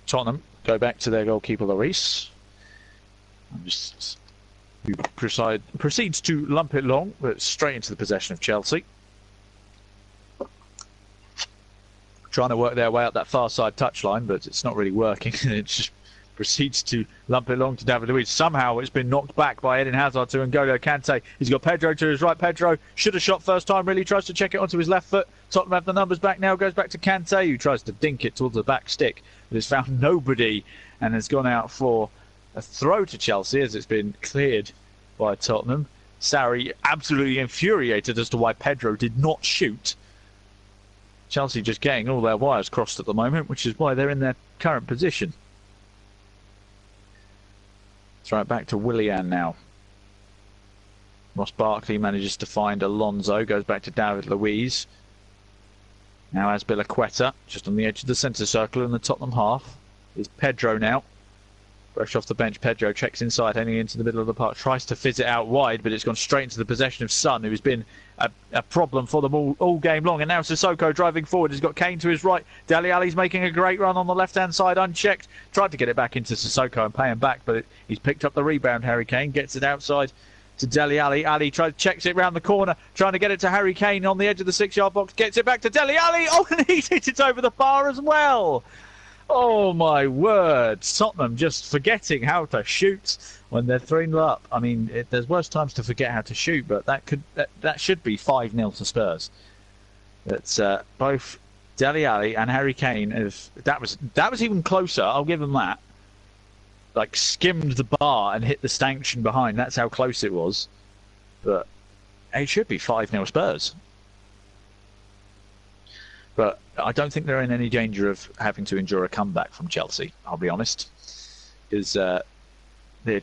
Tottenham go back to their goalkeeper Lloris. Who proceeds to lump it long, but straight into the possession of Chelsea. Trying to work their way up that far side touchline, but it's not really working. It just proceeds to lump it long to David Luiz. Somehow it's been knocked back by Eden Hazard to N'Golo Kante. He's got Pedro to his right. Pedro should have shot first time, really tries to check it onto his left foot. Tottenham have the numbers back now, goes back to Kante, who tries to dink it towards the back stick, but has found nobody and has gone out for a throw to Chelsea as it's been cleared by Tottenham. Sarri absolutely infuriated as to why Pedro did not shoot. Chelsea just getting all their wires crossed at the moment, which is why they're in their current position. Throw it back to Willian now. Ross Barkley manages to find Alonso, goes back to David Luiz. Now Azpilicueta, just on the edge of the centre circle in the Tottenham half. Is Pedro now. Fresh off the bench, Pedro checks inside, heading into the middle of the park, tries to fizz it out wide, but it's gone straight into the possession of Son, who's been a problem for them all game long. And now Sissoko driving forward. He's got Kane to his right. Dele Alli's making a great run on the left-hand side, unchecked. Tried to get it back into Sissoko and pay him back, but he's picked up the rebound. Harry Kane gets it outside to Dele Alli. Ali checks it round the corner, trying to get it to Harry Kane on the edge of the 6-yard box. Gets it back to Dele Alli. Oh, and he's hit it over the bar as well. Oh my word, Tottenham just forgetting how to shoot when they're 3-0 up. I mean, there's worse times to forget how to shoot, but that should be 5-0 to Spurs. It's both Dele Alli and Harry Kane. That was even closer, I'll give them that. Like, skimmed the bar and hit the stanchion behind. That's how close it was. But it should be 5-0 Spurs. But I don't think they're in any danger of having to endure a comeback from Chelsea, I'll be honest. Because they're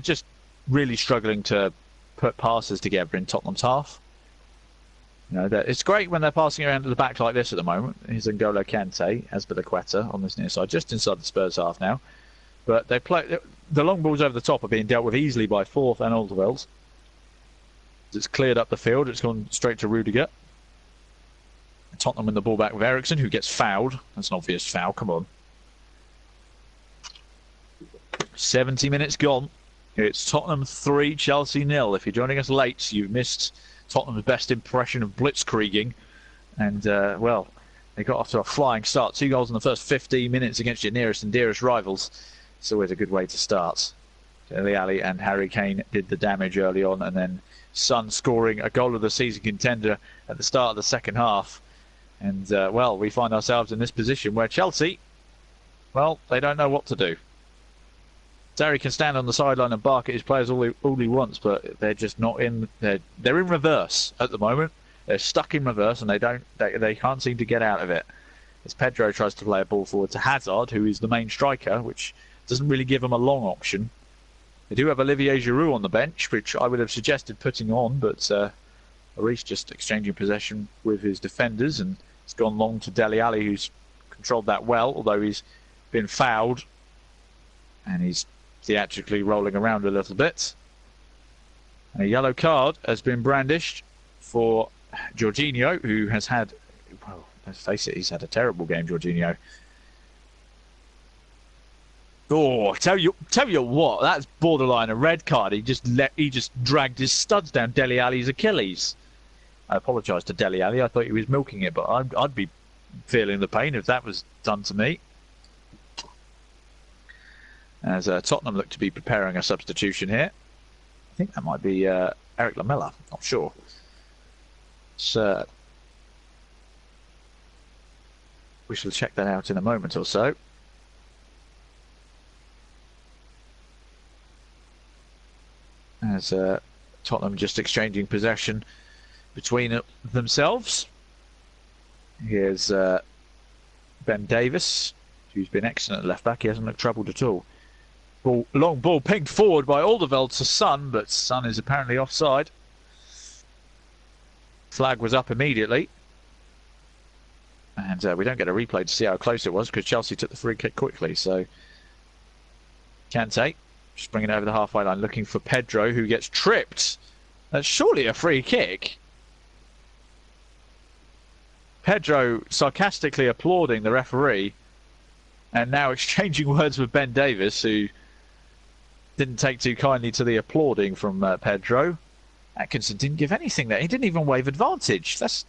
just really struggling to put passes together in Tottenham's half. You know, it's great when they're passing around to the back like this at the moment. Here's N'Golo Kante, Azpilicueta on this near side, just inside the Spurs half now. But the long balls over the top are being dealt with easily by Fourth and Alderweireld. It's cleared up the field. It's gone straight to Rudiger. Tottenham win the ball back with Ericsson, who gets fouled. That's an obvious foul, come on. 70 minutes gone. It's Tottenham 3, Chelsea 0. If you're joining us late, you've missed Tottenham's best impression of blitzkrieging. And, well, they got off to a flying start. 2 goals in the first 15 minutes against your nearest and dearest rivals. It's always a good way to start. Dele Alli and Harry Kane did the damage early on, and then Son scoring a goal of the season contender at the start of the second half. And, well, we find ourselves in this position where Chelsea, well, they don't know what to do. Sarri can stand on the sideline and bark at his players all he wants, but they're just not in. They're in reverse at the moment. They're stuck in reverse, and they can't seem to get out of it. As Pedro tries to play a ball forward to Hazard, who is the main striker, which doesn't really give him a long option. They do have Olivier Giroud on the bench, which I would have suggested putting on, but Maurice just exchanging possession with his defenders, and it's gone long to Dele Alli, who's controlled that well, although he's been fouled, and he's theatrically rolling around a little bit. And a yellow card has been brandished for Jorginho, who has had, well, let's face it, he's had a terrible game, Jorginho. Oh, tell you what, that's borderline a red card. He just dragged his studs down Dele Alli's Achilles. I apologise to Dele Alli. I thought he was milking it, but I'd be feeling the pain if that was done to me. As Tottenham look to be preparing a substitution here. I think that might be Eric Lamela. Not sure. So we shall check that out in a moment or so. As Tottenham just exchanging possession between themselves. Here's Ben Davies, who's been excellent at left back. He hasn't looked troubled at all. Long ball pinged forward by Alderweireld to Son, but Son is apparently offside. Flag was up immediately. And we don't get a replay to see how close it was because Chelsea took the free kick quickly. So Kante just bringing it over the halfway line, looking for Pedro, who gets tripped. That's surely a free kick. Pedro sarcastically applauding the referee, and now exchanging words with Ben Davies, who didn't take too kindly to the applauding from Pedro. Atkinson didn't give anything there. He didn't even wave advantage. That's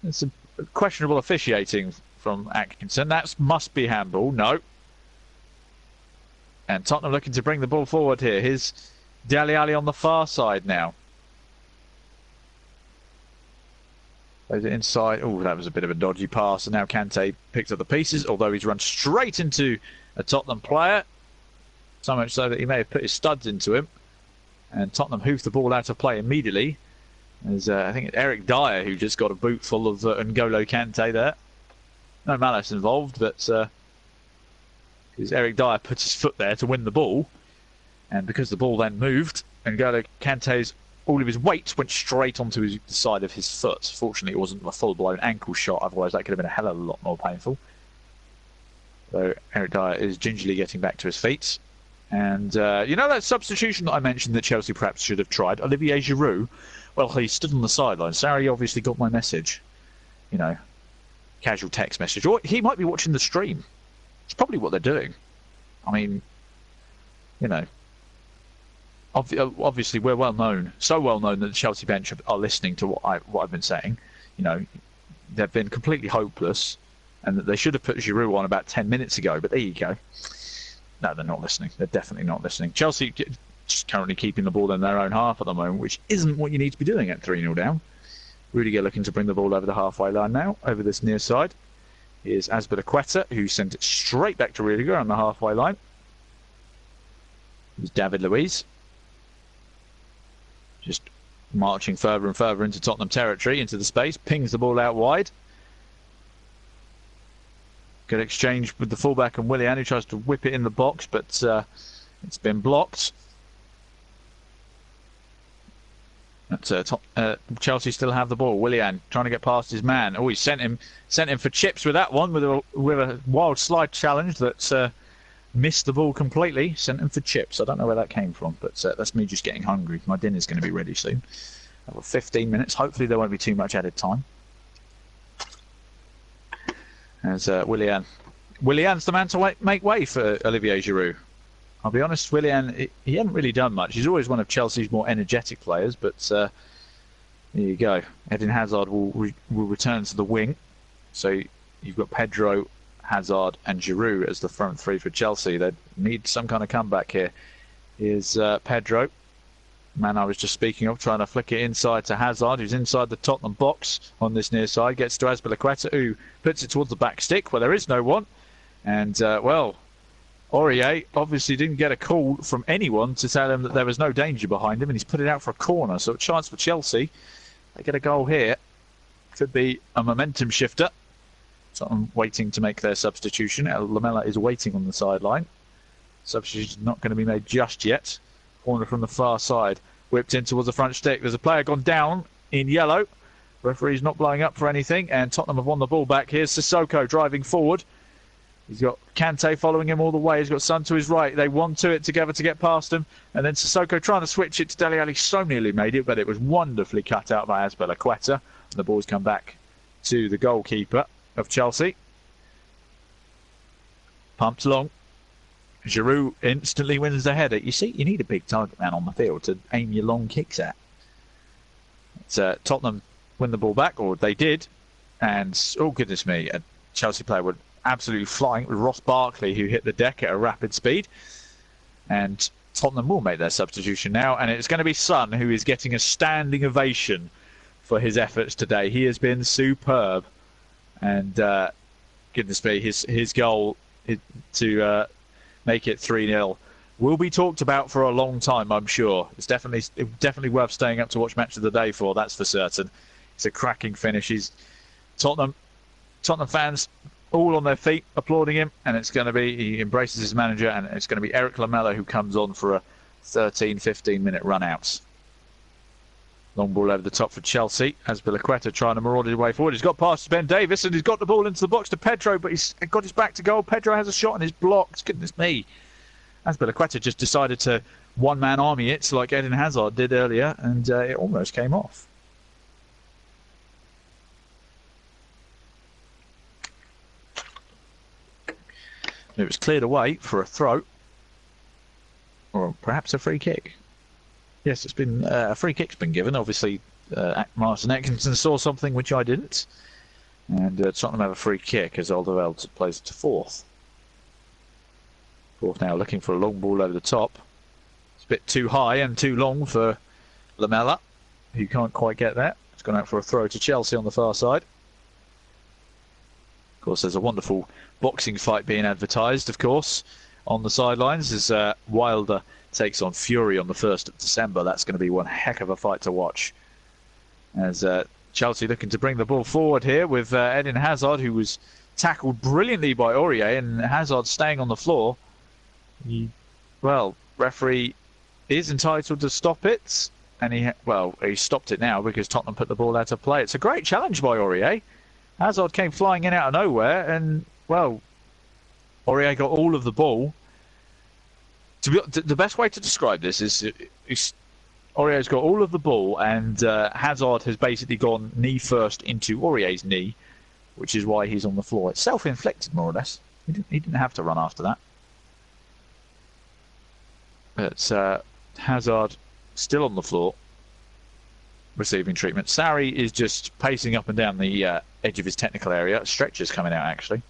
a questionable officiating from Atkinson. That must be handball. No. And Tottenham looking to bring the ball forward here. Here's Dele Alli on the far side now. Plays it inside. Oh, that was a bit of a dodgy pass. And now Kante picks up the pieces, although he's run straight into a Tottenham player. So much so that he may have put his studs into him. And Tottenham hoofed the ball out of play immediately. There's, I think, it's Eric Dyer who just got a boot full of N'Golo Kante there. No malice involved, but because Eric Dyer put his foot there to win the ball. And because the ball then moved, N'Golo Kante's all of his weight went straight onto the side of his foot. Fortunately, it wasn't a full-blown ankle shot, otherwise that could have been a hell of a lot more painful. So Eric Dyer is gingerly getting back to his feet. And you know that substitution that I mentioned that Chelsea perhaps should have tried? Olivier Giroud, well, he stood on the sideline. Sarri obviously got my message. You know, casual text message. Or he might be watching the stream. It's probably what they're doing. I mean, you know, obviously we're well known, so well known that the Chelsea bench are listening to what I've been saying. You know, they've been completely hopeless, and that they should have put Giroud on about 10 minutes ago. But there you go. No, they're not listening. They're definitely not listening. Chelsea just currently keeping the ball in their own half at the moment, which isn't what you need to be doing at 3-0 down. Rudiger looking to bring the ball over the halfway line now, over this near side. Here's Azpilicueta, who sent it straight back to Rudiger on the halfway line. Here's David Luiz. Just marching further and further into Tottenham territory, into the space, pings the ball out wide. Good exchange with the fullback and Willian, who tries to whip it in the box, but it's been blocked. Chelsea still have the ball. Willian trying to get past his man. Oh, he sent him for chips with that one, with a wild slide challenge that missed the ball completely. Sent him for chips. I don't know where that came from, but that's me just getting hungry. My dinner's going to be ready soon. I've got 15 minutes. Hopefully there won't be too much added time. As Willian's the man to make way for Olivier Giroud. I'll be honest, Willian, he hasn't really done much. He's always one of Chelsea's more energetic players, but there you go. Eden Hazard will return to the wing. So you've got Pedro, Hazard and Giroud as the front three for Chelsea. They need some kind of comeback here. Here's Pedro. Man I was just speaking of, trying to flick it inside to Hazard, who's inside the Tottenham box on this near side. Gets to Azpilicueta, who puts it towards the back stick where there is no one. And, well, Aurier obviously didn't get a call from anyone to tell him that there was no danger behind him, and he's put it out for a corner. So a chance for Chelsea. They get a goal here. Could be a momentum shifter. Tottenham waiting to make their substitution. Lamela is waiting on the sideline. Substitution not going to be made just yet. Corner from the far side, whipped in towards the front stick. There's a player gone down in yellow. Referee's not blowing up for anything, and Tottenham have won the ball back. Here's Sissoko driving forward. He's got Kante following him all the way. He's got Son to his right. They won to it together to get past him, and then Sissoko trying to switch it to Dele Alli. So nearly made it, but it was wonderfully cut out by Azpilicueta. And the ball's come back to the goalkeeper of Chelsea. Pumped long. Giroud instantly wins the header. You see, you need a big target man on the field to aim your long kicks at. Tottenham win the ball back, or they did. And, oh goodness me, a Chelsea player would absolutely flying. It was Ross Barkley who hit the deck at a rapid speed. And Tottenham will make their substitution now. And it's going to be Son who is getting a standing ovation for his efforts today. He has been superb. And, goodness me, his goal to make it 3-0 will be talked about for a long time, I'm sure. It's definitely worth staying up to watch Match of the Day for, that's for certain. It's a cracking finish. Tottenham fans all on their feet applauding him, and he embraces his manager, and it's going to be Eric Lamela who comes on for a 13-15 minute run out. Long ball over the top for Chelsea. Azpilicueta trying to maraud his way forward. He's got past Ben Davis, and he's got the ball into the box to Pedro, but he's got his back to goal. Pedro has a shot and is blocked. Goodness me. Azpilicueta just decided to one-man army it like Eden Hazard did earlier, and it almost came off. It was cleared away for a throw, or perhaps a free kick. Yes, it's been a free kick's been given. Obviously, Martin Atkinson saw something which I didn't, and Tottenham have a free kick as Alderweireld plays it to Fourth. Fourth now looking for a long ball over the top. It's a bit too high and too long for Lamela, who can't quite get that. It's gone out for a throw to Chelsea on the far side. Of course, there's a wonderful boxing fight being advertised, of course, on the sidelines as Wilder takes on Fury on the 1st of December. That's going to be one heck of a fight to watch. As Chelsea looking to bring the ball forward here with Eden Hazard, who was tackled brilliantly by Aurier, and Hazard staying on the floor. Referee is entitled to stop it, and he stopped it now because Tottenham put the ball out of play. It's a great challenge by Aurier. Hazard came flying in out of nowhere, and, Aurier got all of the ball. The best way to describe this is Aurier's got all of the ball, and Hazard has basically gone knee first into Aurier's knee, which is why he's on the floor. It's self-inflicted, more or less. He didn't have to run after that. But Hazard still on the floor, receiving treatment. Sarri is just pacing up and down the edge of his technical area. Stretcher's coming out, actually.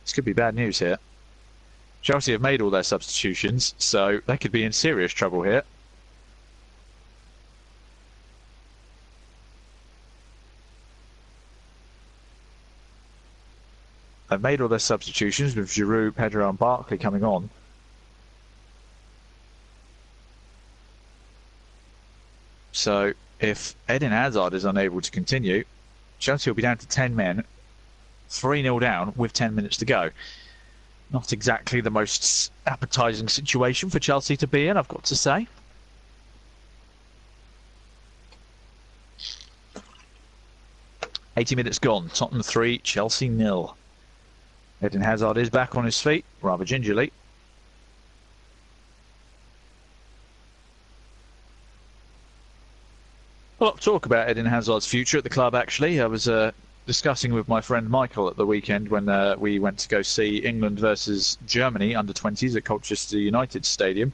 This could be bad news here. Chelsea have made all their substitutions, so they could be in serious trouble here. They've made all their substitutions with Giroud, Pedro and Barkley coming on. So if Eden Hazard is unable to continue, Chelsea will be down to 10 men, 3-0 down with 10 minutes to go. Not exactly the most appetising situation for Chelsea to be in, I've got to say. "80 minutes gone. Tottenham 3, Chelsea 0. Eden Hazard is back on his feet, rather gingerly. A lot of talk about Eden Hazard's future at the club, actually. I was discussing with my friend Michael at the weekend when we went to go see England versus Germany under-20s at Colchester United Stadium.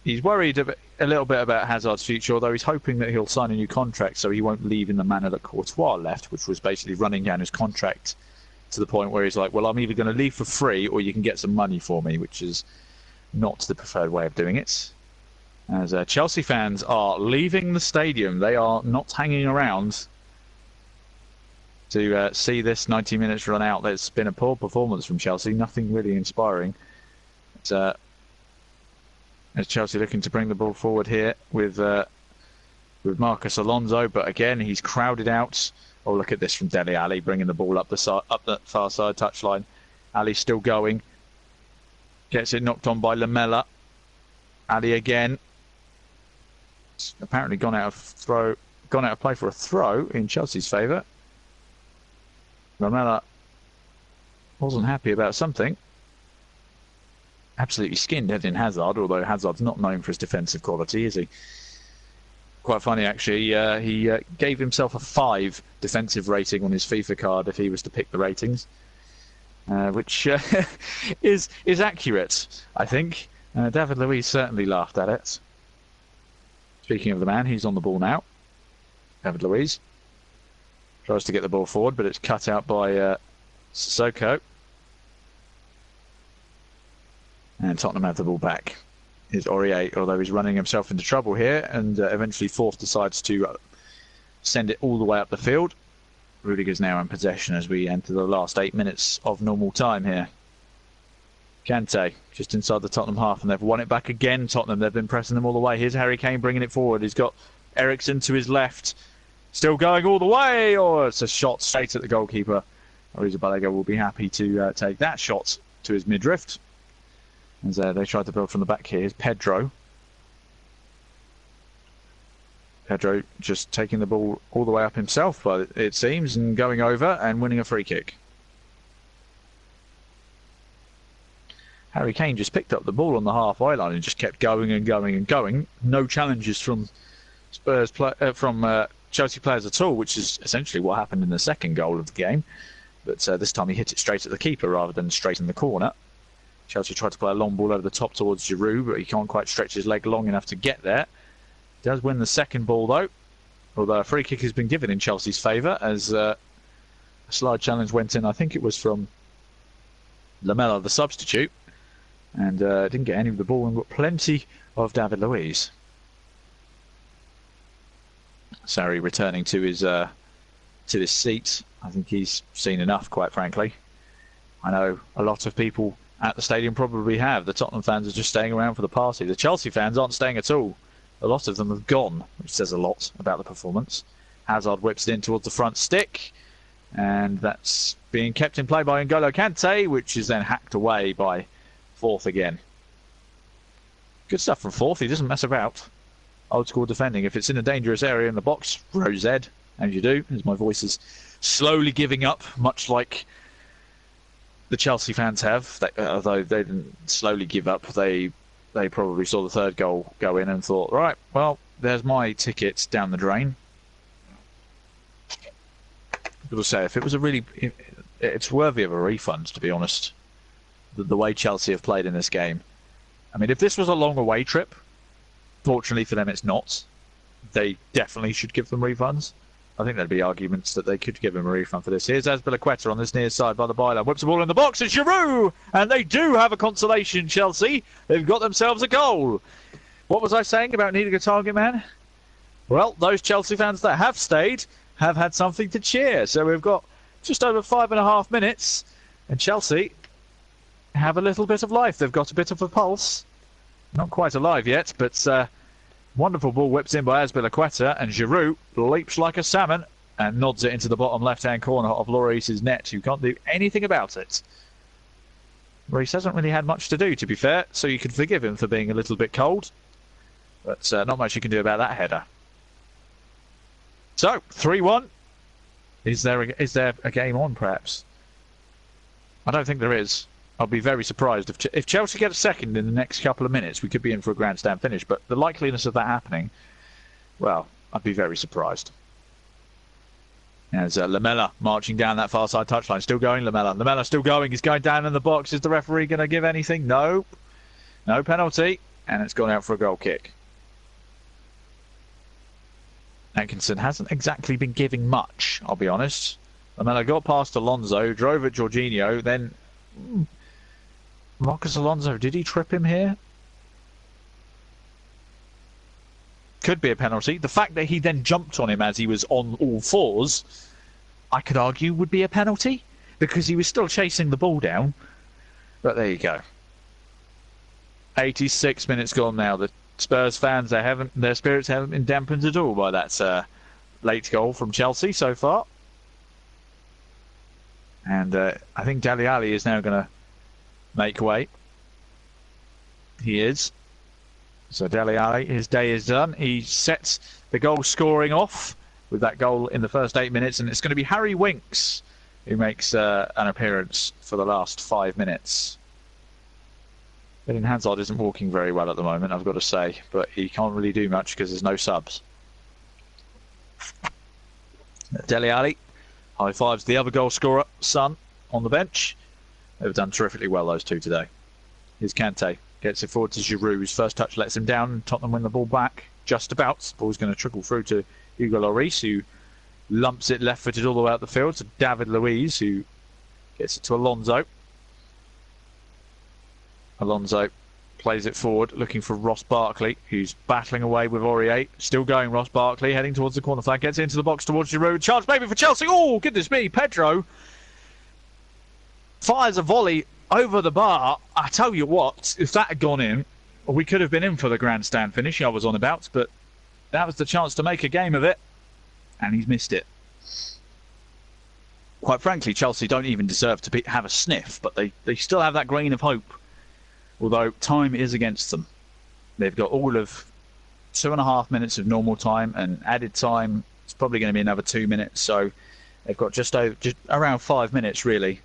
He's worried a little bit about Hazard's future, although he's hoping that he'll sign a new contract so he won't leave in the manner that Courtois left, which was basically running down his contract to the point where he's like, well, I'm either going to leave for free or you can get some money for me, which is not the preferred way of doing it. As Chelsea fans are leaving the stadium. They are not hanging around to see this 90 minutes run out. There's been a poor performance from Chelsea, nothing really inspiring. As Chelsea looking to bring the ball forward here with Marcus Alonso, but again he's crowded out. Oh, look at this from Dele Alli, bringing the ball up the far side touchline. Ali's still going, gets it knocked on by Lamela. Ali again. It's apparently gone out of play for a throw in Chelsea's favour. Lamela wasn't happy about something. Absolutely skinned Eden Hazard, although Hazard's not known for his defensive quality, is he? Quite funny, actually. He gave himself a 5 defensive rating on his FIFA card if he was to pick the ratings, which is accurate, I think. David Luiz certainly laughed at it. Speaking of the man, he's on the ball now. David Luiz tries to get the ball forward, but it's cut out by Sissoko. And Tottenham have the ball back. Is Aurier, although he's running himself into trouble here, and eventually Forth decides to send it all the way up the field. Rudiger's now in possession as we enter the last 8 minutes of normal time here. Kante just inside the Tottenham half, and they've won it back again. Tottenham, they've been pressing them all the way. Here's Harry Kane bringing it forward. He's got Eriksen to his left, still going all the way. Oh, it's a shot straight at the goalkeeper. Ariza Balaga will be happy to take that shot to his midriff. As they tried to build from the back here. Here's Pedro. Pedro just taking the ball all the way up himself, but it seems, and going over and winning a free kick. Harry Kane just picked up the ball on the halfway line and just kept going and going and going. No challenges from Chelsea players at all, which is essentially what happened in the second goal of the game. But this time he hit it straight at the keeper rather than straight in the corner. Chelsea tried to play a long ball over the top towards Giroud, but he can't quite stretch his leg long enough to get there. He does win the second ball though, although a free kick has been given in Chelsea's favour as a slide challenge went in. I think it was from Lamela, the substitute, and didn't get any of the ball and got plenty of David Luiz. Sarri returning to his seat. I think he's seen enough, quite frankly. I know a lot of people at the stadium probably have. The Tottenham fans are just staying around for the party. The Chelsea fans aren't staying at all. A lot of them have gone, which says a lot about the performance. Hazard whips it in towards the front stick, and that's being kept in play by N'Golo Kante, which is then hacked away by Forth again. Good stuff from Forth. He doesn't mess about. Old school defending. If it's in a dangerous area in the box, row Z, as you do, as my voice is slowly giving up, much like the Chelsea fans have. Although they didn't slowly give up, they probably saw the third goal go in and thought, right, well, there's my ticket down the drain. I will say, if it was it's worthy of a refund, to be honest. The way Chelsea have played in this game. I mean, if this was a long away trip, fortunately for them it's not, they definitely should give them refunds. I think there'd be arguments that they could give him a refund for this. Here's Azpilicueta on this near side by the byline. Whips the ball in the box, it's Giroud! And they do have a consolation, Chelsea. They've got themselves a goal. What was I saying about needing a target man? Well, those Chelsea fans that have stayed have had something to cheer. So we've got just over 5.5 minutes, and Chelsea have a little bit of life. They've got a bit of a pulse. Not quite alive yet, but wonderful ball whips in by Azpilicueta, and Giroud leaps like a salmon and nods it into the bottom left-hand corner of Lloris's net, who can't do anything about it. Lloris hasn't really had much to do, to be fair, so you can forgive him for being a little bit cold, but not much you can do about that header. So, 3-1. Is there a game on, perhaps? I don't think there is. I'll be very surprised if Chelsea get a second in the next couple of minutes. We could be in for a grandstand finish, but the likeliness of that happening, well, I'd be very surprised. As Lamela marching down that far side touchline, still going. Lamela still going. He's going down in the box. Is the referee going to give anything? No, no penalty, and it's gone out for a goal kick. Atkinson hasn't exactly been giving much, I'll be honest. Lamela got past Alonso, drove at Jorginho, then Marcus Alonso, did he trip him here? Could be a penalty. The fact that he then jumped on him as he was on all fours, I could argue would be a penalty, because he was still chasing the ball down. But there you go. 86 minutes gone now. The Spurs fans, their spirits haven't been dampened at all by that late goal from Chelsea so far. And I think Dele Alli is now going to make way. He is. So Dele Alli, his day is done. He sets the goal scoring off with that goal in the first 8 minutes, and it's going to be Harry Winks who makes an appearance for the last 5 minutes. Eden Hazard isn't walking very well at the moment, I've got to say, but he can't really do much because there's no subs. Dele Alli high fives the other goal scorer, Son, on the bench. They've done terrifically well, those two today. Here's Kante, gets it forward to Giroud, whose first touch lets him down, and Tottenham win the ball back just about. The ball's going to trickle through to Hugo Lloris, who lumps it left-footed all the way out the field to David Luiz, who gets it to Alonso. Alonso plays it forward, looking for Ross Barkley, who's battling away with Aurier. Still going, Ross Barkley, heading towards the corner flag, gets into the box towards Giroud. Chance maybe for Chelsea. Oh, goodness me, Pedro fires a volley over the bar. I tell you what, if that had gone in, we could have been in for the grandstand finish I was on about, but that was the chance to make a game of it, and he's missed it. Quite frankly, Chelsea don't even deserve to have a sniff, but they still have that grain of hope. Although time is against them. They've got all of 2.5 minutes of normal time, and added time, it's probably going to be another 2 minutes. So they've got just around 5 minutes, really.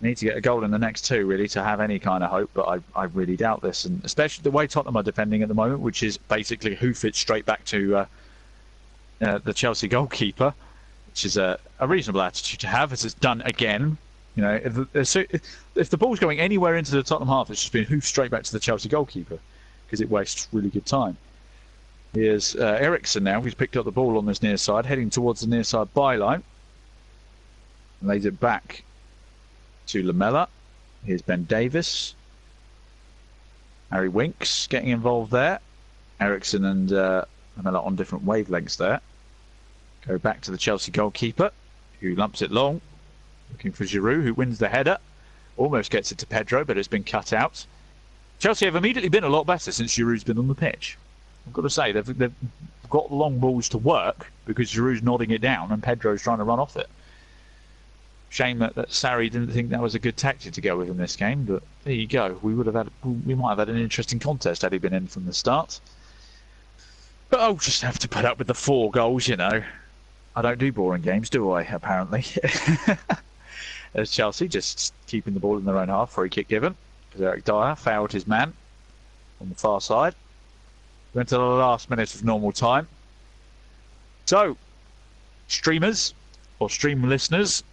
They need to get a goal in the next 2, really, to have any kind of hope. But I really doubt this. And especially the way Tottenham are defending at the moment, which is basically hoof it straight back to the Chelsea goalkeeper, which is a reasonable attitude to have, as it's done again. You know, if the ball's going anywhere into the Tottenham half, it's just been hoofed straight back to the Chelsea goalkeeper, because it wastes really good time. Here's Eriksen now, who's picked up the ball on this near side, heading towards the near side byline. Lays it back to Lamela. Here's Ben Davis. Harry Winks getting involved there. Eriksen and Lamela on different wavelengths there. Go back to the Chelsea goalkeeper, who lumps it long. Looking for Giroud, who wins the header. Almost gets it to Pedro, but it's been cut out. Chelsea have immediately been a lot better since Giroud's been on the pitch. I've got to say, they've got long balls to work, because Giroud's nodding it down and Pedro's trying to run off it. Shame that Sarri didn't think that was a good tactic to go with in this game, but there you go. We might have had an interesting contest had he been in from the start. But I'll just have to put up with the 4 goals, you know. I don't do boring games, do I, apparently? There's Chelsea just keeping the ball in their own half. Free kick given, because Eric Dyer fouled his man on the far side. Went to the last minute of normal time. So, streamers or stream listeners,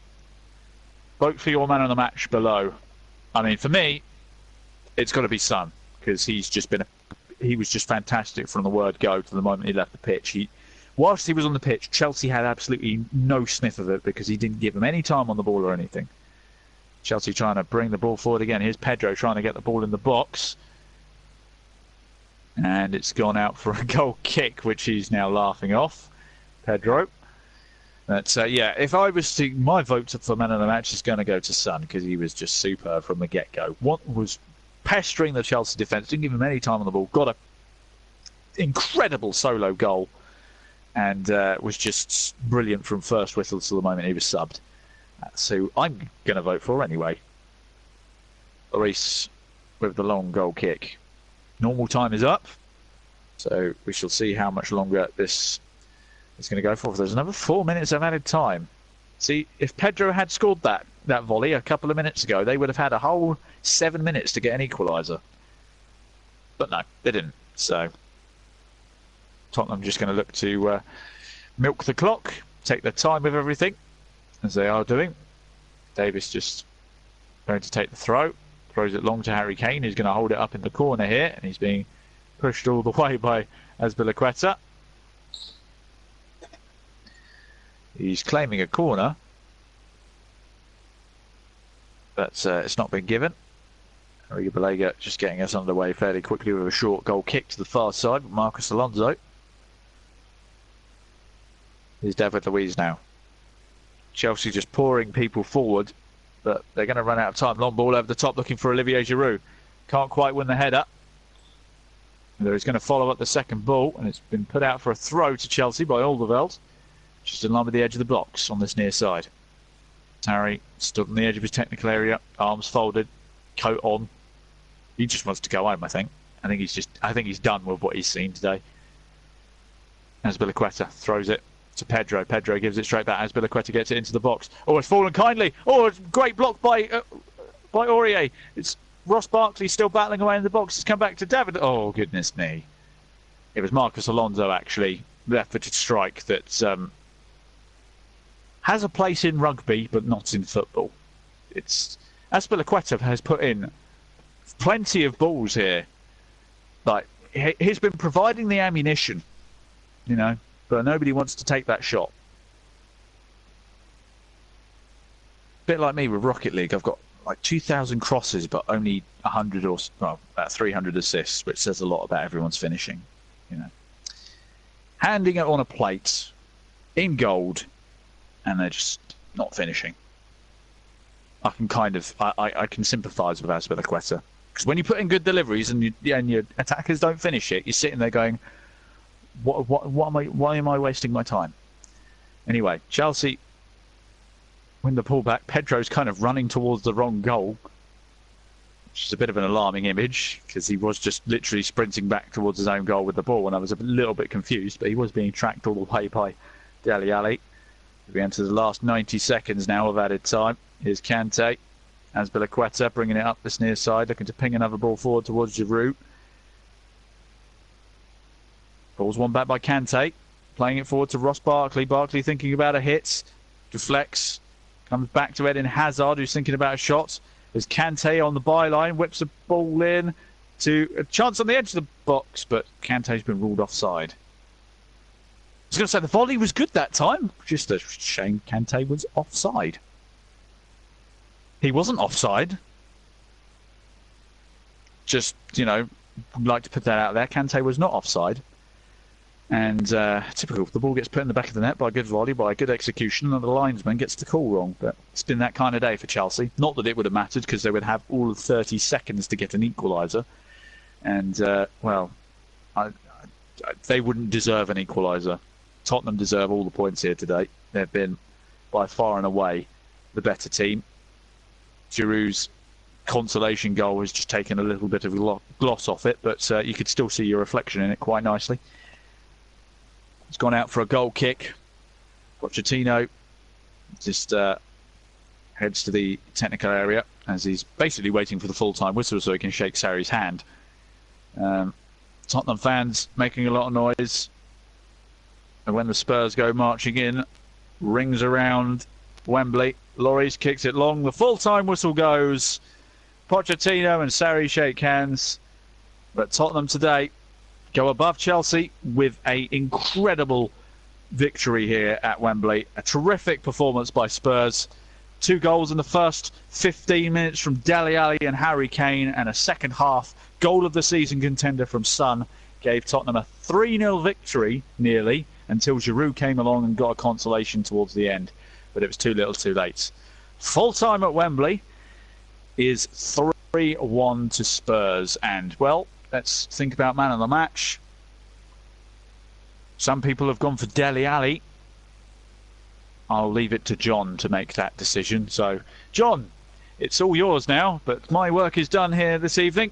vote for your man of the match below. I mean, for me, it's got to be Son, because he was just fantastic from the word go to the moment he left the pitch. Whilst he was on the pitch, Chelsea had absolutely no sniff of it, because he didn't give them any time on the ball or anything. Chelsea trying to bring the ball forward again. Here's Pedro trying to get the ball in the box. And it's gone out for a goal kick, which he's now laughing off. Pedro. But yeah, if I was to... My vote for man of the match is going to go to Son, because he was just superb from the get-go. What was pestering the Chelsea defence, didn't give him any time on the ball. Got an incredible solo goal. And was just brilliant from first whistle to the moment he was subbed. That's who I'm going to vote for anyway. Lloris with the long goal kick. Normal time is up, so we shall see how much longer this is going to go for. There's another 4 minutes of added time. See, if Pedro had scored that volley a couple of minutes ago, they would have had a whole 7 minutes to get an equaliser. But no, they didn't. So Tottenham just going to look to milk the clock, take their time with everything, as they are doing. Davis just going to take the throw, throws it long to Harry Kane, who's going to hold it up in the corner here, and he's being pushed all the way by Azpilicueta. He's claiming a corner, but it's not been given. Harry Balega just getting us underway fairly quickly with a short goal kick to the far side with Marcus Alonso. is David Luiz now. Chelsea just pouring people forward, but they're going to run out of time. Long ball over the top looking for Olivier Giroud. Can't quite win the header. He's going to follow up the second ball, and it's been put out for a throw to Chelsea by Alderweireld, just in line with the edge of the box on this near side. Harry stood on the edge of his technical area, arms folded, coat on. He just wants to go home, I think. I think he's done with what he's seen today. Azpilicueta throws it to Pedro. Pedro gives it straight back. Azpilicueta gets it into the box. Oh, it's fallen kindly. Oh, it's a great block by Aurier. It's Ross Barkley still battling away in the box. It's come back to David. Oh, goodness me. It was Marcus Alonso, actually, left-footed strike that has a place in rugby, but not in football. Azpilicueta has put in plenty of balls here. Like, he's been providing the ammunition, but nobody wants to take that shot. Bit like me with Rocket League. I've got like 2,000 crosses, but only 100 or about 300 assists, which says a lot about everyone's finishing. Handing it on a plate in gold, and they're just not finishing. I can sympathise with Azpilicueta, because when you put in good deliveries and your attackers don't finish it, you're sitting there going, why am I wasting my time? Anyway, Chelsea win the pullback. Pedro's kind of running towards the wrong goal, which is a bit of an alarming image, because he was just literally sprinting back towards his own goal with the ball, and I was a little bit confused, but he was being tracked all the way by Dele Alli. We enter the last 90 seconds now of added time. Here's Kante. Azpilicueta bringing it up this near side, looking to ping another ball forward towards Giroud. Ball's won back by Kante, playing it forward to Ross Barkley. Barkley thinking about a hit, deflects, comes back to Eden Hazard, who's thinking about a shot. There's Kante on the byline, whips a ball in to a chance on the edge of the box, but Kante's been ruled offside. I was going to say the volley was good that time, just a shame Kante was offside. He wasn't offside. Just, would like to put that out there. Kante was not offside. And typical, the ball gets put in the back of the net by a good volley, by a good execution, and the linesman gets the call wrong. But it's been that kind of day for Chelsea. Not that it would have mattered, because they would have all of 30 seconds to get an equaliser. And, they wouldn't deserve an equaliser. Tottenham deserve all the points here today. They've been, by far and away, the better team. Giroud's consolation goal has just taken a little bit of gloss off it, but you could still see your reflection in it quite nicely. It's gone out for a goal kick. Pochettino just heads to the technical area as he's basically waiting for the full-time whistle so he can shake Sarri's hand. Tottenham fans making a lot of noise. And when the Spurs go marching in, rings around Wembley. Lloris kicks it long. The full-time whistle goes. Pochettino and Sarri shake hands. But Tottenham today go above Chelsea with an incredible victory here at Wembley. A terrific performance by Spurs. 2 goals in the first 15 minutes from Dele Alli and Harry Kane, and a second half goal of the season contender from Son gave Tottenham a 3-0 victory, nearly, until Giroud came along and got a consolation towards the end. But it was too little too late. Full time at Wembley is 3-1 to Spurs. And, well, let's think about man of the match. Some people have gone for Dele Alli. I'll leave it to John to make that decision. So, John, it's all yours now, but my work is done here this evening.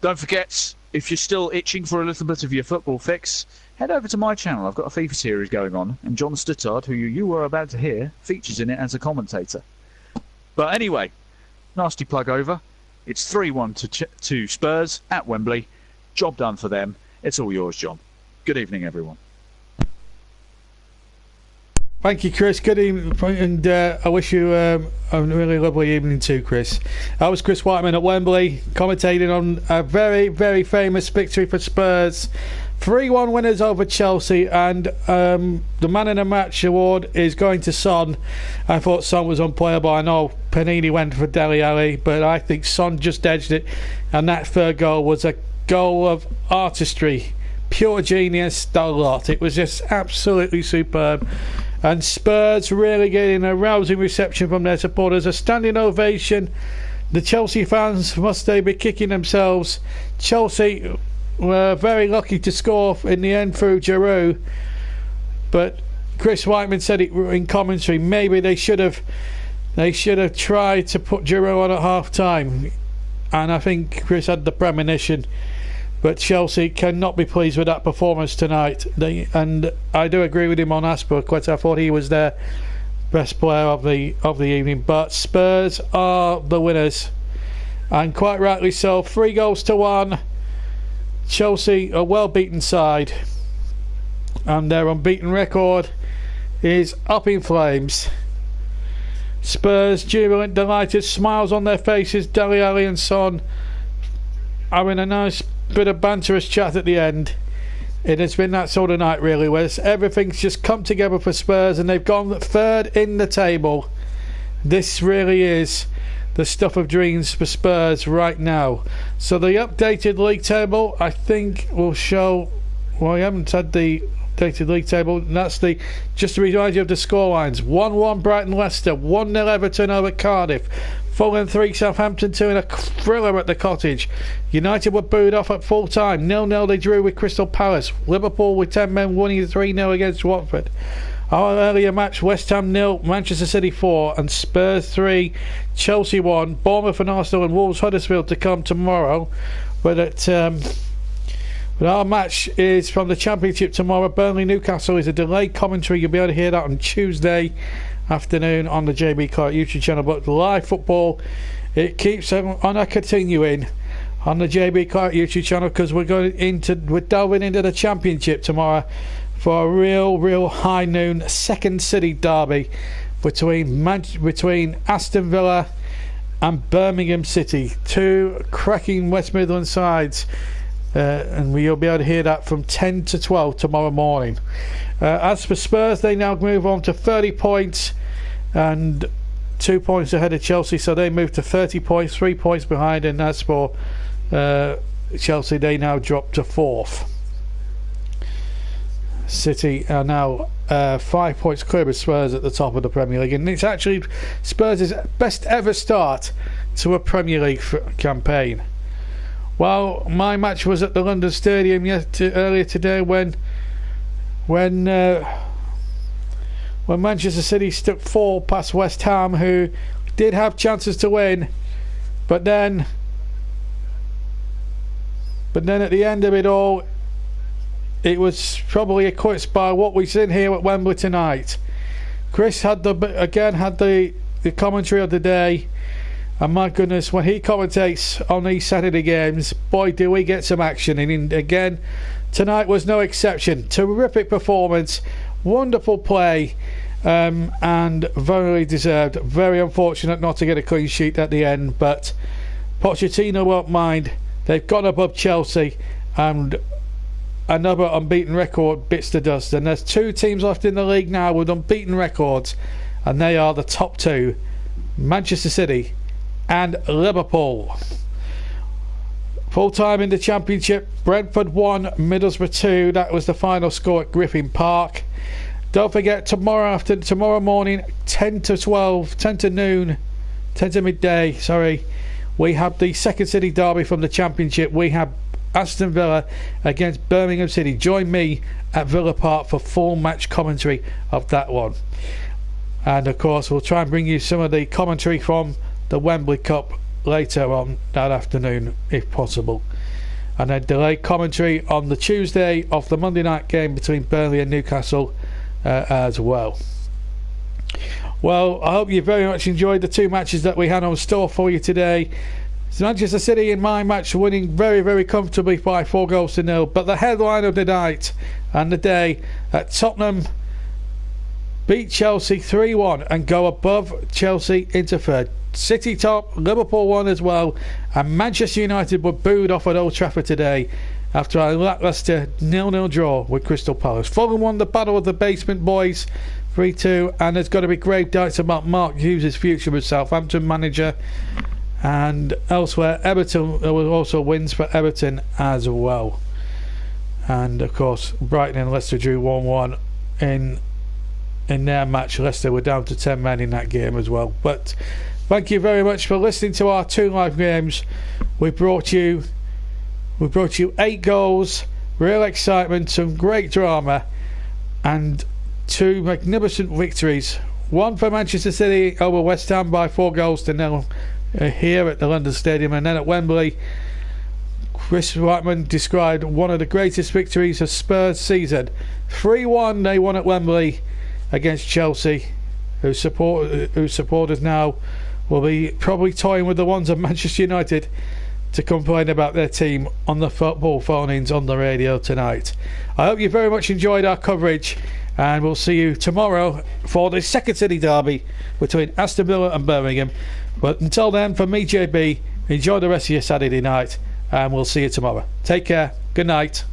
Don't forget, if you're still itching for a little bit of your football fix, head over to my channel. I've got a FIFA series going on, and John Stuttard, who you were about to hear, features in it as a commentator. But anyway, nasty plug over. It's 3-1 to Spurs at Wembley. Job done for them. It's all yours, John. Good evening, everyone. Thank you, Chris. Good evening, and I wish you a really lovely evening too, Chris. I was Chris Whiteman at Wembley, commentating on a very, very famous victory for Spurs. 3-1 winners over Chelsea, and the Man of the Match award is going to Son. I thought Son was unplayable. I know Panini went for Dele Alli, but I think Son just edged it, and that third goal was a goal of artistry, pure genius, the lot. It was just absolutely superb. And Spurs really getting a rousing reception from their supporters. A standing ovation. The Chelsea fans, must they be kicking themselves. Chelsea were very lucky to score in the end through Giroud, but Chris Whiteman said it in commentary, maybe they should have tried to put Giroud on at half time, and I think Chris had the premonition. But Chelsea cannot be pleased with that performance tonight. And I do agree with him on Aspilicueta. I thought he was their best player of the evening. But Spurs are the winners, and quite rightly so. 3-1. Chelsea, a well-beaten side, and their unbeaten record is up in flames. Spurs jubilant, delighted, smiles on their faces. Dele Alli and Son having a nice bit of banterous chat at the end. It has been that sort of night, really, where everything's just come together for Spurs, and they've gone third in the table. This really is the stuff of dreams for Spurs right now. So the updated league table, I think, will show. Well, I haven't had the updated league table. That's just to remind you of the scorelines: 1-1 Brighton Leicester, 1-0 Everton over Cardiff, Fulham 3, Southampton 2 in a thriller at the Cottage. United were booed off at full time. 0-0 they drew with Crystal Palace. Liverpool with 10 men winning 3-0 against Watford. Our earlier match: West Ham 0, Manchester City 4, and Spurs 3, Chelsea 1. Bournemouth and Arsenal and Wolves Huddersfield to come tomorrow. But our match is from the Championship tomorrow. Burnley Newcastle is a delayed commentary. You'll be able to hear that on Tuesday afternoon on the JB Clark YouTube channel. But live football, it keeps on continuing on the JB Clark YouTube channel, because we're delving into the Championship tomorrow for a real high noon second city derby between Aston Villa and Birmingham City, two cracking West Midland sides, and you'll be able to hear that from 10 to 12 tomorrow morning. As for Spurs, they now move on to 30 points and 2 points ahead of Chelsea, so they move to 30 points, 3 points behind. And as for Chelsea, they now drop to 4th. City are now 5 points clear of Spurs at the top of the Premier League, and it's actually Spurs' best ever start to a Premier League campaign. Well, my match was at the London Stadium earlier today when Manchester City stuck 4 past West Ham, who did have chances to win, but then at the end of it all, it was probably eclipsed by what we've seen here at Wembley tonight. Chris had the commentary of the day, and my goodness, when he commentates on these Saturday games, boy, do we get some action. And again, tonight was no exception. Terrific performance, wonderful play, and very deserved. Very unfortunate not to get a clean sheet at the end, but Pochettino won't mind. They've gone above Chelsea, and another unbeaten record bits the dust. And there's 2 teams left in the league now with unbeaten records, and they are the top 2, Manchester City and Liverpool. Full time in the Championship: Brentford 1, Middlesbrough 2. That was the final score at Griffin Park. Don't forget, tomorrow morning, 10 to midday, we have the second city derby from the Championship. We have Aston Villa against Birmingham City. Join me at Villa Park for full match commentary of that one. And of course, we'll try and bring you some of the commentary from the Wembley Cup later on that afternoon, if possible. And then delayed commentary on the Tuesday of the Monday night game between Burnley and Newcastle as well. Well, I hope you very much enjoyed the 2 matches that we had on store for you today. Manchester City in my match winning very, very comfortably by 4-0. But the headline of the night and the day, at Tottenham beat Chelsea 3-1 and go above Chelsea into third. City top, Liverpool won as well, and Manchester United were booed off at Old Trafford today after a lacklustre 0-0 draw with Crystal Palace. Fulham won the battle of the basement boys 3-2, and there's got to be grave doubts about Mark Hughes' future as Southampton manager. And elsewhere, Everton, there was also wins for Everton as well. And of course, Brighton and Leicester drew 1-1 in in their match. Leicester were down to 10 men in that game as well. But thank you very much for listening to our 2 live games. We brought you 8 goals, real excitement, some great drama, and 2 magnificent victories. One for Manchester City over West Ham by 4-0 here at the London Stadium, and then at Wembley, Chris Whiteman described one of the greatest victories of Spurs' season. 3-1 they won at Wembley against Chelsea, whose supporters now will be probably toying with the ones of Manchester United to complain about their team on the football phone-ins on the radio tonight. I hope you very much enjoyed our coverage, and we'll see you tomorrow for the second city derby between Aston Villa and Birmingham. But until then, from me, JB, enjoy the rest of your Saturday night, and we'll see you tomorrow. Take care. Good night.